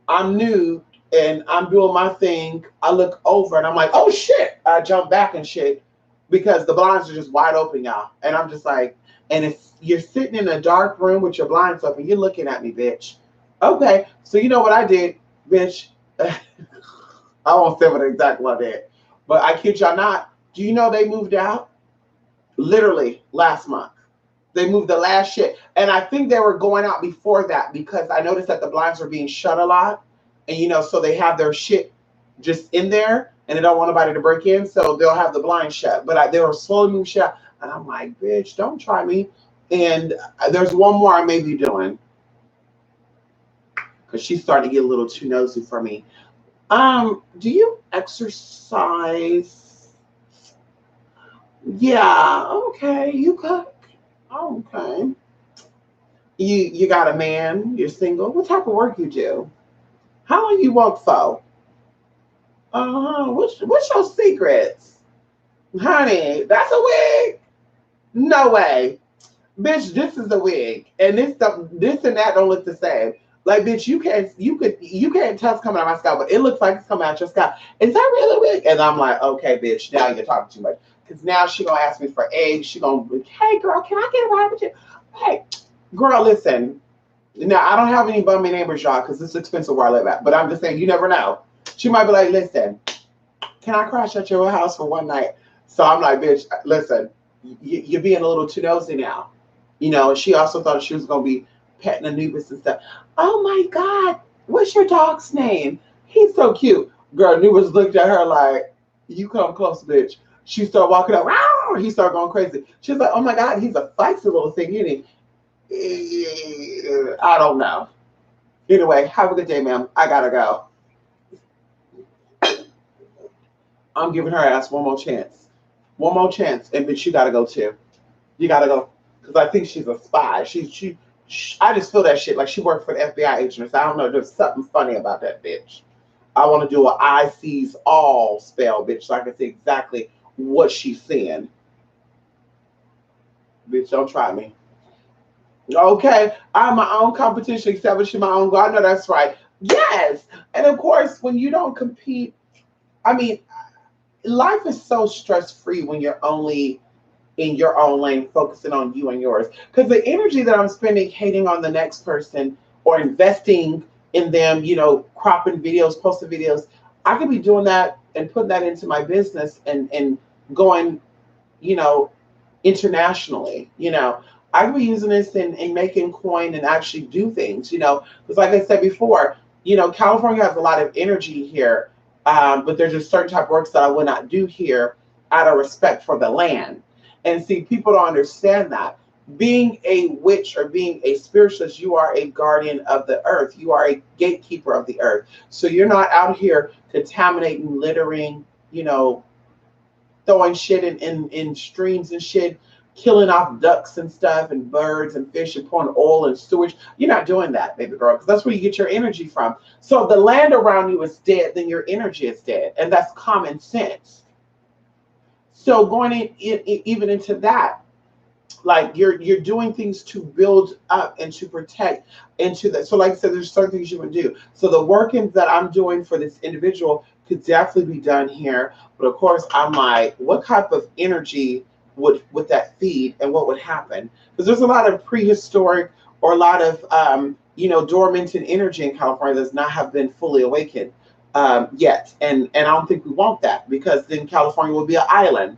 I'm nude and I'm doing my thing. I look over and I'm like, oh shit. I jump back and shit because the blinds are just wide open, y'all. And I'm just like, and if you're sitting in a dark room with your blinds open, you're looking at me, bitch. Okay. So you know what I did, bitch? I won't say what exactly what I did. But I kid y'all not. Do you know they moved out? Literally last month. They moved the last shit. And I think they were going out before that because I noticed that the blinds were being shut a lot. And so they have their shit just in there and they don't want nobody to break in. So they'll have the blinds shut. But they were slowly moving shut. And I'm like, bitch, don't try me. And there's one more I may be doing because she's starting to get a little too nosy for me. Do you exercise? Yeah, okay. You cook. Okay. You got a man, you're single. What type of work you do? How long you work for? What's your secrets? Honey, that's a wig? No way. Bitch, this is a wig. And this and that don't look the same. Like, bitch, you can't tell it's coming out of my scalp, but it looks like it's coming out your scalp. Is that really a wig? And I'm like, okay, bitch, now you're talking too much. Because now she gonna ask me for eggs. She gonna be, hey girl, can I get a ride with you? Hey, girl, listen. Now I don't have any bummy neighbors, y'all, because it's expensive where I live at. But I'm just saying, you never know. She might be like, listen, can I crash at your house for one night? So I'm like, bitch, listen, you're being a little too nosy now. She also thought she was gonna be petting Anubis and stuff. Oh my God, what's your dog's name? He's so cute. Girl, Anubis looked at her like, you come close, bitch. She started walking up. Rawr! He started going crazy. She's like, oh my God, he's a feisty little thing, isn't he? I don't know. Anyway, have a good day, ma'am. I gotta go. I'm giving her ass one more chance. One more chance. And bitch, you gotta go too. You gotta go. Because I think she's a spy. I just feel that shit like she worked for the FBI agents. I don't know. There's something funny about that bitch. I want to do an I sees all spell, bitch, so I can see exactly what she's saying. Bitch, don't try me. Okay, I'm my own competition, establishing my own goal. I know that's right. Yes. And of course, when you don't compete, I mean, life is so stress-free when you're only in your own lane, focusing on you and yours. Because the energy that I'm spending hating on the next person or investing in them, cropping videos, posting videos, I could be doing that and putting that into my business and going, you know, internationally. I could be using this in making coin and actually do things, because like I said before, California has a lot of energy here, but there's just certain type of works that I would not do here out of respect for the land. And see, people don't understand that. Being a witch or being a spiritualist, you are a guardian of the earth. You are a gatekeeper of the earth. So you're not out here contaminating, littering, throwing shit in streams and shit, killing off ducks and stuff and birds and fish and pouring oil and sewage. You're not doing that, baby girl, because that's where you get your energy from. So if the land around you is dead, then your energy is dead. And that's common sense. So going even into that, like you're doing things to build up and to protect into that. So like I said, there's certain things you would do. So the workings that I'm doing for this individual could definitely be done here. But of course, I'm like, what type of energy would that feed and what would happen? Because there's a lot of prehistoric or a lot of dormant energy in California that's not have been fully awakened yet. And I don't think we want that, because then California will be an island.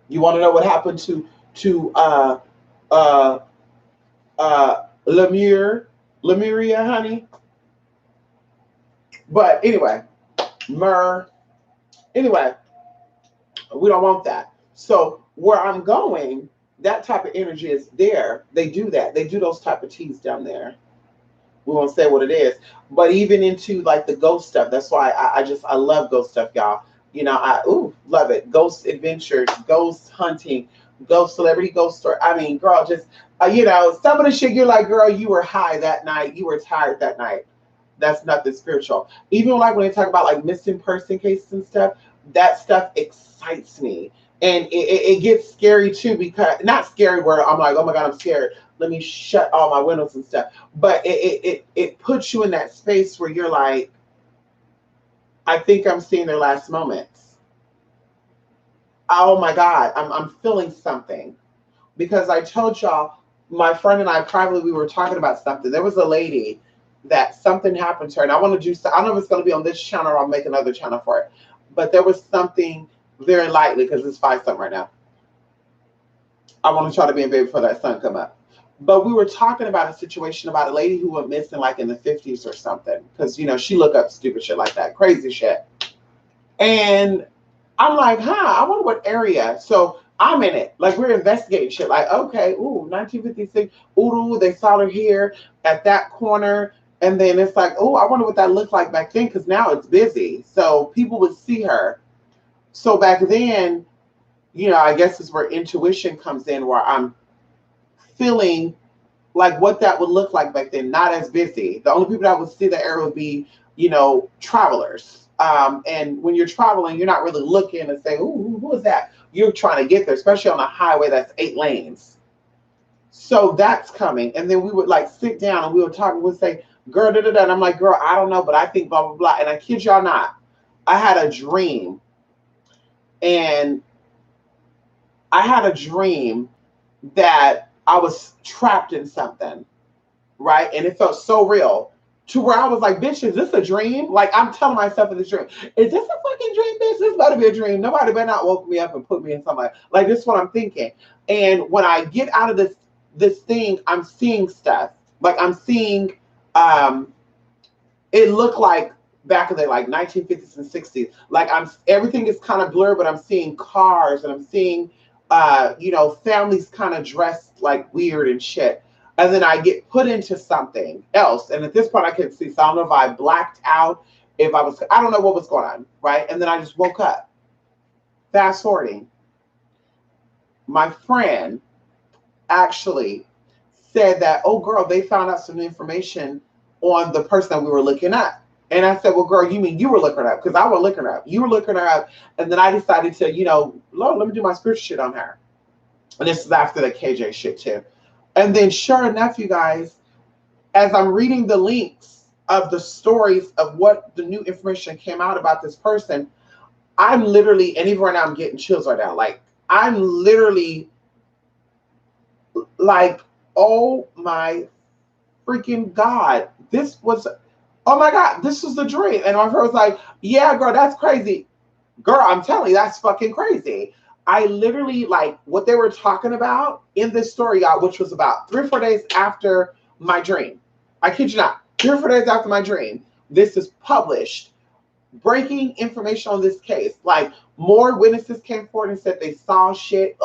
You want to know what happened to Lemuria, honey? But anyway, anyway, we don't want that. So where I'm going, that type of energy is there. They do that. They do those type of teas down there. We won't say what it is, but even into like the ghost stuff. That's why I love ghost stuff, y'all. I love it. Ghost adventures, ghost hunting, ghost celebrity ghost story. I mean, girl, just some of the shit you're like, girl, you were high that night, you were tired that night. That's nothing spiritual. Even like when they talk about like missing person cases and stuff, that stuff excites me. And it gets scary too, because not scary where I'm like, oh my God, I'm scared. Let me shut all my windows and stuff. But it puts you in that space where you're like, I think I'm seeing their last moments. Oh my God, I'm feeling something. Because I told y'all, my friend and I privately, we were talking about something. There was a lady that something happened to her. And I want to do, I don't know if it's going to be on this channel or I'll make another channel for it. But there was something very lightly, because it's 5 something right now. I want to try to be in bed before that sun come up. But we were talking about a situation about a lady who went missing like in the 50s or something. Because, she look up stupid shit like that. Crazy shit. And I'm like, I wonder what area. So I'm in it. Like, we're investigating shit. Like, okay, 1956. Ooh, they saw her here at that corner. And then it's like, I wonder what that looked like back then, because now it's busy. So people would see her. So back then, I guess is where intuition comes in, where I'm feeling like what that would look like back then, not as busy. The only people that would see the area would be, travelers. And when you're traveling, you're not really looking and saying, who is that? You're trying to get there, especially on a highway that's 8 lanes. So that's coming. And then we would like sit down and we would talk and we'd say, girl, and I'm like, girl, I don't know, but I think blah, blah, blah. And I kid y'all not, I had a dream. And I had a dream that I was trapped in something, right? And it felt so real to where I was like, bitch, is this a dream? Like, I'm telling myself in this dream, is this a fucking dream, bitch? This better be a dream. Nobody better not woke me up and put me in something like this is what I'm thinking. And when I get out of this thing, I'm seeing stuff. Like, I'm seeing, it looked like back in the like 1950s and 60s. Like, everything is kind of blurred, but I'm seeing cars and I'm seeing families kind of dressed like weird and shit. And then I get put into something else. And at this point I couldn't see. So I don't know if I blacked out, I don't know what was going on, right? And then I just woke up. Fast forwarding. My friend actually said that, oh girl, they found out some information on the person that we were looking at. And I said, well, girl, you mean you were looking her up? Because I was looking her up. You were looking her up. And then I decided to, Lord, let me do my spiritual shit on her. And this is after the KJ shit too. And then sure enough, you guys, as I'm reading the links of the stories of what the new information came out about this person, I'm literally, and even right now I'm getting chills right now. Like, I'm literally like, oh my freaking God. This was Oh my God, this was the dream. And my friend was like, yeah, girl, that's crazy. Girl, I'm telling you, that's fucking crazy. I literally, like, what they were talking about in this story, y'all, which was about 3 or 4 days after my dream. I kid you not, 3 or 4 days after my dream, this is published. Breaking information on this case. Like, more witnesses came forward and said they saw shit.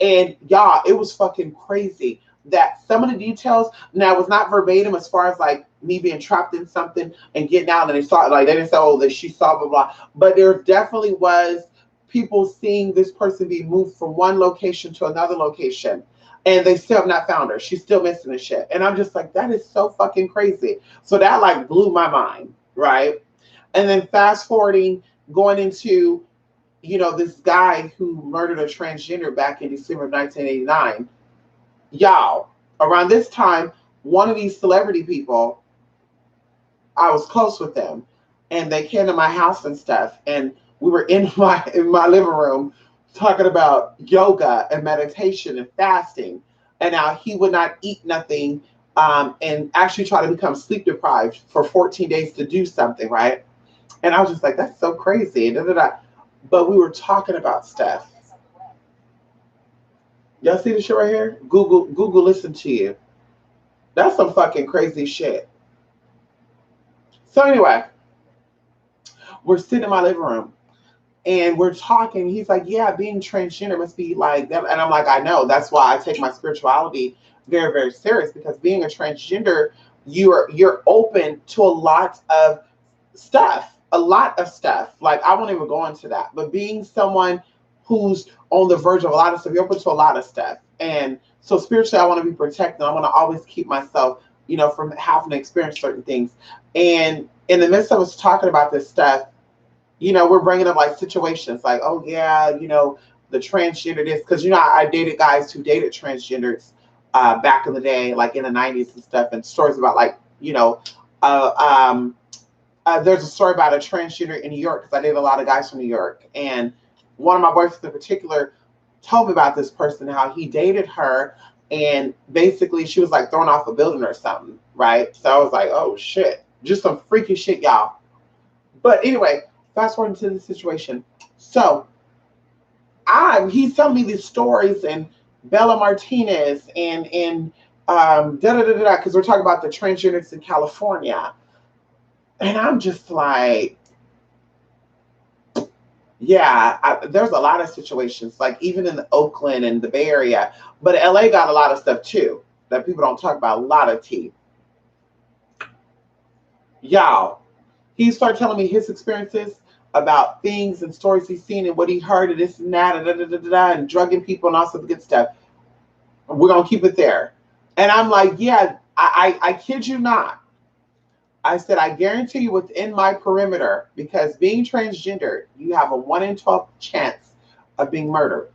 And y'all, it was fucking crazy that some of the details, now, it was not verbatim as far as like me being trapped in something and getting out, and they saw it, like they didn't say, oh, that she saw blah blah, but there definitely was people seeing this person be moved from one location to another location, and they still have not found her. She's still missing the shit. And I'm just like, that is so fucking crazy. So that like blew my mind, right? And then fast forwarding, going into, this guy who murdered a transgender back in December of 1989. Y'all, around this time, one of these celebrity people, I was close with them, and they came to my house and stuff, and we were in my living room talking about yoga and meditation and fasting, and now he would not eat nothing, and actually try to become sleep deprived for 14 days to do something, right? And I was just like, that's so crazy. Da, da, da. But we were talking about stuff. Y'all see the shit right here? Google, listen to you. That's some fucking crazy shit. So anyway, we're sitting in my living room and we're talking. He's like, yeah, being transgender must be like that. And I'm like, I know. That's why I take my spirituality very, very serious, because being a transgender, you're open to a lot of stuff, a lot of stuff. Like, I won't even go into that. But being someone who's on the verge of a lot of stuff, you're open to a lot of stuff. And so spiritually, I want to be protected. I want to always keep myself, from having to experience certain things. And in the midst of us talking about this stuff, we're bringing up like situations like, oh yeah, the transgender this, because I dated guys who dated transgenders back in the day, like in the 90s and stuff, and stories about like, uh, um, there's a story about a transgender in New York, because I dated a lot of guys from New York, and one of my boyfriends in particular told me about this person, how he dated her, and basically she was like thrown off a building or something, right? So I was like, oh shit, just some freaky shit, y'all. But anyway, fast forward to the situation. So he's telling me these stories, and Bella Martinez, and da da da da, because we're talking about the transgenders in California, and I'm just like, yeah, there's a lot of situations, like even in the Oakland and the Bay Area, but LA got a lot of stuff too that people don't talk about. A lot of tea, y'all. He started telling me his experiences about things and stories he's seen and what he heard and this and that, and da, da, da, da, da, and drugging people and all sorts of good stuff. We're gonna keep it there. And I'm like, yeah, I kid you not. I said, I guarantee you within my perimeter, because being transgender, you have a 1 in 12 chance of being murdered.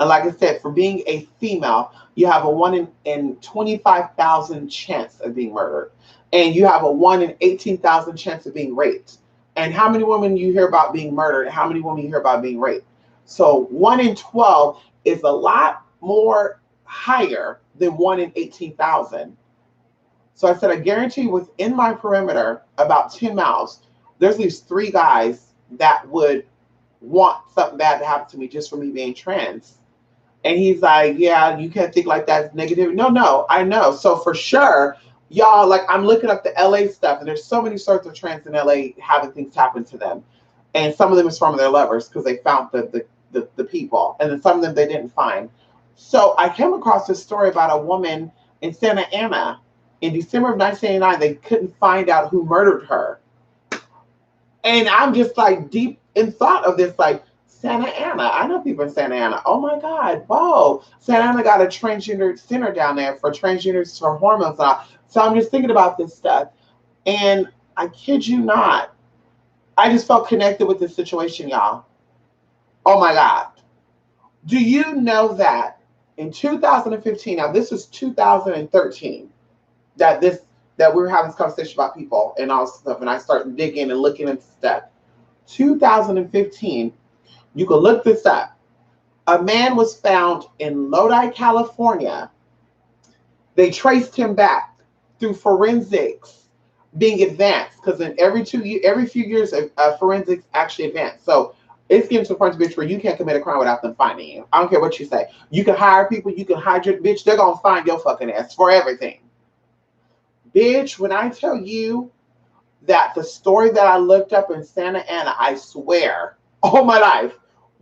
And like I said, for being a female, you have a 1 in 25,000 chance of being murdered. And you have a 1 in 18,000 chance of being raped. And how many women you hear about being murdered? How many women you hear about being raped? So 1 in 12 is a lot more higher than 1 in 18,000. So I said, I guarantee within my perimeter, about 10 miles, there's these 3 guys that would want something bad to happen to me just for me being trans. And he's like, yeah, you can't think like that's negative. No, I know. So for sure, y'all, like, I'm looking up the LA stuff, and there's so many sorts of trans in LA having things happen to them. And some of them is from their lovers, because they found the people. And then some of them they didn't find. So I came across this story about a woman in Santa Ana. In December of 1989, they couldn't find out who murdered her. And I'm just like deep in thought of this, like, Santa Ana. I know people in Santa Ana. Oh my God, whoa. Santa Ana got a transgender center down there for transgenders for hormones. So I'm just thinking about this stuff. And I kid you not, I just felt connected with this situation, y'all. Oh my God. Do you know that in 2015, now this is 2013, that we were having this conversation about people and all stuff, and I started digging and looking into stuff. 2015, you can look this up. A man was found in Lodi, California. They traced him back through forensics being advanced, because in every few years, forensics actually advance. So it's getting to the point, bitch, where you can't commit a crime without them finding you. I don't care what you say. You can hire people, you can hide your bitch. They're gonna find your fucking ass for everything, bitch. When I tell you that the story that I looked up in Santa Ana, I swear, all my life,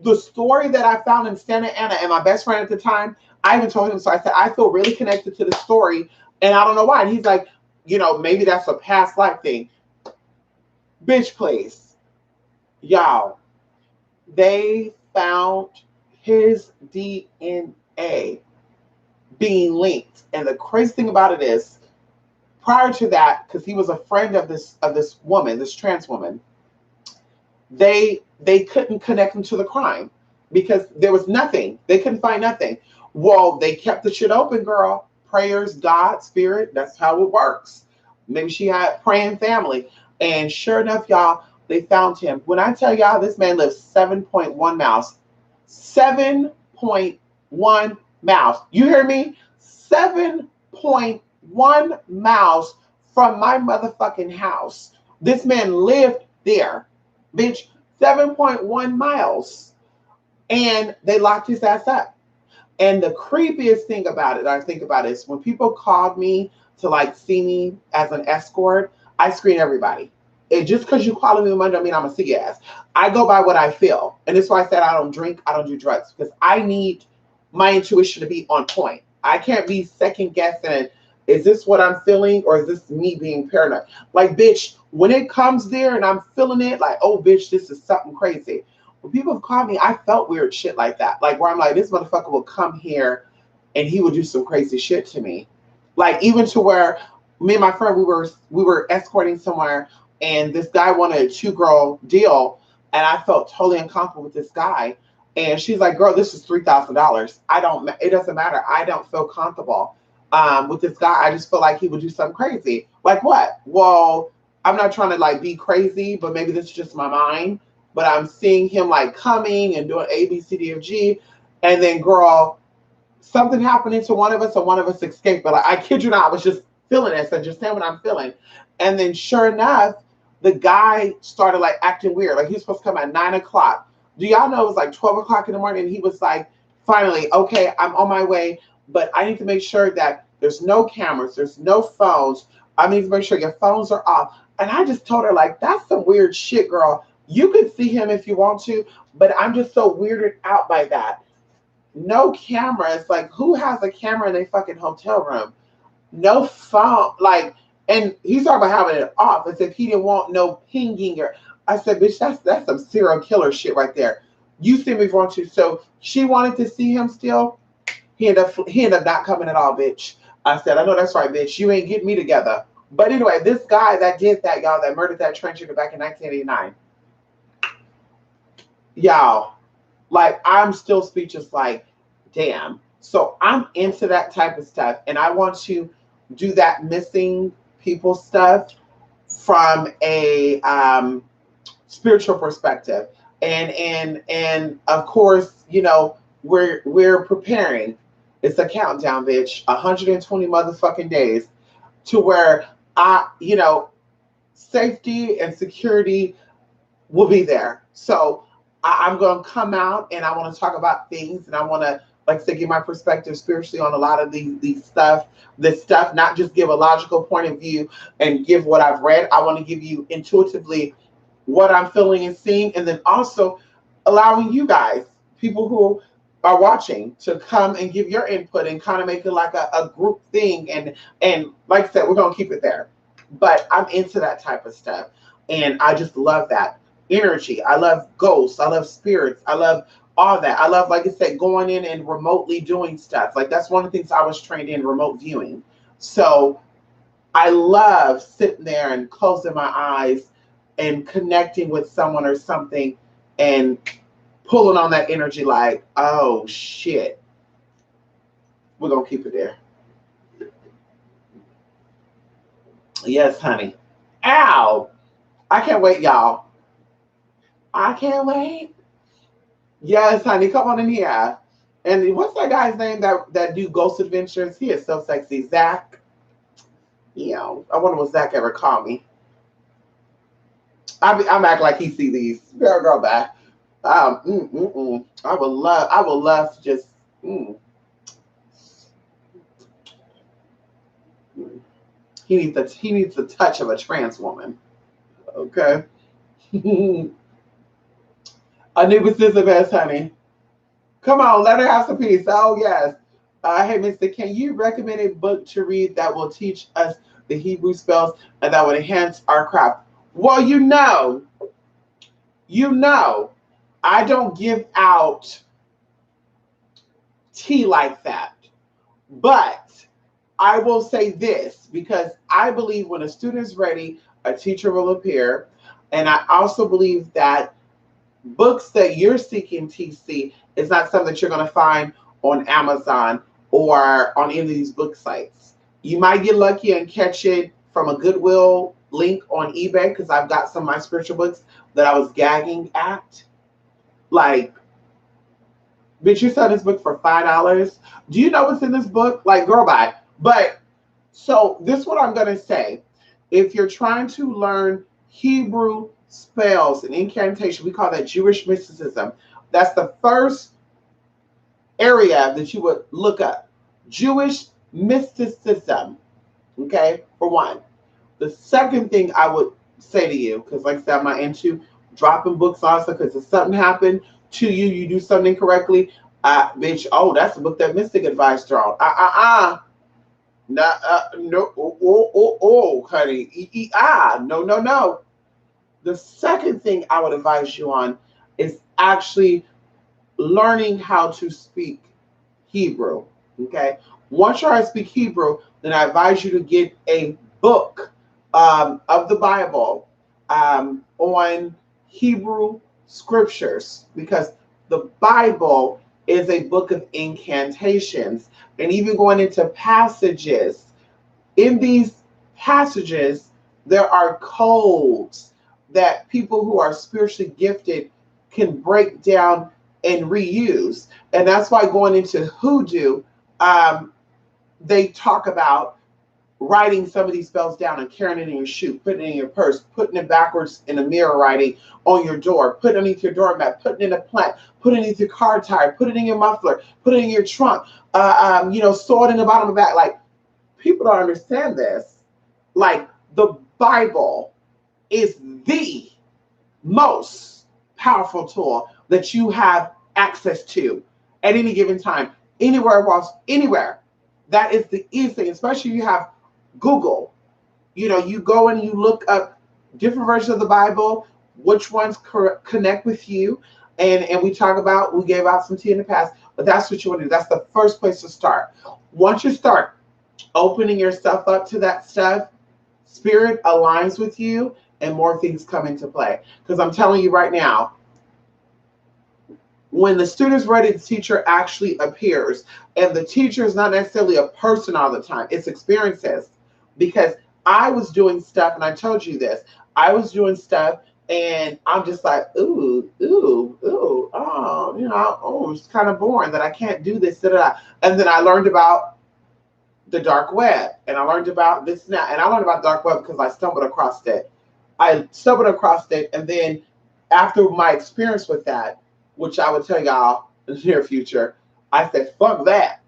the story that I found in Santa Ana, and my best friend at the time, I even told him, so I said, I feel really connected to the story, and I don't know why. And he's like, maybe that's a past life thing. Bitch, please. Y'all, they found his DNA being linked. And the crazy thing about it is, prior to that, because he was a friend of this woman, this trans woman, they couldn't connect him to the crime because there was nothing. They couldn't find nothing. Well, they kept the shit open, girl. Prayers, God, spirit, that's how it works. Maybe she had praying family. And sure enough, y'all, they found him. When I tell y'all, this man lives 7.1 miles. 7.1 miles. You hear me? 7.1 miles from my motherfucking house. This man lived there. Bitch, 7.1 miles. And they locked his ass up. And the creepiest thing about it, I think about it, is when people called me to like see me as an escort, I screen everybody. And just because you calling me Monday, I mean I'm a see ass. I go by what I feel. And that's why I said I don't drink, I don't do drugs. Because I need my intuition to be on point. I can't be second guessing, is this what I'm feeling or is this me being paranoid? Like, bitch, when it comes there and I'm feeling it, like, oh, bitch, this is something crazy. When people have called me, I felt weird shit like that. Like, where I'm like, this motherfucker will come here and he would do some crazy shit to me. Like, even to where me and my friend, we were escorting somewhere and this guy wanted a 2-girl deal. And I felt totally uncomfortable with this guy. And she's like, girl, this is $3,000. It doesn't matter. I don't feel comfortable with this guy. I just feel like he would do something crazy. Like what? Well, I'm not trying to like be crazy, but maybe this is just my mind. But I'm seeing him like coming and doing A, B, C, D, F, G. And then, girl, something happening to one of us and one of us escaped. But like, I kid you not, I was just feeling it. So just saying what I'm feeling. And then sure enough, the guy started like acting weird. Like he was supposed to come at 9 o'clock. Do y'all know it was like 12 o'clock in the morning? And he was like, finally, okay, I'm on my way. But I need to make sure that there's no cameras, there's no phones. I need to make sure your phones are off. And I just told her, like, that's some weird shit, girl. You could see him if you want to, but I'm just so weirded out by that. No cameras. Like, who has a camera in a fucking hotel room? No phone. Like, and he's talking about having it off as if he didn't want no pinging. Or I said, bitch, that's some serial killer shit right there. You see me if you want to. So she wanted to see him still. He ended up not coming at all, bitch. I said, I know that's right, bitch. You ain't getting me together. But anyway, this guy that did that, y'all, that murdered that transgender back in 1989. Y'all, like, I'm still speechless, like, damn. So I'm into that type of stuff. And I want to do that missing people stuff from a spiritual perspective. And of course, we're preparing. It's a countdown, bitch. 120 motherfucking days to where safety and security will be there. So I'm going to come out and I want to talk about things, and I want to, like I said, give my perspective spiritually on a lot of this stuff, not just give a logical point of view and give what I've read. I want to give you intuitively what I'm feeling and seeing, and then also allowing you guys, people who are watching, to come and give your input and kind of make it like a group thing. And like I said, we're going to keep it there. But I'm into that type of stuff. And I just love that energy. I love ghosts. I love spirits. I love all that. I love, like I said, going in and remotely doing stuff. Like, that's one of the things I was trained in, remote viewing. So I love sitting there and closing my eyes and connecting with someone or something and pulling on that energy like, oh, shit. We're going to keep it there. Yes, honey. Ow. I can't wait, y'all. I can't wait. Yes, honey. Come on in here. And what's that guy's name that do Ghost Adventures? He is so sexy. Zach. You know, I wonder what Zach ever called me. I'm acting like he see these. Girl, back. I would love to just. Mm, he needs the touch of a trans woman. Okay. Anubis is the best, honey. Come on, let her have some peace. Oh yes. Hey, Mister, can you recommend a book to read that will teach us the Hebrew spells and that would enhance our craft? Well, you know, I don't give out tea like that. But I will say this because I believe when a student is ready, a teacher will appear. And I also believe that books that you're seeking, TC, is not something that you're going to find on Amazon or on any of these book sites. You might get lucky and catch it from a Goodwill link on eBay because I've got some of my spiritual books that I was gagging at. Like, bitch, you sell this book for $5. Do you know what's in this book? Like, girl, bye. But so this is what I'm gonna say. If you're trying to learn Hebrew spells and incantation, we call that Jewish mysticism. That's the first area that you would look up. Jewish mysticism. Okay, for one. The second thing I would say to you, because like I said, I'm not into dropping books also, because if something happened to you, you do something incorrectly, bitch, oh, that's the book that Mystic advised her on. Nah, no, honey. No, no, no. The second thing I would advise you on is actually learning how to speak Hebrew. Okay. Once you already speak Hebrew, then I advise you to get a book of the Bible on Hebrew scriptures because the Bible is a book of incantations. And even going into passages, in these passages, there are codes that people who are spiritually gifted can break down and reuse. And that's why going into hoodoo, they talk about writing some of these spells down and carrying it in your shoe, putting it in your purse, putting it backwards in a mirror writing on your door, put it underneath your doormat, putting it in a plant, put it underneath your car tire, put it in your muffler, put it in your trunk, store it in the bottom of the bag. Like, people don't understand this. Like, the Bible is the most powerful tool that you have access to at any given time, anywhere else, anywhere. That is the easiest thing, especially if you have Google. You know, you go and you look up different versions of the Bible, which ones connect with you. And we gave out some tea in the past, but that's what you want to do. That's the first place to start. Once you start opening yourself up to that stuff, spirit aligns with you and more things come into play. Because I'm telling you right now, when the student's ready, the teacher actually appears. And the teacher is not necessarily a person all the time, it's experiences. Because I was doing stuff, and I told you this, I was doing stuff, and I'm just like, it's kind of boring that I can't do this. And then I learned about the dark web, and I learned about this and that. And I learned about dark web because I stumbled across it. And then after my experience with that, which I would tell y'all in the near future, I said, fuck that.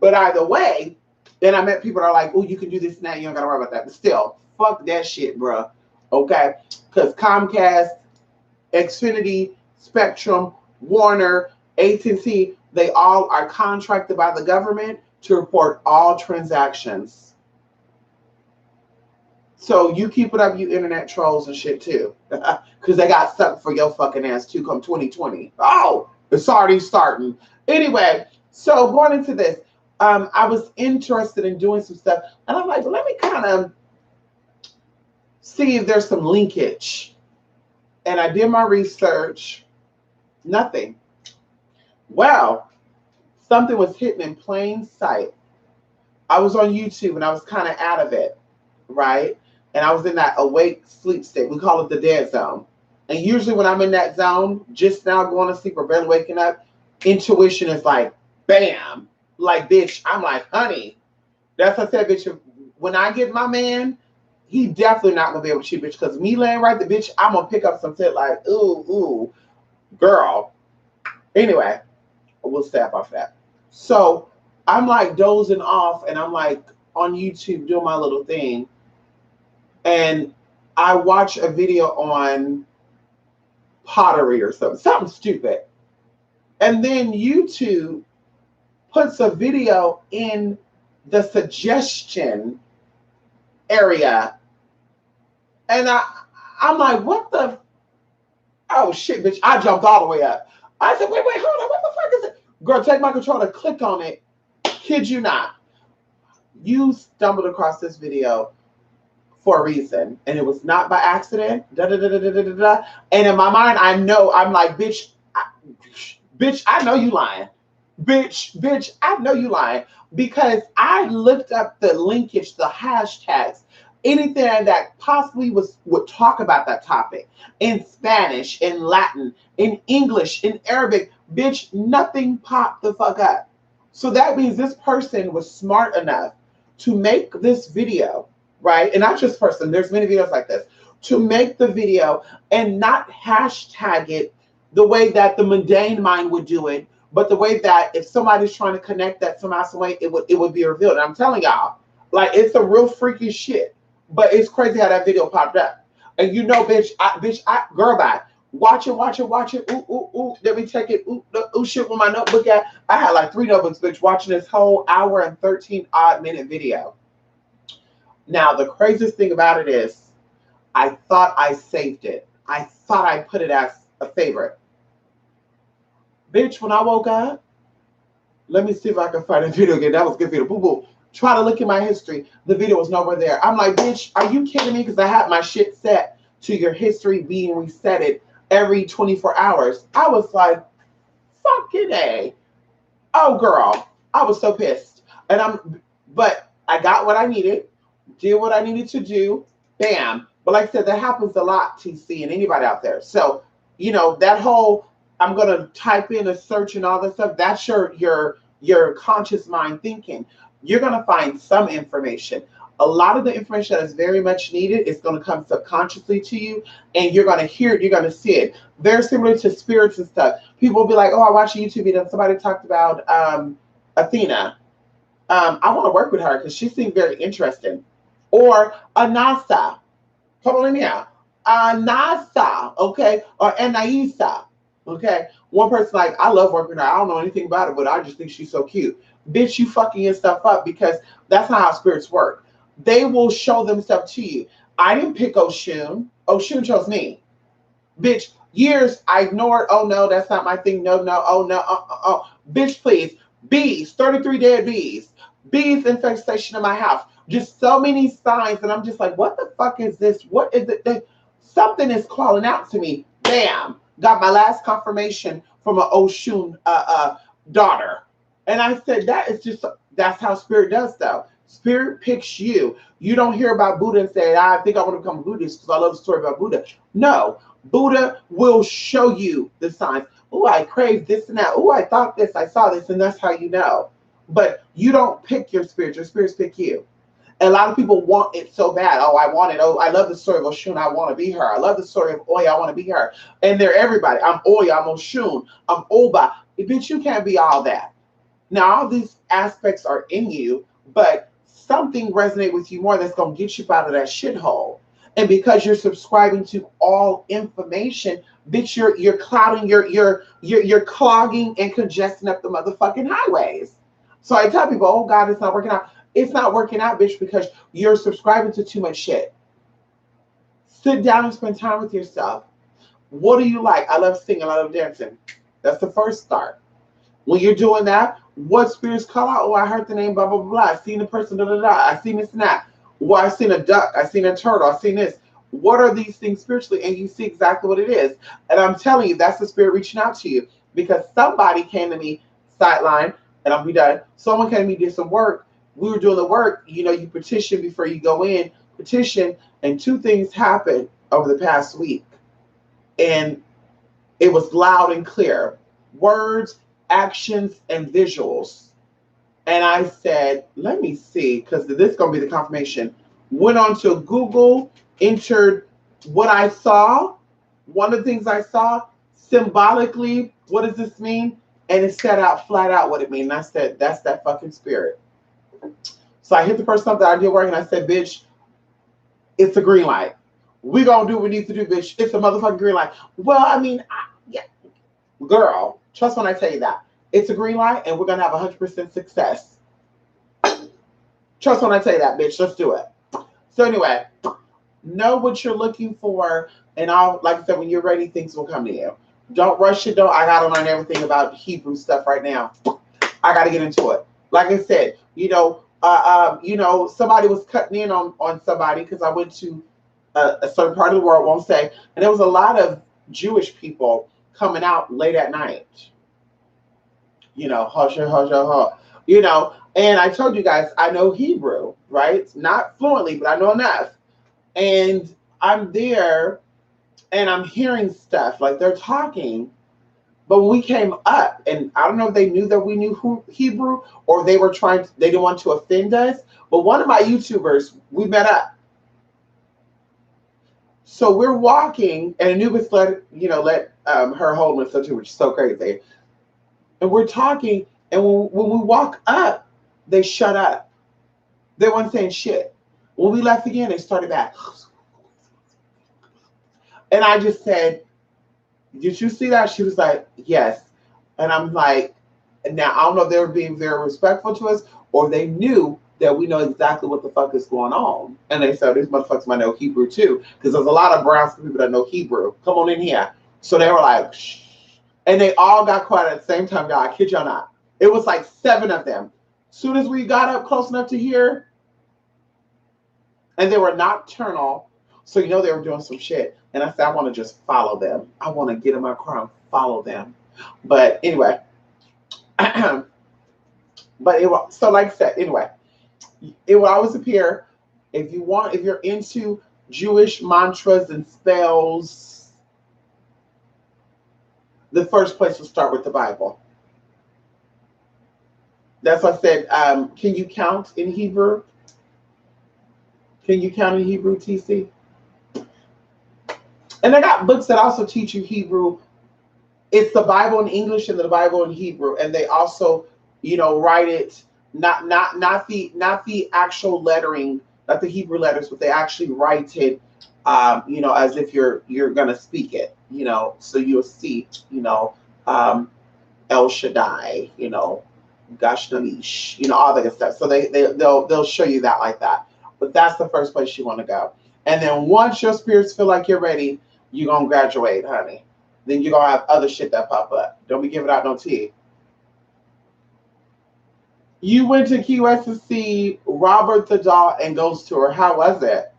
But either way, then I met people that are like, oh, you can do this now, you don't gotta worry about that. But still, fuck that shit, bro. Okay? Because Comcast, Xfinity, Spectrum, Warner, AT&T, they all are contracted by the government to report all transactions. So you keep it up, you internet trolls and shit too. Because they got something for your fucking ass too come 2020. Oh, it's already starting. Anyway, so going into this, I was interested in doing some stuff. And I'm like, let me kind of see if there's some linkage. And I did my research. Nothing. Well, something was hidden in plain sight. I was on YouTube and I was kind of out of it, right? And I was in that awake sleep state. We call it the dead zone. And usually when I'm in that zone, just now going to sleep or barely waking up, intuition is like, bam. Like, bitch, I'm like, honey. That's what I said, bitch. when I get my man, he definitely not gonna be able to cheat, bitch. Because me laying right the bitch, I'm gonna pick up some shit like, ooh, girl. Anyway, we'll step off that. So I'm like dozing off, and I'm like on YouTube doing my little thing, and I watch a video on pottery or something stupid, and then YouTube puts a video in the suggestion area, and I'm like, what the? Oh shit, bitch! I jumped all the way up. I said, wait, hold on, what the fuck is it? Girl, take my controller, click on it. Kid you not, you stumbled across this video for a reason, and it was not by accident. Da da da da da da da. And in my mind, I know I'm like, bitch, I know you lying. Bitch, I know you lying because I looked up the linkage, the hashtags, anything that possibly would talk about that topic in Spanish, in Latin, in English, in Arabic. Bitch, nothing popped the fuck up. So that means this person was smart enough to make this video, right? And not just person, there's many videos like this, to make the video and not hashtag it the way that the mundane mind would do it, but the way that if somebody's trying to connect that somehow, some way, it would be revealed. And I'm telling y'all, like, it's a real freaky shit. But it's crazy how that video popped up. And you know, bitch, girl, bye. Watch it. Ooh. Let me take it. Ooh, shit with my notebook at. I had like 3 notebooks, bitch, watching this whole hour and 13 odd minute video. Now, the craziest thing about it is, I thought I saved it. I thought I put it as a favorite. Bitch, when I woke up, let me see if I can find a video again. That was a good video. Boo boo. Try to look at my history. The video was nowhere there. I'm like, bitch, are you kidding me? Because I had my shit set to your history being resetted every 24 hours. I was like, fucking A. Oh, girl. I was so pissed. But I got what I needed, did what I needed to do. Bam. But like I said, that happens a lot, TC, and anybody out there. So, you know, that whole, I'm going to type in a search and all that stuff, that's your conscious mind thinking. You're going to find some information. A lot of the information that is very much needed is going to come subconsciously to you, and you're going to hear it, you're going to see it. Very similar to spirits and stuff. People will be like, oh, I watched a YouTube video and somebody talked about Athena. I want to work with her because she seemed very interesting. Or Anasa. Hold on here. Anasa, okay? Or Anaisa, okay? One person like, I love working with her. I don't know anything about it, but I just think she's so cute. Bitch, you fucking your stuff up because that's not how spirits work. They will show themselves to you. I didn't pick Oshun. Oshun chose me. Bitch, years I ignored. Oh no, that's not my thing. No. Oh no. Bitch, please. Bees, 33 dead bees. Bees infestation in my house. Just so many signs, and I'm just like, what the fuck is this? What is it? Something is calling out to me. Bam. Got my last confirmation from an Oshun daughter. And I said, that's how spirit does though. Spirit picks you. You don't hear about Buddha and say, I think I want to become a Buddhist because I love the story about Buddha. No, Buddha will show you the signs. Oh, I crave this and that. Oh, I thought this, I saw this, and that's how you know. But you don't pick your spirits pick you. And a lot of people want it so bad. Oh, I want it. Oh, I love the story of Oshun. I want to be her. I love the story of Oya. I want to be her. And they're everybody. I'm Oya. I'm Oshun. I'm Oba. Bitch, you can't be all that. Now, all these aspects are in you, but something resonates with you more that's going to get you out of that shithole. And because you're subscribing to all information, bitch, you're clouding, you're clogging and congesting up the motherfucking highways. So I tell people, oh God, it's not working out. It's not working out, bitch, because you're subscribing to too much shit. Sit down and spend time with yourself. What do you like? I love singing. I love dancing. That's the first start. When you're doing that, what spirits call out? Oh, I heard the name, blah, blah, blah. I seen the person, da, da, da. I seen this and that. Well, I seen a duck. I seen a turtle. I seen this. What are these things spiritually? And you see exactly what it is. And I'm telling you, that's the spirit reaching out to you. Because somebody came to me, sideline, and I'll be done. Someone came to me, did some work. We were doing the work. You know, you petition before you go in. Petition. And 2 things happened over the past week. And it was loud and clear. Words, actions, and visuals. And I said, let me see, because this is going to be the confirmation. Went on to Google, entered what I saw. One of the things I saw symbolically, what does this mean? And it said out flat out what it means. And I said, that's that fucking spirit. So I hit the person up that I did work and I said, bitch, it's a green light. We gonna do what we need to do, bitch. It's a motherfucking green light. Well, I mean, yeah, girl, trust when I tell you that. It's a green light and we're gonna have 100% success. Trust when I tell you that, bitch. Let's do it. So anyway, know what you're looking for, and I'll, like I said, when you're ready, things will come to you. Don't rush it. Don't. I gotta learn everything about Hebrew stuff right now. I gotta get into it. Like I said, somebody was cutting in on somebody because I went to a certain part of the world, won't say, and there was a lot of Jewish people coming out late at night. Hush, hush, hush, and I told you guys I know Hebrew, right? Not fluently, but I know enough. And I'm there and I'm hearing stuff like they're talking. But when we came up, and I don't know if they knew that we knew Hebrew or they didn't want to offend us. But one of my YouTubers, we met up. So we're walking, and Anubis let her hold me, which is so crazy. And we're talking, and when we walk up, they shut up. They weren't saying shit. When we left again, they started back. And I just said, did you see that? She was like, yes. And I'm like, now I don't know if they were being very respectful to us or they knew that we know exactly what the fuck is going on. And they said, these motherfuckers might know Hebrew too. Because there's a lot of brown people that know Hebrew. Come on in here. So they were like, shh. And they all got quiet at the same time, y'all. I kid y'all not. It was like 7 of them. As soon as we got up close enough to hear, and they were nocturnal, so they were doing some shit. And I said, I want to just follow them. I want to get in my car and follow them. But anyway, but it was, so like I said, anyway, it will always appear if you're into Jewish mantras and spells, the first place will start with the Bible. That's what I said. Can you count in Hebrew? Can you count in Hebrew, TC? And I got books that also teach you Hebrew. It's the Bible in English and the Bible in Hebrew, and they also, write it not the actual lettering, not the Hebrew letters, but they actually write it, as if you're gonna speak it, So you'll see, El Shaddai, Gash Namish, all that good stuff. So they'll show you that like that. But that's the first place you want to go. And then once your spirits feel like you're ready, you're going to graduate, honey. Then you're going to have other shit that pop up. Don't be giving out no tea. You went to Key West to see Robert the Doll and Ghost Tour. How was it?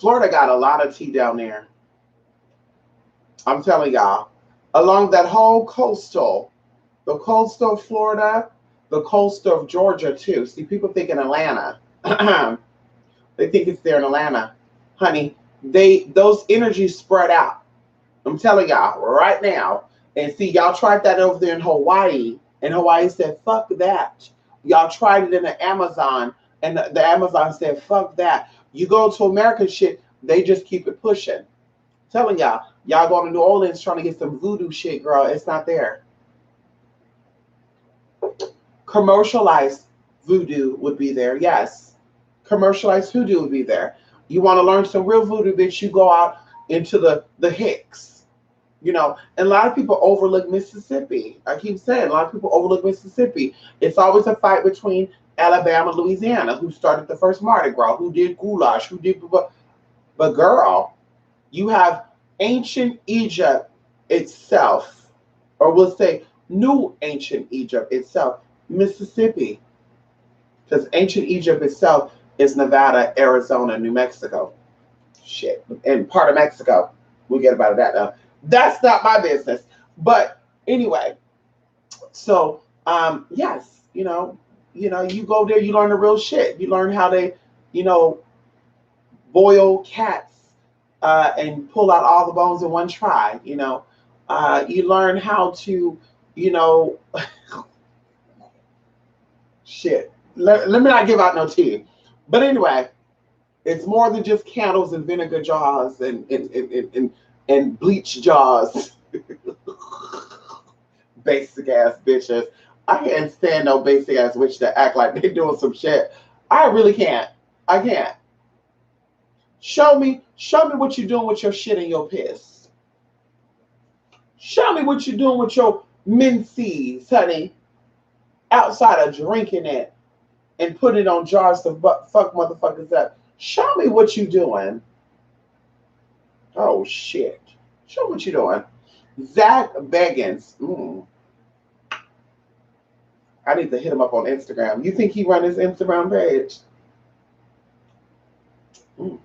Florida got a lot of tea down there. I'm telling y'all. Along that whole coastal, the coastal of Florida, the coastal of Georgia too. See, people think in Atlanta. They think it's there in Atlanta. Honey, those energies spread out. I'm telling y'all right now. And see, y'all tried that over there in Hawaii. And Hawaii said, fuck that. Y'all tried it in the Amazon. And the Amazon said, fuck that. You go to American shit, they just keep it pushing. I'm telling y'all going to New Orleans trying to get some voodoo shit, girl. It's not there. Commercialized voodoo would be there, yes. Commercialized voodoo would be there. You want to learn some real voodoo, bitch, you go out into the Hicks. And a lot of people overlook Mississippi. I keep saying, a lot of people overlook Mississippi. It's always a fight between Alabama and Louisiana, who started the first Mardi Gras, who did goulash, who did... But girl, you have ancient Egypt itself, or we'll say new ancient Egypt itself, Mississippi. Because ancient Egypt itself is Nevada, Arizona, New Mexico. Shit. And part of Mexico. We'll get about that now. That's not my business. But anyway, so yes, you go there, you learn the real shit. You learn how they, boil cats and pull out all the bones in one try. You learn how to, Shit. Let me not give out no tea. But anyway, it's more than just candles and vinegar jars and bleach jars. Basic ass bitches. I can't stand no basic ass witch that act like they doing some shit. I really can't. I can't. Show me what you're doing with your shit and your piss. Show me what you're doing with your menses, honey, outside of drinking it and putting it on jars to fuck motherfuckers up. Show me what you doing. Oh shit. Show me what you doing. Zach Bagans. I need to hit him up on Instagram. You think he run his Instagram page? Mm.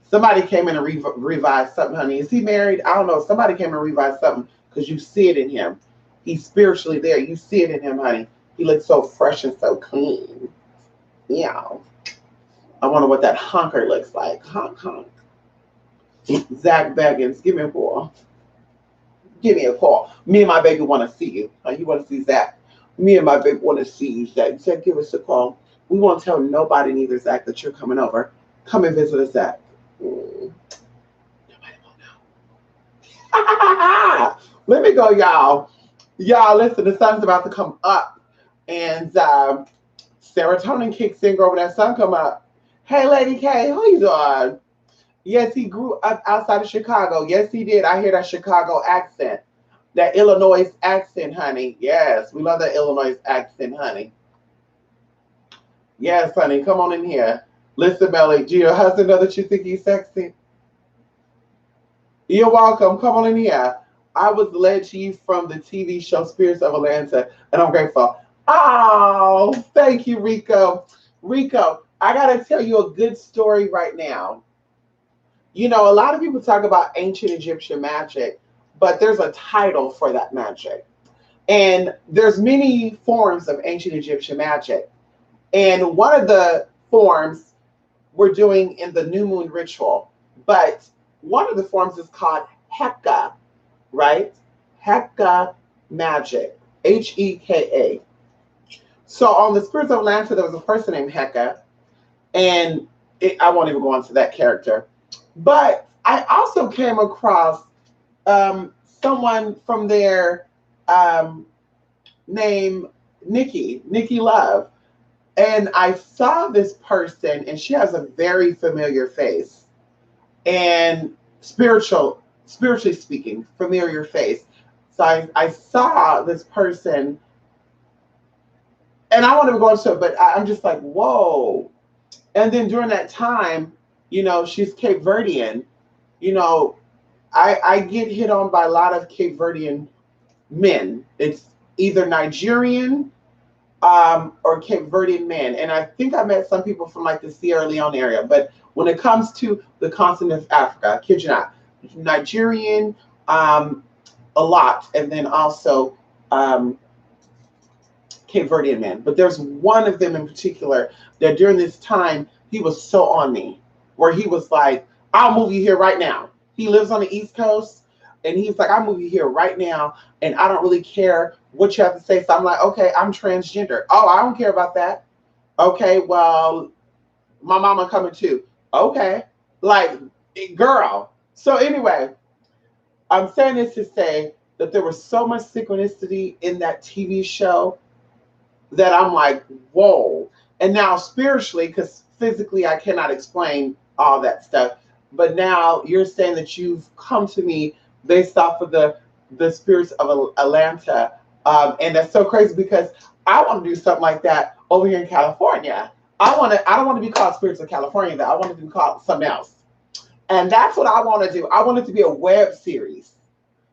Somebody came in and revised something, honey. Is he married? I don't know. Somebody came and revised something because you see it in him. He's spiritually there. You see it in him, honey. He looks so fresh and so clean. Yeah. I wonder what that honker looks like. Honk, honk. Zach Baggins, give me a call. Give me a call. Me and my baby want to see you. You want to see Zach? Me and my baby want to see you, Zach. Zach, give us a call. We won't tell nobody, neither, Zach, that you're coming over. Come and visit us, Zach. Nobody will know. Let me go, y'all. Y'all, listen, the sun's about to come up. And serotonin kicks in over that sun come up. Hey, Lady K, how you doing? Yes, he grew up outside of Chicago. Yes, he did. I hear that Chicago accent. That Illinois accent, honey. Yes, we love that Illinois accent, honey. Yes, honey, come on in here. Listen, Melly, do your husband know that you think he's sexy? You're welcome. Come on in here. I was led to you from the TV show Spirits of Atlanta, and I'm grateful. Oh, thank you, Rico. Rico, I got to tell you a good story right now. You know, a lot of people talk about ancient Egyptian magic, but there's a title for that magic. And there's many forms of ancient Egyptian magic. And one of the forms we're doing in the new moon ritual, but one of the forms is called Heka, right? Heka magic, Heka. So on the Spirits of Atlanta, there was a person named Heka, and I won't even go into that character. But I also came across someone from there named Nikki Love. And I saw this person, and she has a very familiar face. And spiritually speaking, familiar face. So I saw this person, and I want to go into it, but I'm just like, whoa. And then during that time, you know, she's Cape Verdean. You know, I get hit on by a lot of Cape Verdean men. It's either Nigerian or Cape Verdean men. And I think I met some people from like the Sierra Leone area. But when it comes to the continent of Africa, I kid you not, Nigerian, a lot. And then also Cape Verdean men. But there's one of them in particular that during this time, he was so on me, where he was like, I'll move you here right now. He lives on the East Coast, and he's like, I'll move you here right now, and I don't really care what you have to say. So I'm like, okay, I'm transgender. Oh, I don't care about that. Okay, well, my mama coming too. Okay, like, girl. So anyway, I'm saying this to say that there was so much synchronicity in that TV show that I'm like, whoa. And now spiritually, because physically I cannot explain all that stuff, but now you're saying that you've come to me based off of the Spirits of Atlanta. And that's so crazy because I want to do something like that over here in California. I don't want to be called Spirits of California, though. I want to be called something else. And that's what I want to do. I want it to be a web series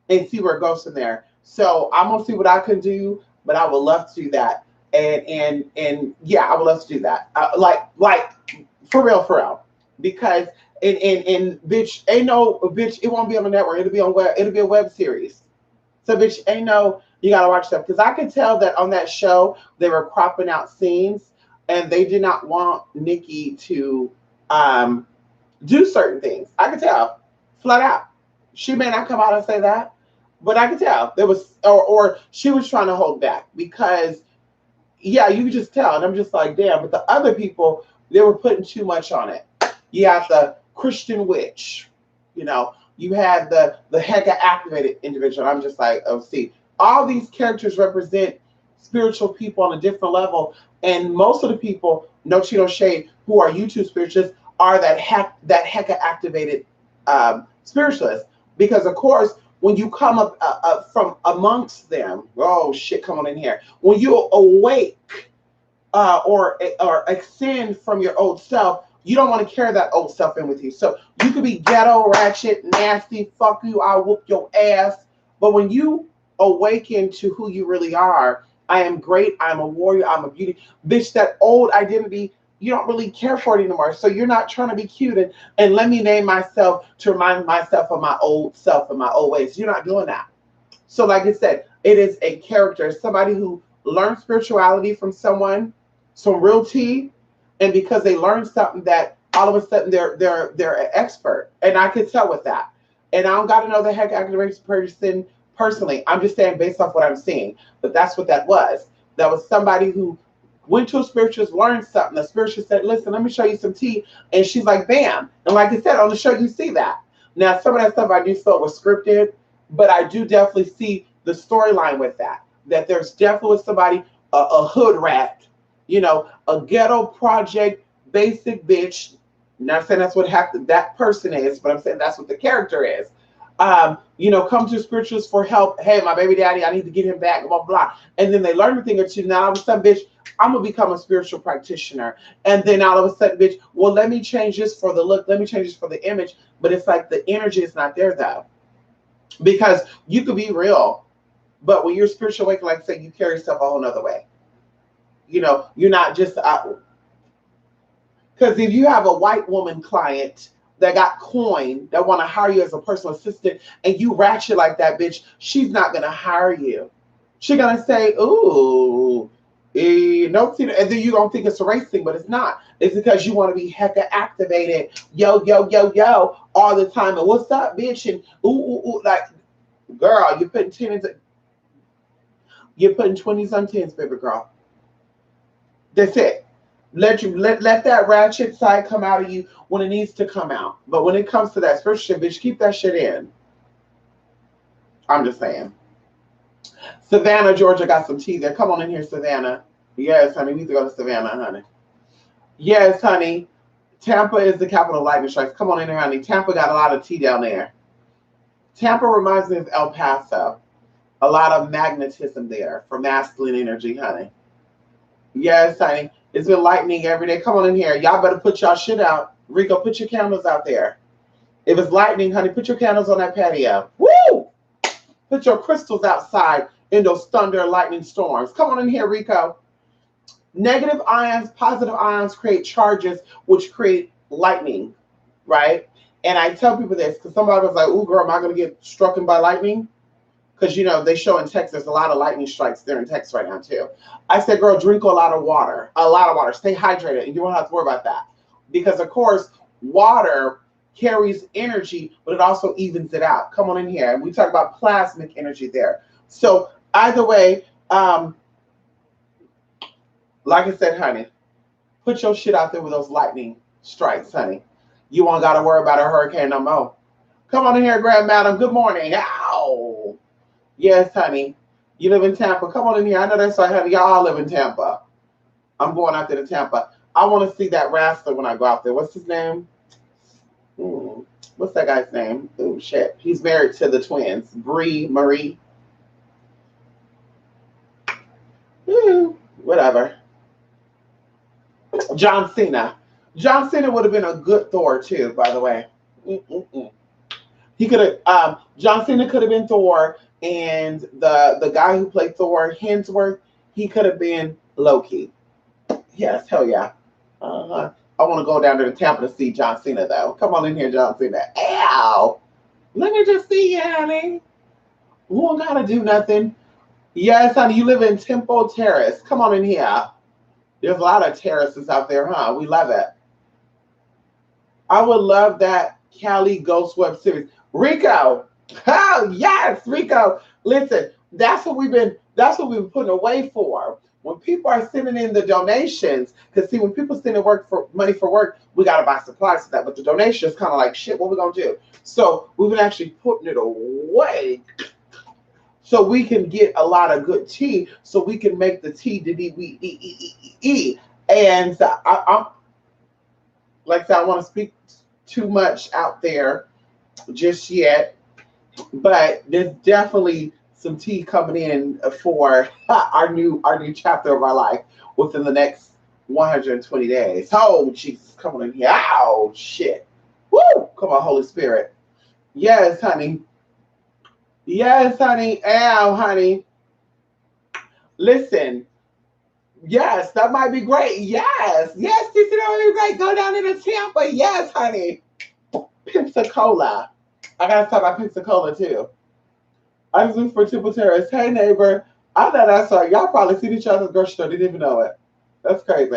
and see where it goes from there. So I'm gonna see what I can do, but I would love to do that. And yeah, I would love to do that. Like for real. Because and bitch, ain't no bitch, it won't be on the network, it'll be on web, it'll be a web series. So bitch, ain't no, you gotta watch stuff. Because I could tell that on that show they were cropping out scenes and they did not want Nikki to do certain things. I could tell flat out. She may not come out and say that, but I could tell there was, or she was trying to hold back because yeah, you can just tell. And I'm just like, damn. But the other people, they were putting too much on it. You had the Christian witch, you know, you had the Hecka activated individual. I'm just like, oh, see, all these characters represent spiritual people on a different level. And most of the people, no Cheeto Shade, who are YouTube spiritualists, are that Hecka activated spiritualists. Because of course, when you come up from amongst them, oh shit, come on in here. When you awake or ascend from your old self, you don't want to carry that old self in with you. So you could be ghetto, ratchet, nasty, fuck you, I'll whoop your ass. But when you awaken to who you really are, I am great, I'm a warrior, I'm a beauty. Bitch, that old identity, you don't really care for it anymore. So you're not trying to be cute and let me name myself to remind myself of my old self and my old ways. You're not doing that. So like I said, it is a character, somebody who learned spirituality from someone, some real tea, and because they learned something that all of a sudden they're an expert. And I could tell with that. And I don't got to know the Hecka activated person personally. I'm just saying based off what I'm seeing. But that's what that was. That was somebody who went to a spiritualist, learned something. The spiritualist said, listen, let me show you some tea. And she's like, bam. And like I said, on the show, you see that. Now, some of that stuff I do feel was scripted, but I do definitely see the storyline with that. That there's definitely somebody, a hood rat, you know, a ghetto project, basic bitch. Not saying that's what that person is, but I'm saying that's what the character is. You know, come to spiritualists for help. Hey, my baby daddy, I need to get him back, blah, blah. And then they learn a thing or two. Now all of a sudden, bitch, I'm gonna become a spiritual practitioner. And then all of a sudden, bitch, well, let me change this for the look, let me change this for the image. But it's like the energy is not there though. Because you could be real, but when you're spiritual awakened, like I say, you carry yourself a whole nother way. You know, you're not just out. Because if you have a white woman client that got coin that want to hire you as a personal assistant and you ratchet like that, bitch, she's not going to hire you. She's going to say, ooh, no, and then you're going to think it's a race thing, but it's not. It's because you want to be Hecka activated, yo, yo, yo, yo, all the time. And what's up, bitch? And ooh, ooh, ooh, like, girl, you're putting 20s on 10s, baby girl. That's it. Let that ratchet side come out of you when it needs to come out. But when it comes to that spiritual shit, bitch, keep that shit in. I'm just saying. Savannah, Georgia got some tea there. Come on in here, Savannah. Yes, honey. We need to go to Savannah, honey. Yes, honey. Tampa is the capital of lightning strikes. Come on in here, honey. Tampa got a lot of tea down there. Tampa reminds me of El Paso. A lot of magnetism there for masculine energy, honey. Yes, honey. It's been lightning every day. Come on in here. Y'all better put y'all shit out. Rico, put your candles out there. If it's lightning, honey, put your candles on that patio. Woo! Put your crystals outside in those thunder and lightning storms. Come on in here, Rico. Negative ions, positive ions create charges, which create lightning, right? And I tell people this because somebody was like, ooh, girl, am I going to get struck by lightning? Because, you know, they show in Texas, there's a lot of lightning strikes there in Texas right now, too. I said, girl, drink a lot of water. Stay hydrated, and you won't have to worry about that. Because, of course, water carries energy, but it also evens it out. Come on in here. And we talk about plasmic energy there. So, either way, like I said, honey, put your shit out there with those lightning strikes, honey. You won't got to worry about a hurricane no more. Come on in here, Grand Madam. Good morning. Ow. Yes, honey. You live in Tampa. Come on in here. I know that's right, honey. Y'all all live in Tampa. I'm going out there to Tampa. I want to see that wrestler when I go out there. What's his name? What's that guy's name? Oh, shit. He's married to the twins. Bree, Marie. Whatever. John Cena. John Cena would have been a good Thor, too, by the way. He could have, John Cena could have been Thor. And the guy who played Thor, Hemsworth, he could have been Loki. Yes, hell yeah. I want to go down to Tampa to see John Cena, though. Come on in here, John Cena. Ow! Let me just see you, honey. We don't got to do nothing. Yes, honey, you live in Temple Terrace. Come on in here. There's a lot of terraces out there, huh? We love it. I would love that Cali Ghost Web series. Rico! Oh, yes, Rico. Listen, that's what we've been putting away for. when people are sending in the donations, because see, when people send in money for work, we gotta buy supplies for that. But the donation is kind of like shit. What we gonna do? So we've been actually putting it away so we can get a lot of good tea, so we can make the tea to be. And I'm like I said, I want to speak too much out there just yet, but there's definitely some tea coming in for our new chapter of our life within the next 120 days. Oh, Jesus, come on in here. Oh, shit. Woo! Come on, Holy Spirit. Yes, honey. Yes, honey. Ow, honey. Listen. Yes, that might be great. Yes. Yes, this is already great. Go down to the Tampa. Yes, honey. Pensacola. I gotta talk about Pensacola too. I was looking for Temple Terrace. Hey neighbor. I thought I saw y'all probably seen each other at the grocery store. Didn't even know it. That's crazy.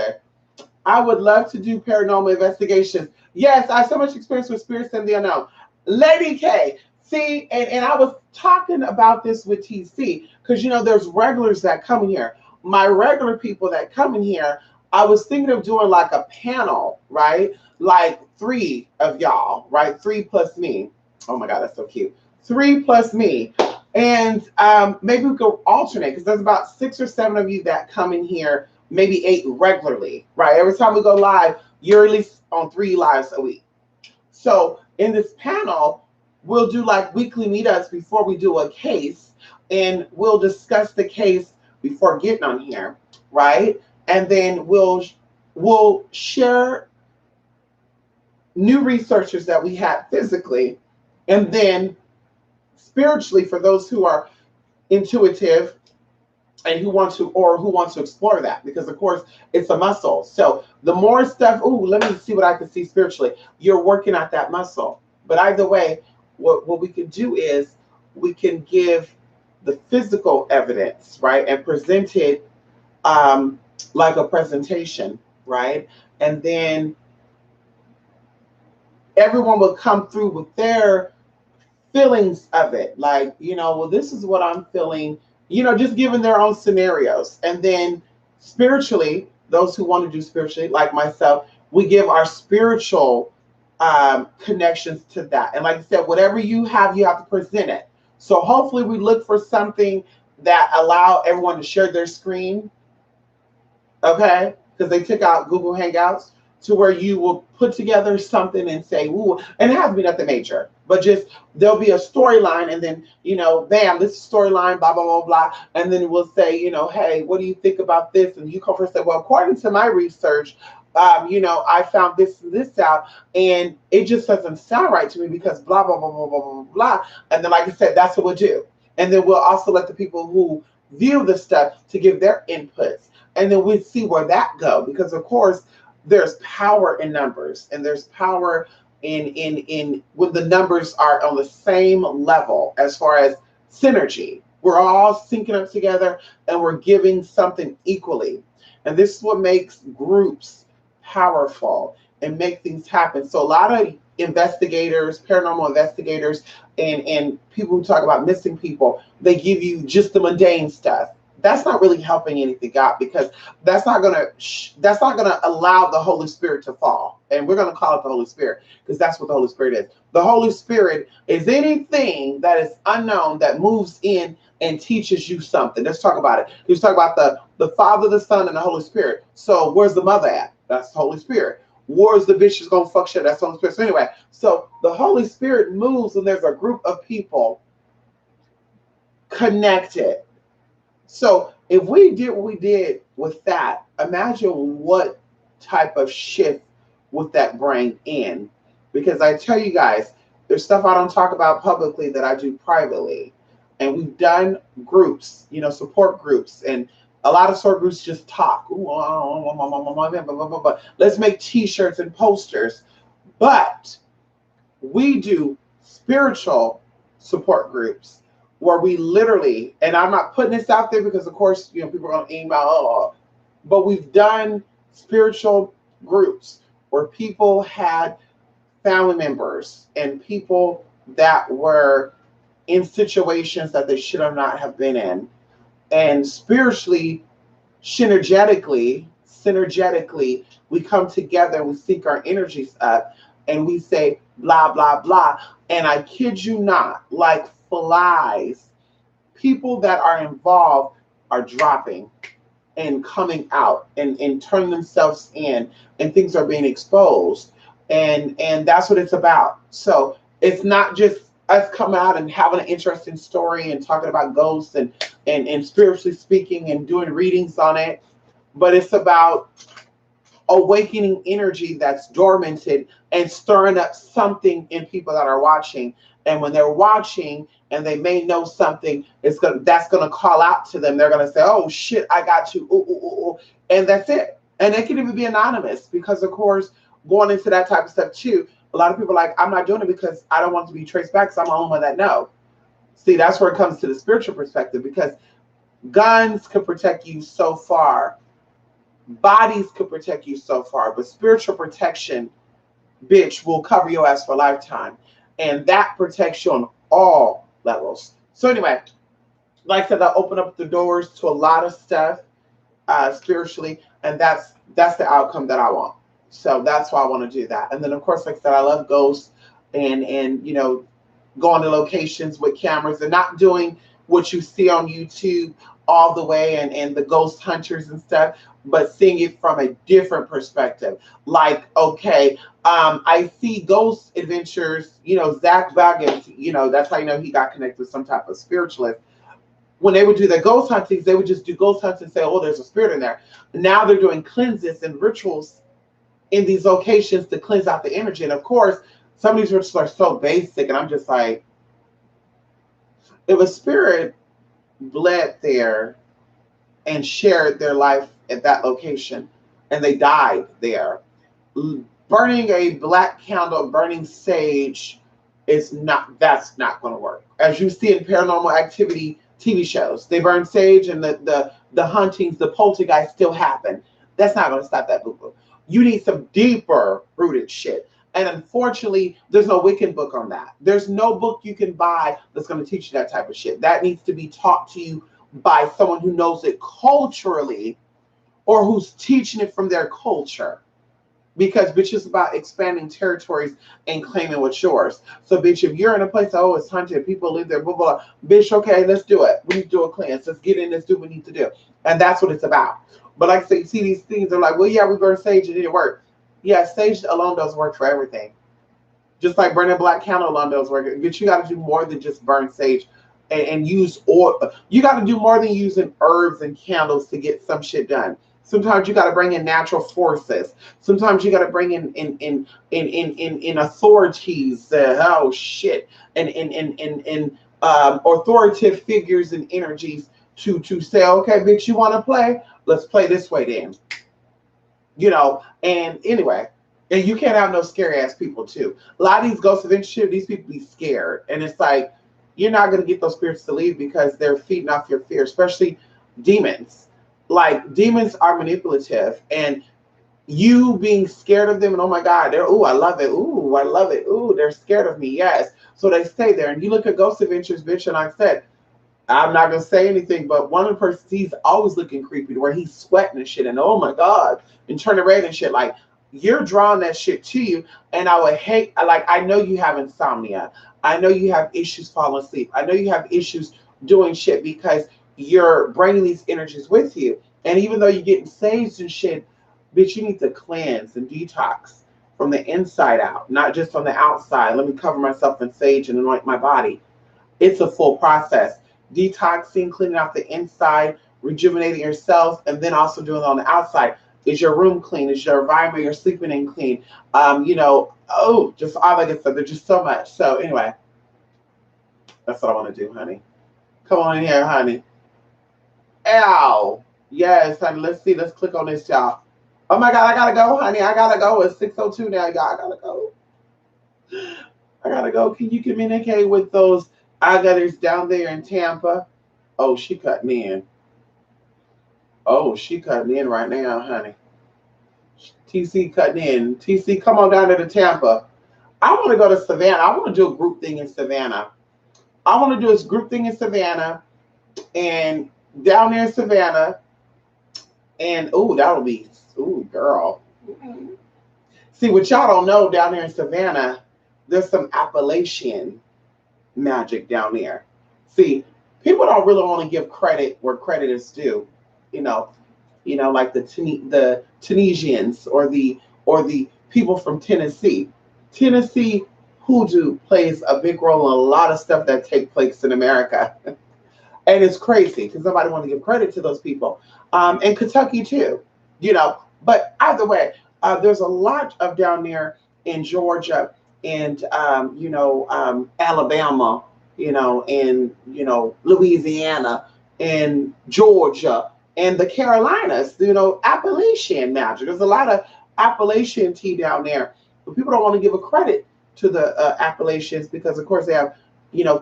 I would love to do paranormal investigations. Yes, I have so much experience with spirits and the unknown. Lady K, see, and I was talking about this with TC because there's regulars that come in here. My regular people that come in here, I was thinking of doing like a panel, right? Like 3 of y'all, right? 3 plus me. Oh my God, that's so cute. 3 plus me. And maybe we could alternate because there's about 6 or 7 of you that come in here, maybe 8 regularly, right? Every time we go live, you're at least on 3 lives a week. So in this panel, we'll do like weekly meetups before we do a case, and we'll discuss the case before getting on here, right? And then we'll share new researchers that we had physically, and then spiritually for those who are intuitive and who want to explore that, because of course it's a muscle. So the more stuff, let me see what I can see spiritually. You're working at that muscle. But either way, what we can do is we can give the physical evidence, right, and present it like a presentation, right, and then everyone will come through with their feelings of it, like, well, this is what I'm feeling, just giving their own scenarios. And then spiritually, those who want to do spiritually, like myself, we give our spiritual connections to that. And like I said, whatever you have to present it. So hopefully we look for something that allow everyone to share their screen, okay? Because they took out Google Hangouts, to where you will put together something and say, ooh, and it has to be nothing major, but just there'll be a storyline, and then, bam, this is storyline, blah, blah, blah, blah. And then we'll say, hey, what do you think about this? And you come first and say, well, according to my research, I found this and this out, and it just doesn't sound right to me because blah, blah, blah, blah, blah, blah, blah. And then, like I said, that's what we'll do. And then we'll also let the people who view the stuff to give their inputs. And then we'll see where that go, because of course, there's power in numbers, and there's power in when the numbers are on the same level as far as synergy. We're all syncing up together and we're giving something equally. And this is what makes groups powerful and make things happen. So a lot of investigators, paranormal investigators, and people who talk about missing people, they give you just the mundane stuff. That's not really helping anything out, because that's not gonna allow the Holy Spirit to fall. And we're gonna call it the Holy Spirit, because that's what the Holy Spirit is. The Holy Spirit is anything that is unknown that moves in and teaches you something. Let's talk about it. Let's talk about the Father, the Son, and the Holy Spirit. So where's the mother at? That's the Holy Spirit. Where's the bitch is gonna fuck shit? That's the Holy Spirit. So anyway, so the Holy Spirit moves when there's a group of people connected. So if we did what we did with that, imagine what type of shift would that bring in. Because I tell you guys, there's stuff I don't talk about publicly that I do privately. And we've done groups, support groups. And a lot of support groups just talk. Let's make t-shirts and posters. But we do spiritual support groups, where we literally, and I'm not putting this out there because of course, people are going to email, but we've done spiritual groups where people had family members and people that were in situations that they should have not have been in. And spiritually, synergetically, we come together and we sync our energies up and we say blah, blah, blah. And I kid you not, like flies, people that are involved are dropping and coming out and turning themselves in, and things are being exposed. And that's what it's about. So it's not just us coming out and having an interesting story and talking about ghosts and spiritually speaking and doing readings on it, but it's about awakening energy that's dormanted and stirring up something in people that are watching. And when they're watching and they may know something, that's gonna call out to them. They're gonna say, "Oh shit, I got you," ooh, ooh, ooh, ooh. And that's it. And it can even be anonymous because, of course, going into that type of stuff too, a lot of people are like, "I'm not doing it because I don't want to be traced back, because I'm the only one that know." See, that's where it comes to the spiritual perspective, because guns could protect you so far, bodies could protect you so far, but spiritual protection, bitch, will cover your ass for a lifetime. And that protects you on all levels. So anyway, like I said, I open up the doors to a lot of stuff spiritually, and that's the outcome that I want. So that's why I want to do that. And then of course, like I said, I love ghosts and going to locations with cameras and not doing what you see on YouTube all the way and the ghost hunters and stuff, but seeing it from a different perspective. Like, okay, I see ghost adventures, Zach Baggins, that's how you know he got connected with some type of spiritualist. When they would do their ghost huntings, they would just do ghost hunts and say, "Oh, there's a spirit in there." Now they're doing cleanses and rituals in these locations to cleanse out the energy. And of course, some of these rituals are so basic, and I'm just like, if a spirit bled there and shared their life at that location and they died there, burning a black candle, burning sage that's not going to work. As you see in Paranormal Activity TV shows, they burn sage and the huntings, the poltergeist still happen. That's not going to stop that boo-boo. You need some deeper rooted shit. And unfortunately, there's no Wiccan book on that. There's no book you can buy that's going to teach you that type of shit. That needs to be taught to you by someone who knows it culturally or who's teaching it from their culture. Because, bitch, it's about expanding territories and claiming what's yours. So, bitch, if you're in a place, oh, it's haunted, people live there, blah, blah, blah. Bitch, okay, let's do it. We need to do a cleanse. Let's get in, let's do what we need to do. And that's what it's about. But like I say, you see these things, they're like, well, yeah, we burned sage, it didn't work. Yeah, sage alone doesn't work for everything. Just like burning black candle alone doesn't work. But you got to do more than just burn sage and use oil. You got to do more than using herbs and candles to get some shit done. Sometimes you got to bring in natural forces. Sometimes you got to bring in authorities. Oh shit, and authoritative figures and energies to say, okay, bitch, you want to play? Let's play this way then. And anyway, and you can't have no scary ass people too. A lot of these ghosts of shit, these people be scared, and it's like you're not gonna get those spirits to leave because they're feeding off your fear, especially demons. Like demons are manipulative, and you being scared of them, and oh my God, they're I love it, I love it, they're scared of me, yes. So they stay there, and you look at Ghost Adventures, bitch, and I said, I'm not gonna say anything, but one of the persons, he's always looking creepy, where he's sweating and shit, and oh my God, and turning red and shit. Like you're drawing that shit to you, and I would hate. Like I know you have insomnia, I know you have issues falling asleep, I know you have issues doing shit because you're bringing these energies with you. And even though you're getting saged and shit, bitch, you need to cleanse and detox from the inside out, not just on the outside. Let me cover myself in sage and anoint my body. It's a full process. Detoxing, cleaning out the inside, rejuvenating yourself, and then also doing it on the outside. Is your room clean? Is your environment you're sleeping in clean? Just all that good stuff. There's just so much. So anyway, that's what I want to do, honey. Come on in here, honey. Ow. Yes, honey. Let's see. Let's click on this, y'all. Oh my God, I gotta go, honey. I gotta go. It's 6:02 now, y'all. I gotta go. I gotta go. Can you communicate with those I-getters down there in Tampa? Oh, she cutting in. Oh, she cutting in right now, honey. TC cutting in. TC, come on down to the Tampa. I want to go to Savannah. I want to do a group thing in Savannah. I want to do this group thing in Savannah. And down there in Savannah, And oh, that'll be girl. See, what y'all don't know down there in Savannah, there's some Appalachian magic down there. See, people don't really want to give credit where credit is due. You know, like the Tunisians or the people from Tennessee. Tennessee hoodoo plays a big role in a lot of stuff that take place in America, and it's crazy because nobody wants to give credit to those people. And Kentucky too, But either way, there's a lot of down there in Georgia and Alabama, and Louisiana and Georgia and the Carolinas, Appalachian magic. There's a lot of Appalachian tea down there, but people don't want to give a credit to the Appalachians because, of course, they have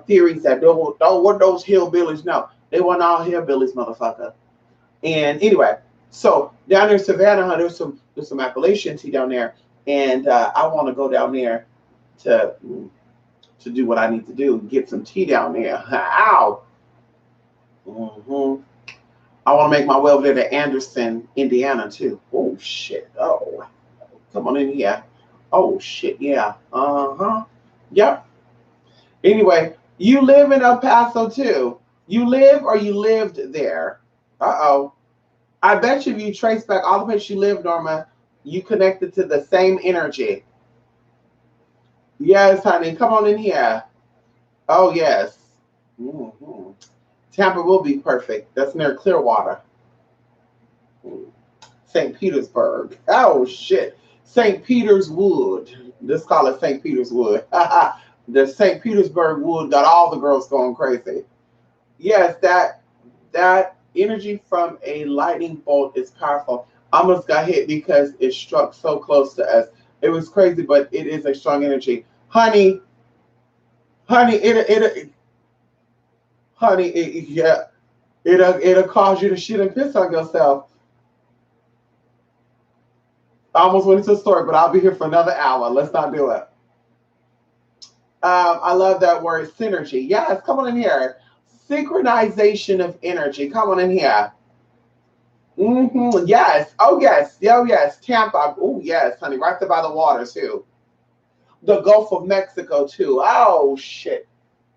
theories that don't what those hillbillies know. They want all hillbillies, motherfucker. And anyway, so down in Savannah, there's some Appalachian tea down there, and I want to go down there to do what I need to do, get some tea down there. Ow. I want to make my way over there to Anderson, Indiana, too. Oh shit. Oh, come on in here. Oh shit. Yeah. Yep. Anyway, you live in El Paso too. You live or you lived there? I bet you if you trace back all the places you lived, Norma, you connected to the same energy. Yes, honey. Come on in here. Oh, yes. Mm-hmm. Tampa will be perfect. That's near Clearwater. St. Petersburg. Oh, shit. St. Peter's Wood. Let's call it St. Peter's Wood. The St. Petersburg Wood got all the girls going crazy. Yes, that energy from a lightning bolt is powerful. I almost got hit because it struck so close to us. It was crazy, but it is a strong energy. Honey, it'll cause you to shit and piss on yourself. I almost went into the story, but I'll be here for another hour. Let's not do it. I love that word, synergy. Yes, come on in here. Synchronization of energy. Come on in here. Yes. Oh, yes. Oh, yes. Tampa. Oh, yes, honey. Right there by the water, too. The Gulf of Mexico, too. Oh, shit.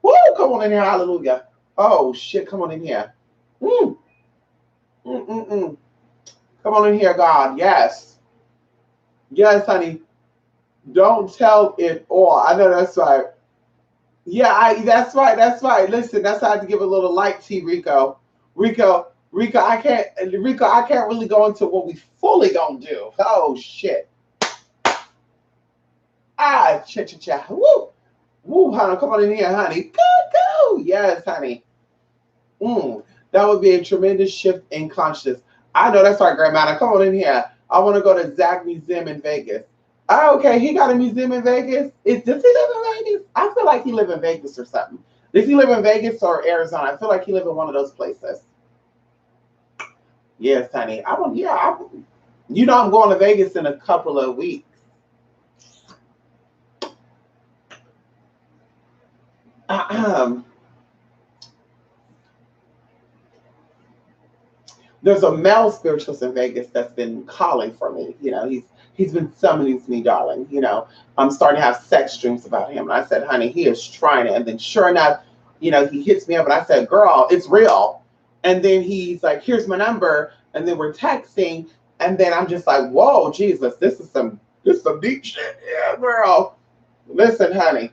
Woo! Come on in here. Hallelujah. Oh, shit. Come on in here. Come on in here, God. Yes. Yes, honey. Don't tell it all. I know that's right. Yeah, that's right. That's right. Listen, that's how I have to give a little light tea, Rico. Rico, I can't really go into what we fully gonna do. Oh shit. Cha. Woo. Woo, honey. Come on in here, honey. Go. Yes, honey. That would be a tremendous shift in consciousness. I know that's right, Grandma. Come on in here. I want to go to Zach Museum in Vegas. Oh, okay, he got a museum in Vegas. Does he live in Vegas? I feel like he live in Vegas or something. Does he live in Vegas or Arizona? I feel like he live in one of those places. Yes, honey. I'm going to Vegas in a couple of weeks. There's a male spiritualist in Vegas that's been calling for me. He's been summoning me, darling. I'm starting to have sex dreams about him. And I said, honey, he is trying it. And then sure enough, he hits me up and I said, girl, it's real. And then he's like, here's my number. And then we're texting. And then I'm just like, whoa, Jesus, this is some deep shit. Yeah, girl. Listen, honey.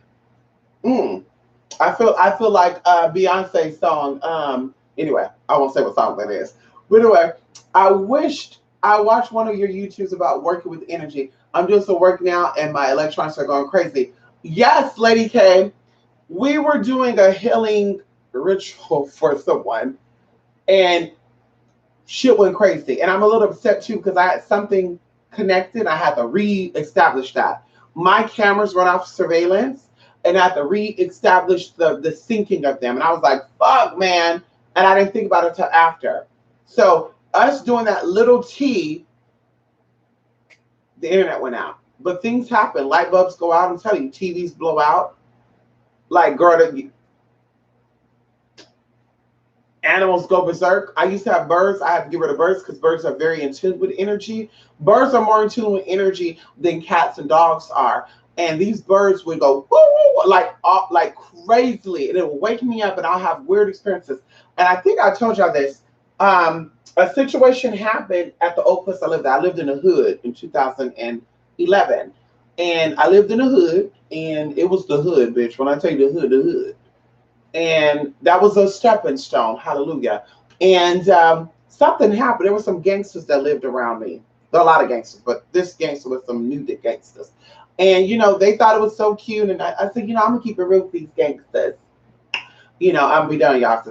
I feel like Beyonce's song. Anyway, I won't say what song that is. But anyway, I watched one of your YouTubes about working with energy. I'm doing some work now and my electronics are going crazy. Yes, Lady K, we were doing a healing ritual for someone and shit went crazy. And I'm a little upset too because I had something connected. I had to re-establish that. My cameras run off surveillance and I had to re-establish the syncing of them. And I was like, fuck, man. And I didn't think about it until after. So us doing that little T, the internet went out. But things happen. Light bulbs go out. I'm telling you, TVs blow out. Like, girl, Animals go berserk. I used to have birds. I had to get rid of birds because birds are very in tune with energy. Birds are more in tune with energy than cats and dogs are. And these birds would go woo, woo, like crazily, and it would wake me up, and I'll have weird experiences. And I think I told y'all this. A situation happened at the old place I lived at. I lived in the hood in 2011, and I lived in the hood, and it was the hood, bitch. When I tell you the hood, and that was a stepping stone. Hallelujah. And something happened. There were some gangsters that lived around me. There are a lot of gangsters, but this gangster was some new gangsters. And they thought it was so cute. And I said, I'm gonna keep it real with these gangsters. I'm gonna be done, y'all.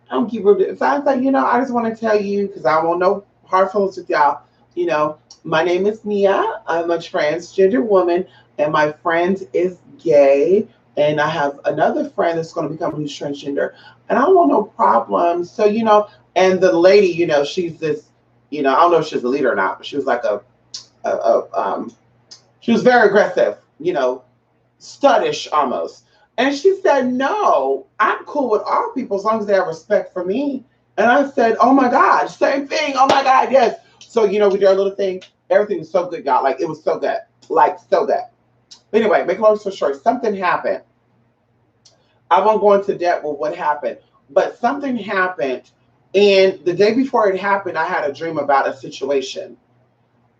I'm gonna keep it. So I was like, I just want to tell you because I want no hard feelings with y'all. My name is Nia. I'm a transgender woman, and my friend is gay. And I have another friend that's going to become who's transgender, and I don't want no problems. So and the lady, she's this, I don't know if she's a leader or not, but she was like she was very aggressive, studdish almost. And she said, "No, I'm cool with all people as long as they have respect for me." And I said, "Oh my God, same thing. Oh my God, yes." So we did our little thing. Everything was so good, y'all. Like it was so good, like so good. But anyway, make a long story short, something happened. I won't go into depth with what happened, but something happened. And the day before it happened, I had a dream about a situation.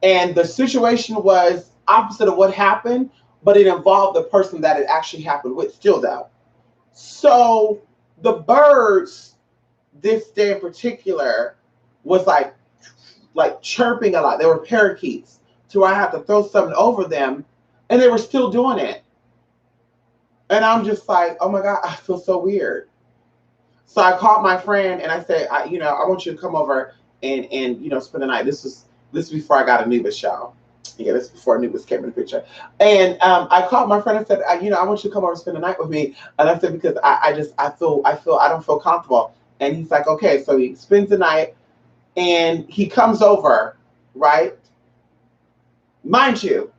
And the situation was opposite of what happened, but it involved the person that it actually happened with still though. So the birds, this day in particular, was like chirping a lot. They were parakeets. So I had to throw something over them, and they were still doing it. And I'm just like, oh my God, I feel so weird. So I called my friend and I said, I want you to come over and spend the night. This was before I got Anubis, show. Yeah, this is before Anubis came in the picture. And I called my friend and said, I want you to come over and spend the night with me. And I said, because I don't feel comfortable. And he's like, okay. So he spends the night and he comes over, right? Mind you,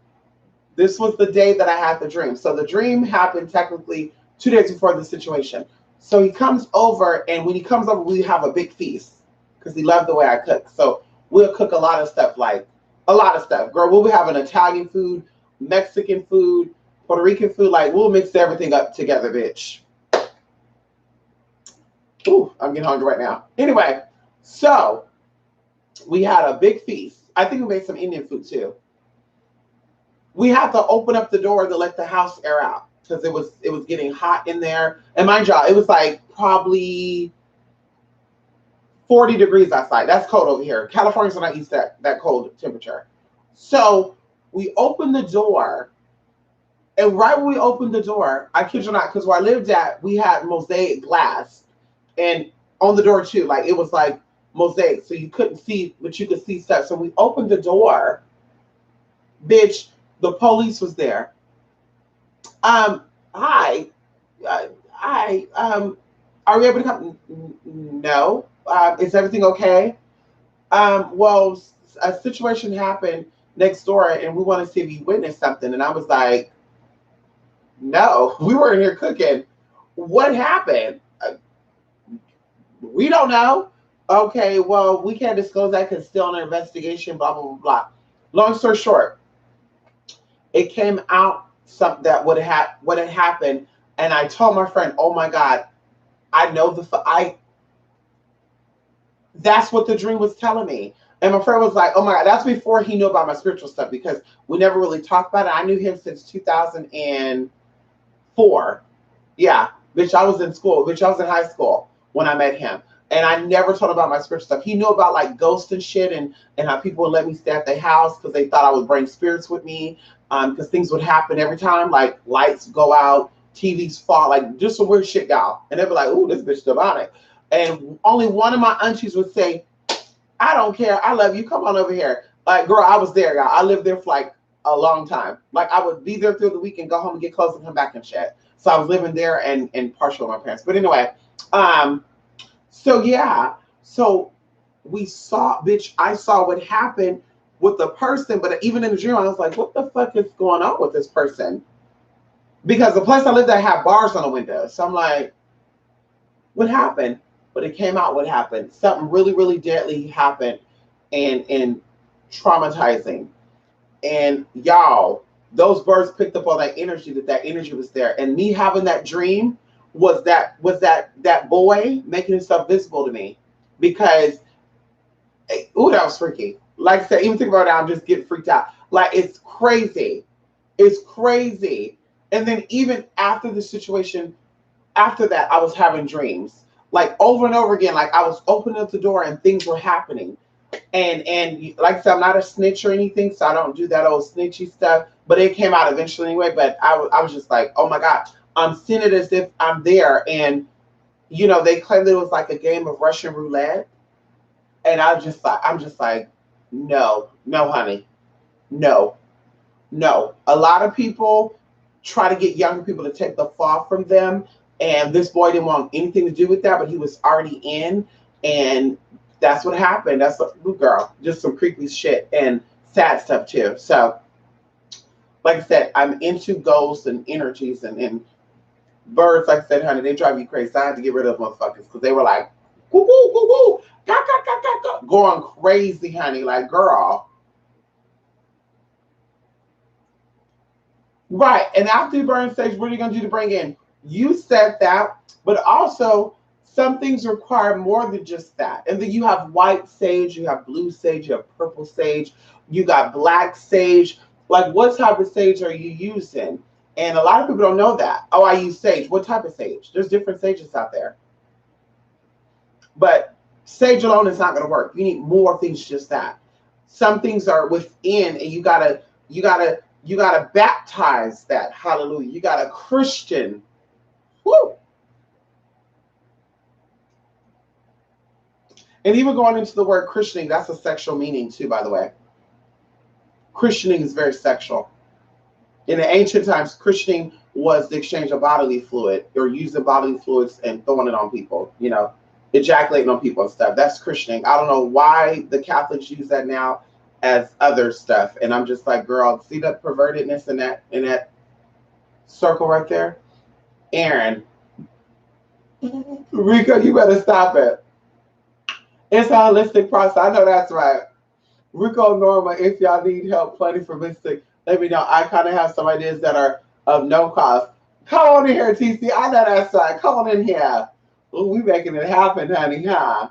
this was the day that I had the dream. So the dream happened technically 2 days before the situation. So he comes over, and when he comes over, we have a big feast because he loved the way I cook. So we'll cook a lot of stuff, Girl, we'll be having Italian food, Mexican food, Puerto Rican food. Like, we'll mix everything up together, bitch. Ooh, I'm getting hungry right now. Anyway, so we had a big feast. I think we made some Indian food too. We had to open up the door to let the house air out because it was getting hot in there. And mind y'all, it was like probably 40 degrees outside. That's cold over here. California's not used to that cold temperature. So we opened the door, and right when we opened the door, I kid you not, because where I lived at, we had mosaic glass, and on the door too, like it was like mosaic, so you couldn't see, but you could see stuff. So we opened the door, bitch. The police was there. Hi, are we able to come? No. Is everything okay? Well, a situation happened next door, and we want to see if you witnessed something. And I was like, no, we weren't here cooking. What happened? We don't know. Okay, well, we can't disclose that because it's still an investigation, blah, blah, blah, blah. Long story short, it came out something that what had happened, and I told my friend, "Oh my God, I know that's what the dream was telling me." And my friend was like, "Oh my God," that's before he knew about my spiritual stuff because we never really talked about it. I knew him since 2004. Yeah, bitch, I was in school. Bitch, I was in high school when I met him. And I never told him about my spiritual stuff. He knew about like ghosts and shit and how people would let me stay at their house because they thought I would bring spirits with me. Because things would happen every time, like lights go out, TVs fall, like just some weird shit, y'all. And they'd be like, "Ooh, this bitch demonic." And only one of my aunties would say, "I don't care. I love you. Come on over here." Like, girl, I was there, y'all. I lived there for like a long time. Like, I would be there through the week and go home and get clothes and come back and shit. So I was living there and partial with my parents. But anyway, so yeah. So we saw, bitch, I saw what happened with the person, but even in the dream, I was like, what the fuck is going on with this person? Because the place I lived at had bars on the window. So I'm like, what happened? but it came out what happened. Something really, really deadly happened and traumatizing. And y'all, those birds picked up all that energy, that energy was there. And me having that dream was that boy making himself visible to me. Because ooh, that was freaky. Like I said, even think about it, I'm just getting freaked out. Like it's crazy. It's crazy. And then even after the situation, after that, I was having dreams. Like over and over again. Like I was opening up the door and things were happening. And like I said, I'm not a snitch or anything, so I don't do that old snitchy stuff. But it came out eventually anyway. But I was just like, oh my God, I'm seeing it as if I'm there. And they claimed it was like a game of Russian roulette. And I'm just like, no, no, honey, no, no. A lot of people try to get younger people to take the fall from them. And this boy didn't want anything to do with that, but he was already in. And that's what happened. That's what, ooh, girl, just some creepy shit and sad stuff too. So, like I said, I'm into ghosts and energies and birds. Like I said, honey, they drive you crazy. I had to get rid of motherfuckers because they were like, woo, woo, woo, woo, ga, ga, ga, ga, ga, going crazy, honey. Like, girl. Right. And after you burn sage, what are you going to do to bring in? You said that, but also some things require more than just that. And then you have white sage, you have blue sage, you have purple sage, you got black sage. Like, what type of sage are you using? And a lot of people don't know that. Oh, I use sage. What type of sage? There's different sages out there. But sage alone is not going to work. You need more things, just that. Some things are within, and you gotta baptize that. Hallelujah. You got a Christian. Woo. And even going into the word Christianing, that's a sexual meaning too, by the way. Christianing is very sexual. In the ancient times, Christianing was the exchange of bodily fluid, or using bodily fluids and throwing it on people, ejaculating on people and stuff. That's Christianing. I don't know why the Catholics use that now as other stuff. And I'm just like, girl, see that pervertedness in that circle right there? Aaron, Rico, you better stop it. It's a holistic process. I know that's right. Rico, Norma, if y'all need help planning for Mystic, let me know. I kind of have some ideas that are of no cost. Come on in here, TC. I know that's right. Come on in here. Ooh, we making it happen, honey, huh?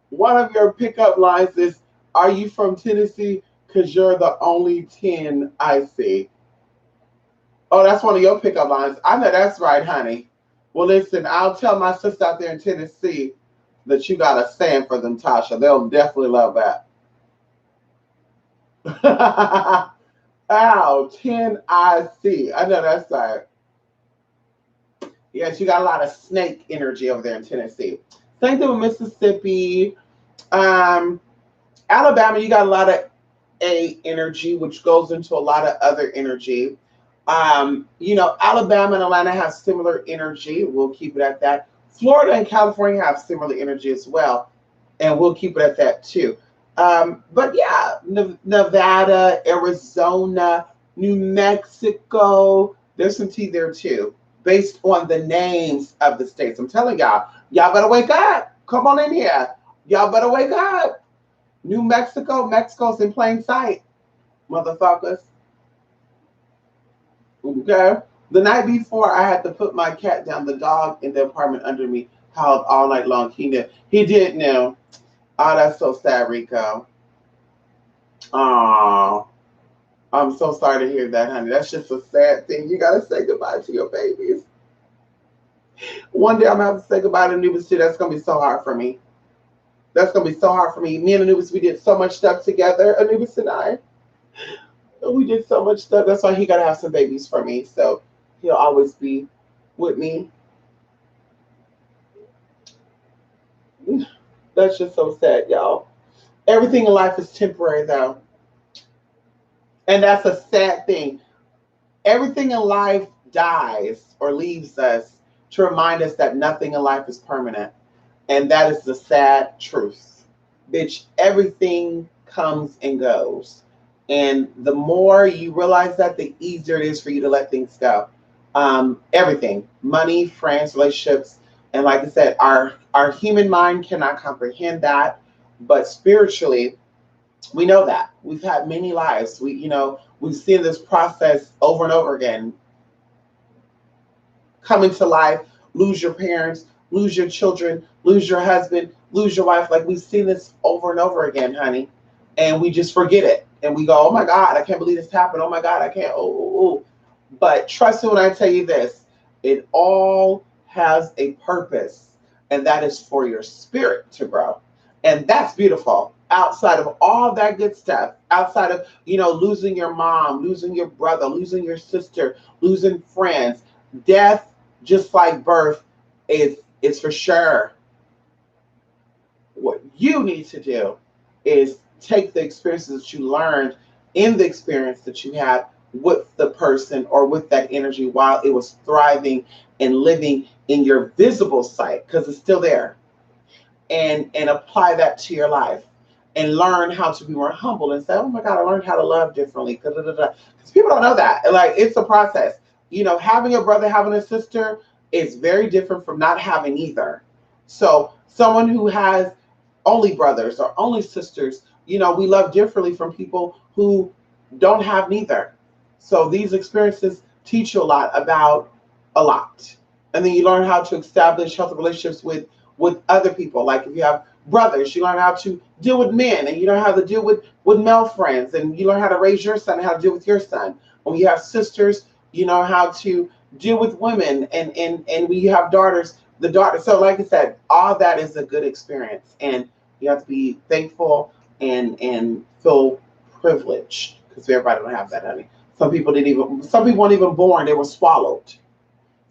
One of your pickup lines is, are you from Tennessee? Because you're the only 10 I see. Oh, that's one of your pickup lines. I know that's right, honey. Well, listen, I'll tell my sister out there in Tennessee that you got to stand for them, Tasha. They'll definitely love that. Ow, 10 I see. I know that's right. Yes, you got a lot of snake energy over there in Tennessee. Same thing with Mississippi. Alabama, you got a lot of A energy, which goes into a lot of other energy. Alabama and Atlanta have similar energy. We'll keep it at that. Florida and California have similar energy as well, and we'll keep it at that too. But yeah, Nevada, Arizona, New Mexico, there's some tea there too, based on the names of the states. I'm telling y'all better wake up. Come on in here. Y'all better wake up. New Mexico, Mexico's in plain sight, motherfuckers. Okay. The night before, I had to put my cat down. The dog in the apartment under me howled all night long. He knew. He did know. Oh, that's so sad, Rico. Oh, I'm so sorry to hear that, honey. That's just a sad thing. You gotta say goodbye to your babies. One day I'm gonna have to say goodbye to Anubis too. That's gonna be so hard for me. That's gonna be so hard for me. Me and Anubis, we did so much stuff together. Anubis and I, we did so much stuff. That's why he gotta have some babies for me. So he'll always be with me. That's just so sad, y'all. Everything in life is temporary, though. And that's a sad thing. Everything in life dies or leaves us to remind us that nothing in life is permanent. And that is the sad truth. Bitch, everything comes and goes. And the more you realize that, the easier it is for you to let things go. Everything, money, friends, relationships, And like I said, our human mind cannot comprehend that, but spiritually, we know that. We've had many lives. We've seen this process over and over again. Come into life, lose your parents, lose your children, lose your husband, lose your wife. Like we've seen this over and over again, honey. And we just forget it. And we go, oh my God, I can't believe this happened. Oh my God, I can't. Oh, oh, oh. But trust me when I tell you this, it all has a purpose, and that is for your spirit to grow. And that's beautiful. Outside of all that good stuff, outside of, losing your mom, losing your brother, losing your sister, losing friends, death, just like birth, is for sure. What you need to do is take the experiences that you learned in the experience that you had with the person or with that energy while it was thriving and living in your visible sight, because it's still there, and apply that to your life and learn how to be more humble and say, oh my God, I learned how to love differently. Because people don't know that. Like, it's a process. Having a brother, having a sister is very different from not having either. So someone who has only brothers or only sisters, we love differently from people who don't have neither. So these experiences teach you a lot about a lot. And then you learn how to establish healthy relationships with other people. Like if you have brothers, you learn how to deal with men, and you learn how to deal with male friends, and you learn how to raise your son and how to deal with your son. When you have sisters, you know how to deal with women, and when you have daughters, the daughter. So like I said, all that is a good experience, and you have to be thankful and feel privileged, because everybody don't have that, honey. Some people weren't even born, they were swallowed.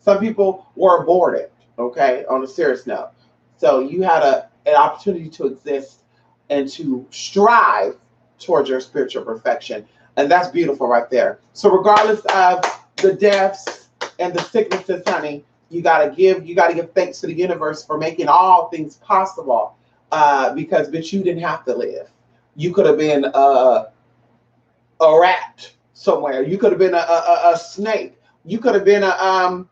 Some people were aborted, okay, on a serious note. So you had an opportunity to exist and to strive towards your spiritual perfection. And that's beautiful right there. So regardless of the deaths and the sicknesses, honey, you gotta give thanks to the universe for making all things possible. Because bitch, you didn't have to live. You could have been a rat somewhere. You could have been a snake. You could have been a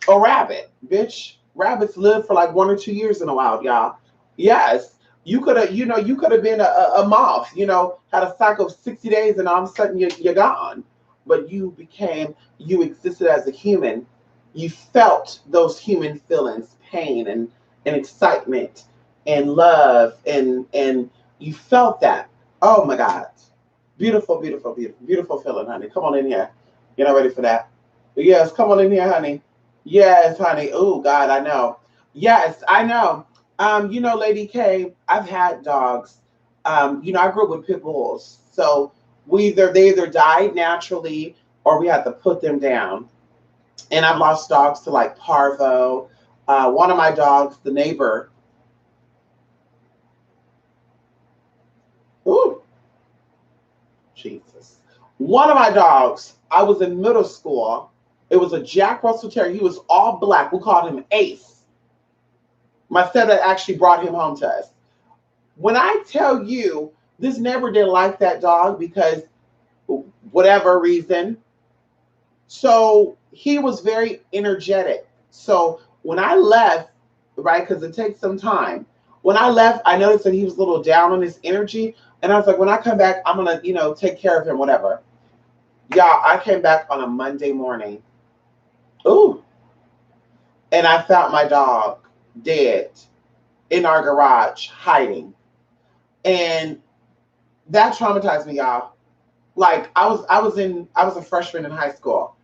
rabbit, bitch. Rabbits live for like 1 or 2 years in the wild, y'all. Yes. You could have been a moth, had a cycle of 60 days and all of a sudden you're gone. But you existed as a human. You felt those human feelings, pain and excitement and love, and you felt that. Oh my God. Beautiful, beautiful, beautiful, beautiful feeling, honey. Come on in here. You're not ready for that. Yes, come on in here, honey. Yes, honey. Oh God, I know. Yes, I know. Lady K, I've had dogs. I grew up with pit bulls. So they either died naturally or we had to put them down. And I've lost dogs to like parvo. One of my dogs, the neighbor, ooh, Jesus. One of my dogs, I was in middle school. It was a Jack Russell Terrier. He was all black. We called him Ace. My stepdad actually brought him home to us. When I tell you, this neighbor didn't like that dog because whatever reason. So he was very energetic. So when I left, right, because it takes some time. When I left, I noticed that he was a little down on his energy. And I was like, when I come back, I'm going to, take care of him, whatever. Y'all, I came back on a Monday morning. Ooh. And I found my dog dead in our garage, hiding. And that traumatized me, y'all. Like I was a freshman in high school.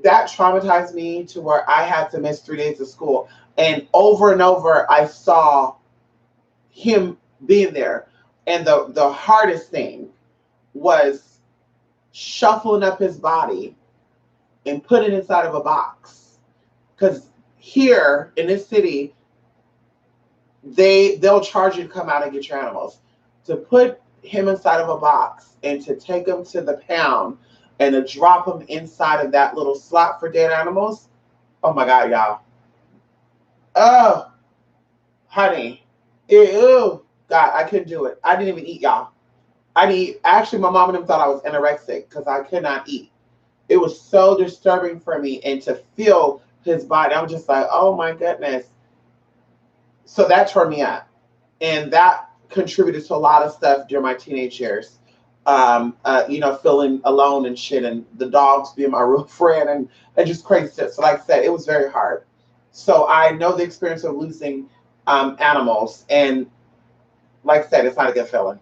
That traumatized me to where I had to miss 3 days of school. And over I saw him being there. And the hardest thing was shuffling up his body and putting it inside of a box. Because here in this city, they'll charge you to come out and get your animals. To put him inside of a box and to take him to the pound and to drop him inside of that little slot for dead animals. Oh my God, y'all. Oh, honey. Ew. God, I couldn't do it. I didn't even eat, y'all. I didn't eat. Actually, my mom and them thought I was anorexic because I could not eat. It was so disturbing for me, and to feel his body. I'm just like, oh my goodness. So that turned me up. And that contributed to a lot of stuff during my teenage years. Feeling alone and shit, and the dogs being my real friend, and just crazy stuff. So, like I said, it was very hard. So I know the experience of losing animals, and like I said, it's not a good feeling.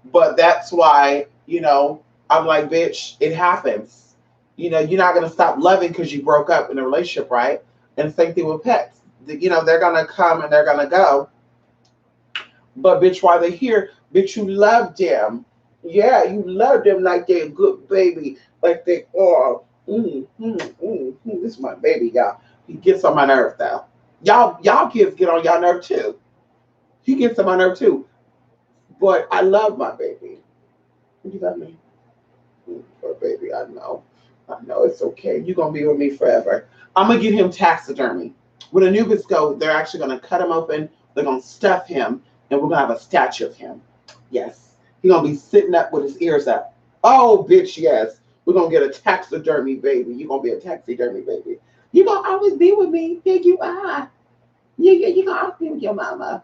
But that's why, I'm like, bitch, it happens. You're not gonna stop loving because you broke up in a relationship, right? And same thing with pets. They're gonna come and they're gonna go. But bitch, while they're here, bitch, you love them. Yeah, you love them like they're a good baby. Like they are. This is my baby, y'all. He gets on my nerve though. Y'all kids get on y'all nerve too. He gets on my nerve too. But I love my baby. You love me? Poor baby, I know. I know it's okay. You're gonna be with me forever. I'm gonna get him taxidermy. When Anubis go, they're actually gonna cut him open, they're gonna stuff him, and we're gonna have a statue of him. Yes. He's gonna be sitting up with his ears up. Oh, bitch, yes. We're gonna get a taxidermy baby. You're gonna be a taxidermy baby. You're gonna always be with me. Yeah, you are. Yeah, you're gonna always be with your mama.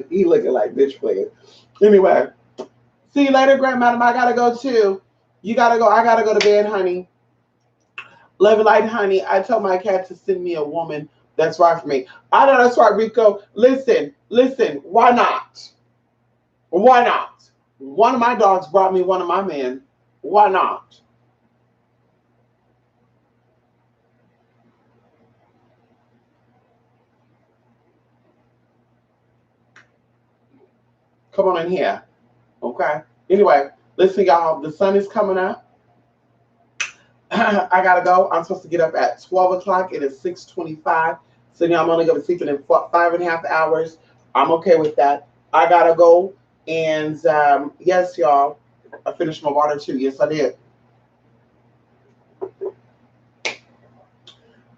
He looking like bitch, please. Anyway, see you later, grandmadam. I gotta go too. You gotta go. I gotta go to bed, honey. Love and light, honey. I told my cat to send me a woman that's right for me. I know that's right, Rico. Listen. Why not? Why not? One of my dogs brought me one of my men. Why not? Come on in here. Okay. Anyway, listen, y'all. The sun is coming up. I gotta go. I'm supposed to get up at 12 o'clock. It is 6:25. So now I'm only gonna be sleeping in 5.5 hours. I'm okay with that. I gotta go. And yes, y'all, I finished my water too. Yes, I did.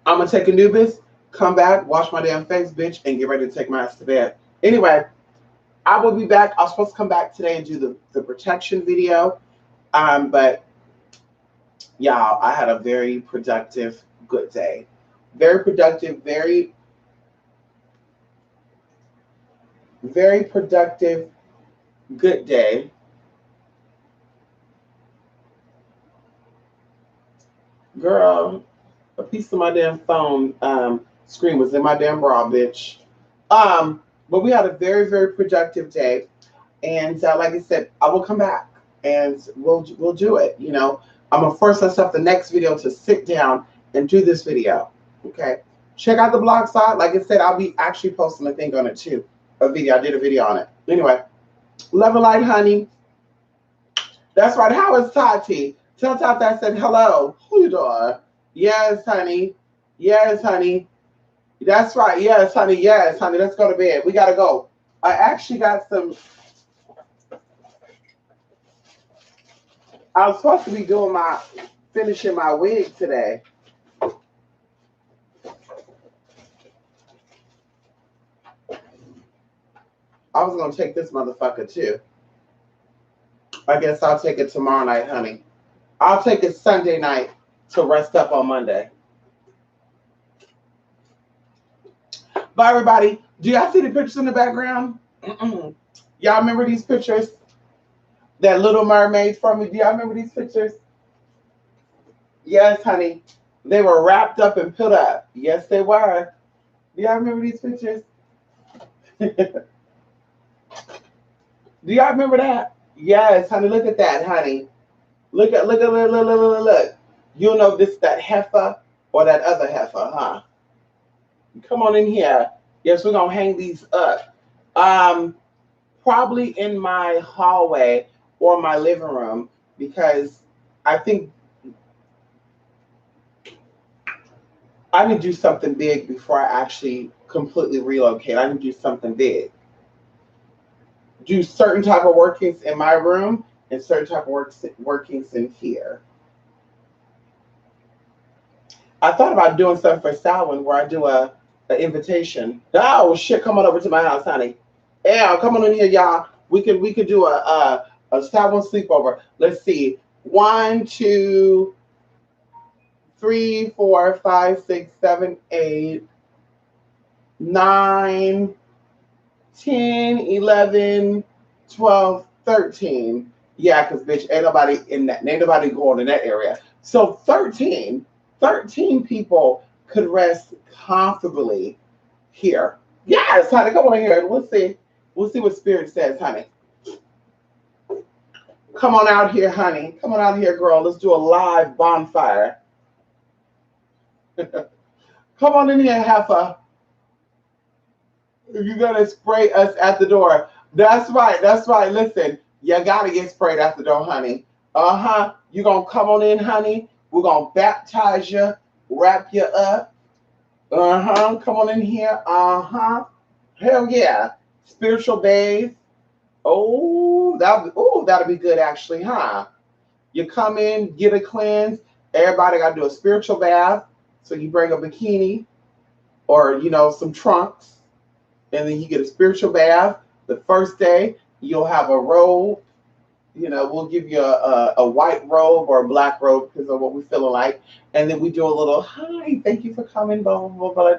I'm gonna take Anubis, come back, wash my damn face, bitch, and get ready to take my ass to bed. Anyway, I will be back. I was supposed to come back today and do the protection video. But y'all, I had a very productive, good day. Very productive, very productive, good day. Girl, a piece of my damn phone screen was in my damn bra, bitch. But we had a very, very productive day. And like I said, I will come back and we'll do it. I'm gonna force myself the next video to sit down and do this video. Okay. Check out the blog site. Like I said, I'll be actually posting a thing on it too. A video. I did a video on it. Anyway, love and light, honey. That's right. How is Tati? Tell Tati I said hello. Who you doing? Yes, honey. Yes, honey. That's right. Yes, honey. Yes, honey. Let's go to bed. We gotta go. I actually got some. I was supposed to be finishing my wig today. I was gonna take this motherfucker too. I guess I'll take it tomorrow night, honey. I'll take it Sunday night to rest up on Monday. Bye, everybody. Do y'all see the pictures in the background? Y'all remember these pictures? That Little Mermaid from me. Do y'all remember these pictures? Yes, honey. They were wrapped up and put up. Yes, they were. Do y'all remember these pictures? Do y'all remember that? Yes, honey. Look at that, honey. Look. You know this that heifer or that other heifer, huh? Come on in here. Yes, we're gonna hang these up. Probably in my hallway or my living room because I think I need to do something big before I actually completely relocate. I need to do something big. Do certain type of workings in my room and certain type of workings in here. I thought about doing something for Samhain where I do an invitation. Oh shit! Come on over to my house, honey. Yeah, come on in here, y'all. We could do a Samhain sleepover. Let's see, 1, 2, 3, 4, 5, 6, 7, 8, 9, 10, 11, 12, 13. Yeah, because bitch, ain't nobody going in that area. So 13 people could rest comfortably here. Yes, honey, come on here. We'll see. We'll see what Spirit says, honey. Come on out here, honey. Come on out here, girl. Let's do a live bonfire. Come on in here, Heifer. You're gonna spray us at the door. That's right. That's right. Listen, you gotta get sprayed at the door, honey. Uh-huh. You're gonna come on in, honey. We're gonna baptize you, wrap you up. Uh-huh. Come on in here. Uh-huh. Hell yeah. Spiritual bathe. That'll be good actually, huh? You come in, get a cleanse. Everybody gotta do a spiritual bath. So you bring a bikini or some trunks, and then you get a spiritual bath. The first day, you'll have a robe. We'll give you a white robe or a black robe because of what we're feeling like. And then we do a little, hi, thank you for coming, blah, blah, blah,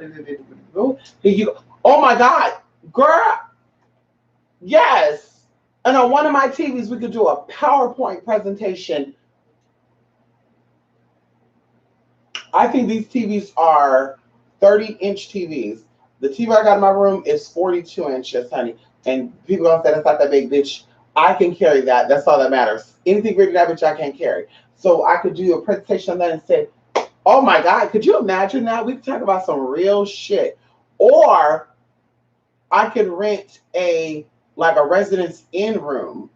blah. Here you go. Oh my God, girl. Yes. And on one of my TVs, we could do a PowerPoint presentation. I think these TVs are 30-inch TVs. The TV I got in my room is 42 inches, honey. And people gonna say that's not that big, bitch. I can carry that. That's all that matters. Anything bigger than that, bitch, I can't carry. So I could do a presentation on that and say, oh my God, could you imagine that? We could talk about some real shit. Or I could rent a Residence Inn room,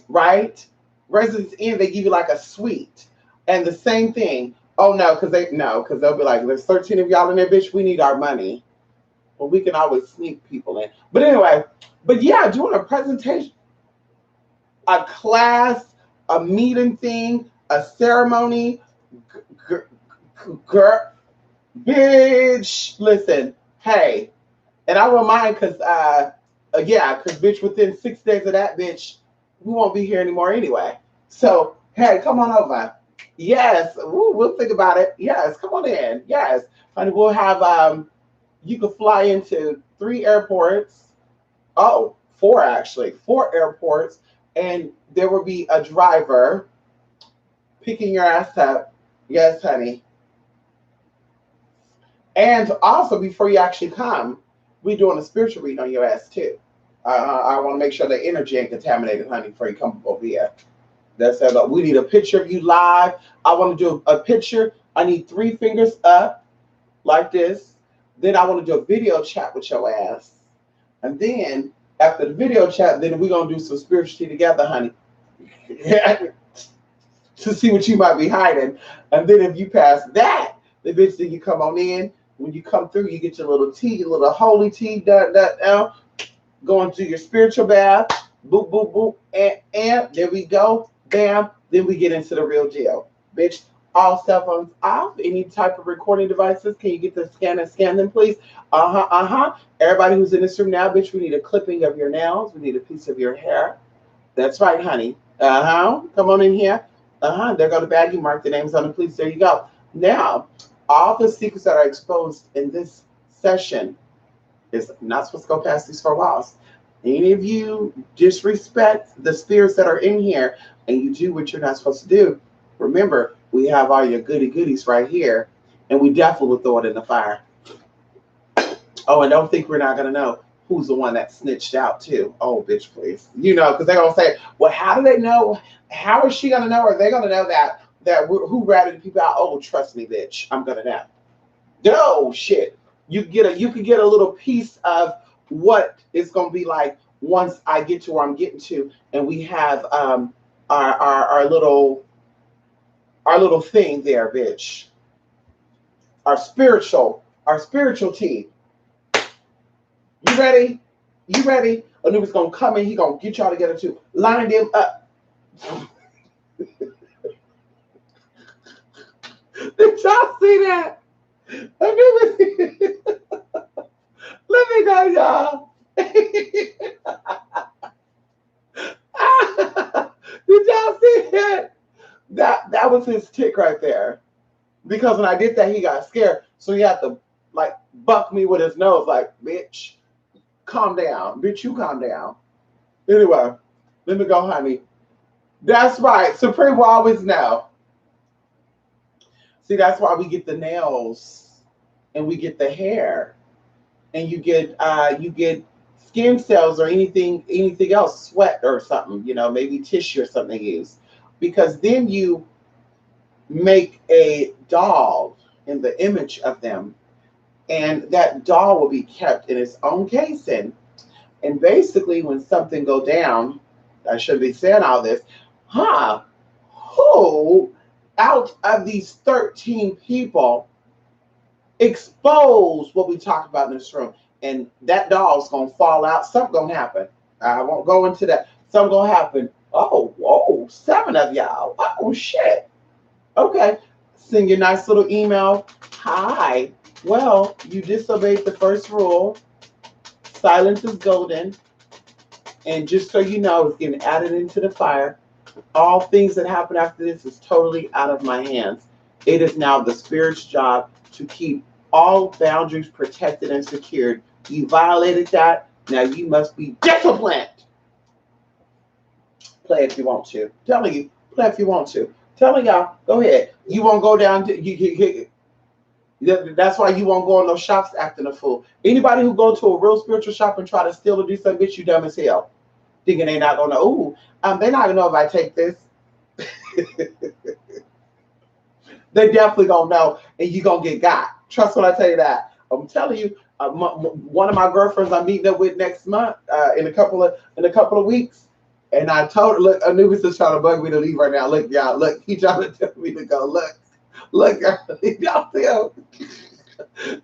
right? Residence Inn, they give you like a suite. And the same thing. Oh no, because they'll be like, there's 13 of y'all in there, bitch. We need our money. Well, we can always sneak people in. But anyway, yeah, doing a presentation, a class, a meeting thing, a ceremony, girl, bitch, listen, hey, and I won't mind because, because bitch, within 6 days of that, bitch, we won't be here anymore anyway. So, hey, come on over. Yes, we'll think about it. Yes, come on in. Yes, and we'll have, you could fly into 3 airports. Oh, 4 actually, 4 airports, and there will be a driver picking your ass up. Yes, honey. And also, before you actually come, we're doing a spiritual reading on your ass too. I want to make sure the energy ain't contaminated, honey, before you come over here. That's it. We need a picture of you live. I want to do a picture. I need 3 fingers up like this. Then I want to do a video chat with your ass. And then after the video chat, then we're going to do some spirituality together, honey. To see what you might be hiding. And then if you pass that, the bitch, then you come on in. When you come through, you get your little tea, your little holy tea, going through your spiritual bath. Boop, boop, boop, and there we go. Bam. Then we get into the real deal. Bitch, all cell phones off. Any type of recording devices. Can you get the scan and scan them, please? Everybody who's in this room now, bitch, we need a clipping of your nails. We need a piece of your hair. That's right, honey. Come on in here. They're going to bag you, mark the names on them, please. There you go. Now, all the secrets that are exposed in this session is not supposed to go past these 4 walls. Any of you disrespect the spirits that are in here and you do what you're not supposed to do, remember, we have all your goody goodies right here, and we definitely will throw it in the fire. Oh, and don't think we're not going to know who's the one that snitched out too. Oh, bitch, please. Because they're going to say, well, how do they know? How is she going to know? Are they going to know that who ratted people out? Oh, trust me, bitch. I'm going to know. No, shit. You could get a little piece of what it's going to be like once I get to where I'm getting to, and we have our little thing there, bitch. Our spiritual team. You ready? You ready? Anubis gonna come in. He gonna get y'all together too. Line them up. Did y'all see that? Anubis. Let me go, y'all. Did y'all see it? That was his tick right there. Because when I did that, he got scared. So he had to like buck me with his nose, like, bitch, calm down. Bitch, you calm down. Anyway, let me go, honey. That's right. Supreme will always know. See, that's why we get the nails and we get the hair and you get skin cells or anything else, sweat or something, maybe tissue or something used. Because then you make a doll in the image of them, and that doll will be kept in its own casing. And basically, when something go down, I should be saying all this, huh? Who out of these 13 people expose what we talk about in this room? And that doll's gonna fall out. Something gonna happen. I won't go into that. Something gonna happen. Oh, whoa, 7 of y'all. Oh shit. Okay. Send your nice little email. Hi. Well, you disobeyed the first rule. Silence is golden. And just so you know, it's getting added into the fire. All things that happen after this is totally out of my hands. It is now the spirit's job to keep all boundaries protected and secured. You violated that. Now you must be disciplined. Play if you want to. Telling you, play if you want to. Telling y'all, go ahead. You won't go down to you. That's why you won't go in those shops acting a fool. Anybody who go to a real spiritual shop and try to steal or do something, bitch, you dumb as hell. Thinking they not gonna know. Ooh, they're not gonna know if I take this. They definitely gonna know, and you gonna get got. Trust when I tell you that. I'm telling you, one of my girlfriends I'm meeting up with next month, in a couple of weeks, and I told her, look, Anubis is trying to bug me to leave right now. Look, y'all, look, he trying to tell me to go. Look, y'all see him.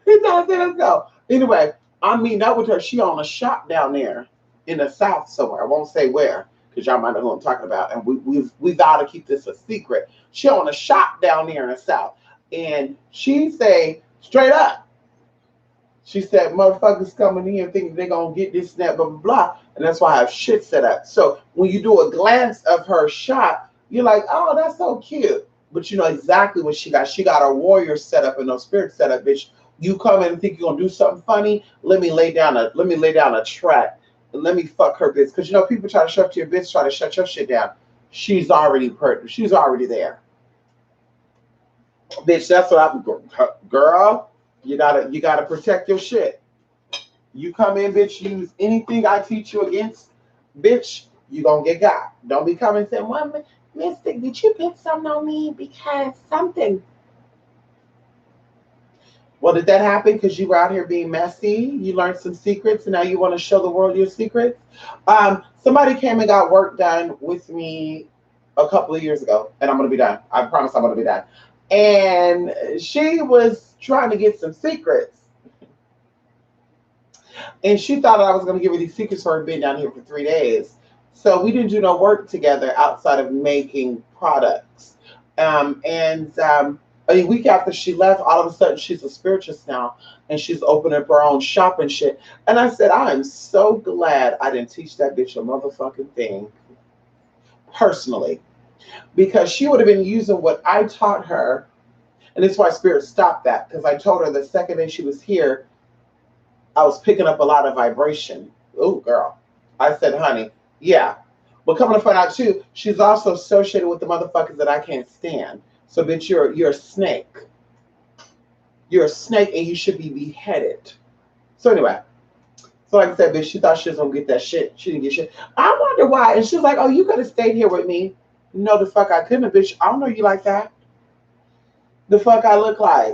He trying to say let's go. Anyway, I'm meeting up with her. She on a shop down there in the South somewhere. I won't say where, because y'all might know who I'm talking about. And we got to keep this a secret. She on a shop down there in the South. And she say, straight up, she said, motherfuckers coming in thinking they're going to get this, that, blah, blah, blah. And that's why I have shit set up. So when you do a glance of her shop, you're like, oh, that's so cute. But you know exactly what she got. She got a warrior set up and no spirit set up, bitch. You come in and think you're going to do something funny. Let me lay down a track. And let me fuck her bitch. Because people try to shut to your bitch, try to shut your shit down. She's already there. Bitch, that's what I'm, girl. You gotta protect your shit. You come in, bitch, use anything I teach you against, bitch, you gonna get got. Don't be coming saying, well, Mystic, did you put something on me because something? Well, did that happen because you were out here being messy? You learned some secrets and now you want to show the world your secrets? Somebody came and got work done with me a couple of years ago, and I'm going to be done. I promise I'm going to be done. And she was trying to get some secrets. And she thought I was going to give her these secrets for her being down here for 3 days. So we didn't do no work together outside of making products. A week after she left, all of a sudden she's a spiritualist now, and she's opening up her own shop and shit. And I said, I am so glad I didn't teach that bitch a motherfucking thing personally, because she would have been using what I taught her. And that's why Spirit stopped that, because I told her the second day she was here, I was picking up a lot of vibration. Oh, girl. I said, honey, yeah. But coming to find out, too, she's also associated with the motherfuckers that I can't stand. So, bitch, you're a snake. You're a snake, and you should be beheaded. So, anyway. So, like I said, bitch, she thought she was going to get that shit. She didn't get shit. I wonder why. And she was like, oh, you could have stayed here with me. No, the fuck I couldn't have, bitch. I don't know you like that. The fuck I look like.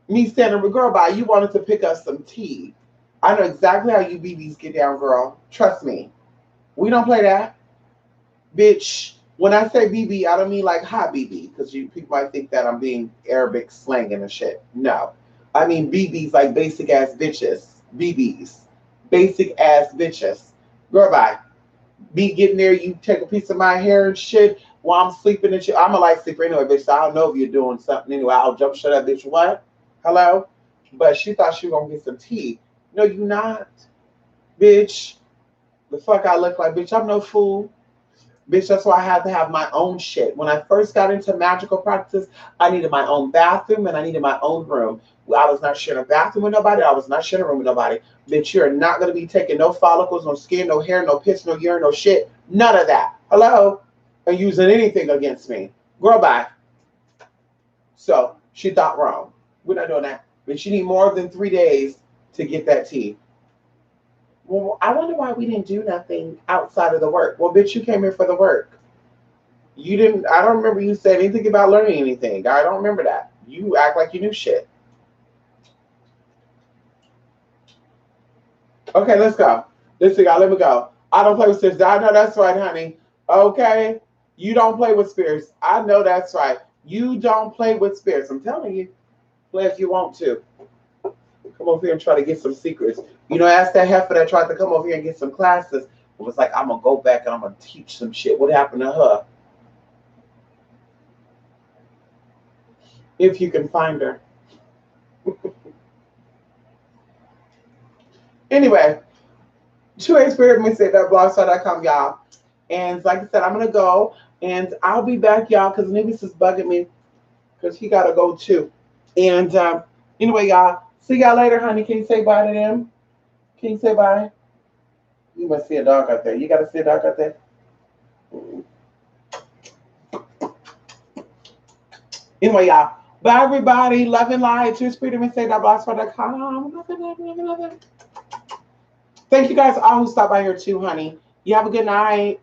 Me standing with girl by, you wanted to pick up some tea. I know exactly how you BBs get down, girl. Trust me. We don't play that. Bitch, when I say BB, I don't mean like hot BB, because people might think that I'm being Arabic slanging and shit. No. I mean BBs like basic ass bitches. BBs. Basic ass bitches. Girl bye. Me getting there, you take a piece of my hair and shit while I'm sleeping and shit. I'm a light sleeper anyway, bitch, so I don't know if you're doing something anyway. I'll jump shut up, bitch. What? Hello? But she thought she was gonna get some tea. No, you not. Bitch. The fuck I look like, bitch. I'm no fool. Bitch, that's why I had to have my own shit. When I first got into magical practices, I needed my own bathroom and I needed my own room. I was not sharing a bathroom with nobody. I was not sharing a room with nobody. Bitch, you're not going to be taking no follicles, no skin, no hair, no piss, no urine, no shit. None of that. Hello? And using anything against me. Girl, bye. So she thought wrong. We're not doing that. But she need more than 3 days to get that tea. Well, I wonder why we didn't do nothing outside of the work. Well, bitch, you came here for the work. You didn't, I don't remember you saying anything about learning anything. I don't remember that. You act like you knew shit. Okay, let's go. Listen, y'all, let me go. I don't play with spirits. I know that's right, honey. Okay? You don't play with spirits. I know that's right. You don't play with spirits. I'm telling you. Play if you want to. Come over here and try to get some secrets. You know, ask that heifer that tried to come over here and get some classes. It was like, I'm going to go back and I'm going to teach some shit. What happened to her? If you can find her. Anyway, 2aspiritmixtape.blogspot.com, y'all. And like I said, I'm going to go. And I'll be back, y'all, because Nibis is bugging me. Because he got to go, too. And anyway, y'all. See y'all later, honey. Can you say bye to them? Can you say bye? You must see a dog out there. You got to see a dog out there? Anyway, y'all. Bye, everybody. Love and light. TrueSpiritMixtape.blogspot.com. Love it. Thank you guys all who stopped by here, too, honey. You have a good night.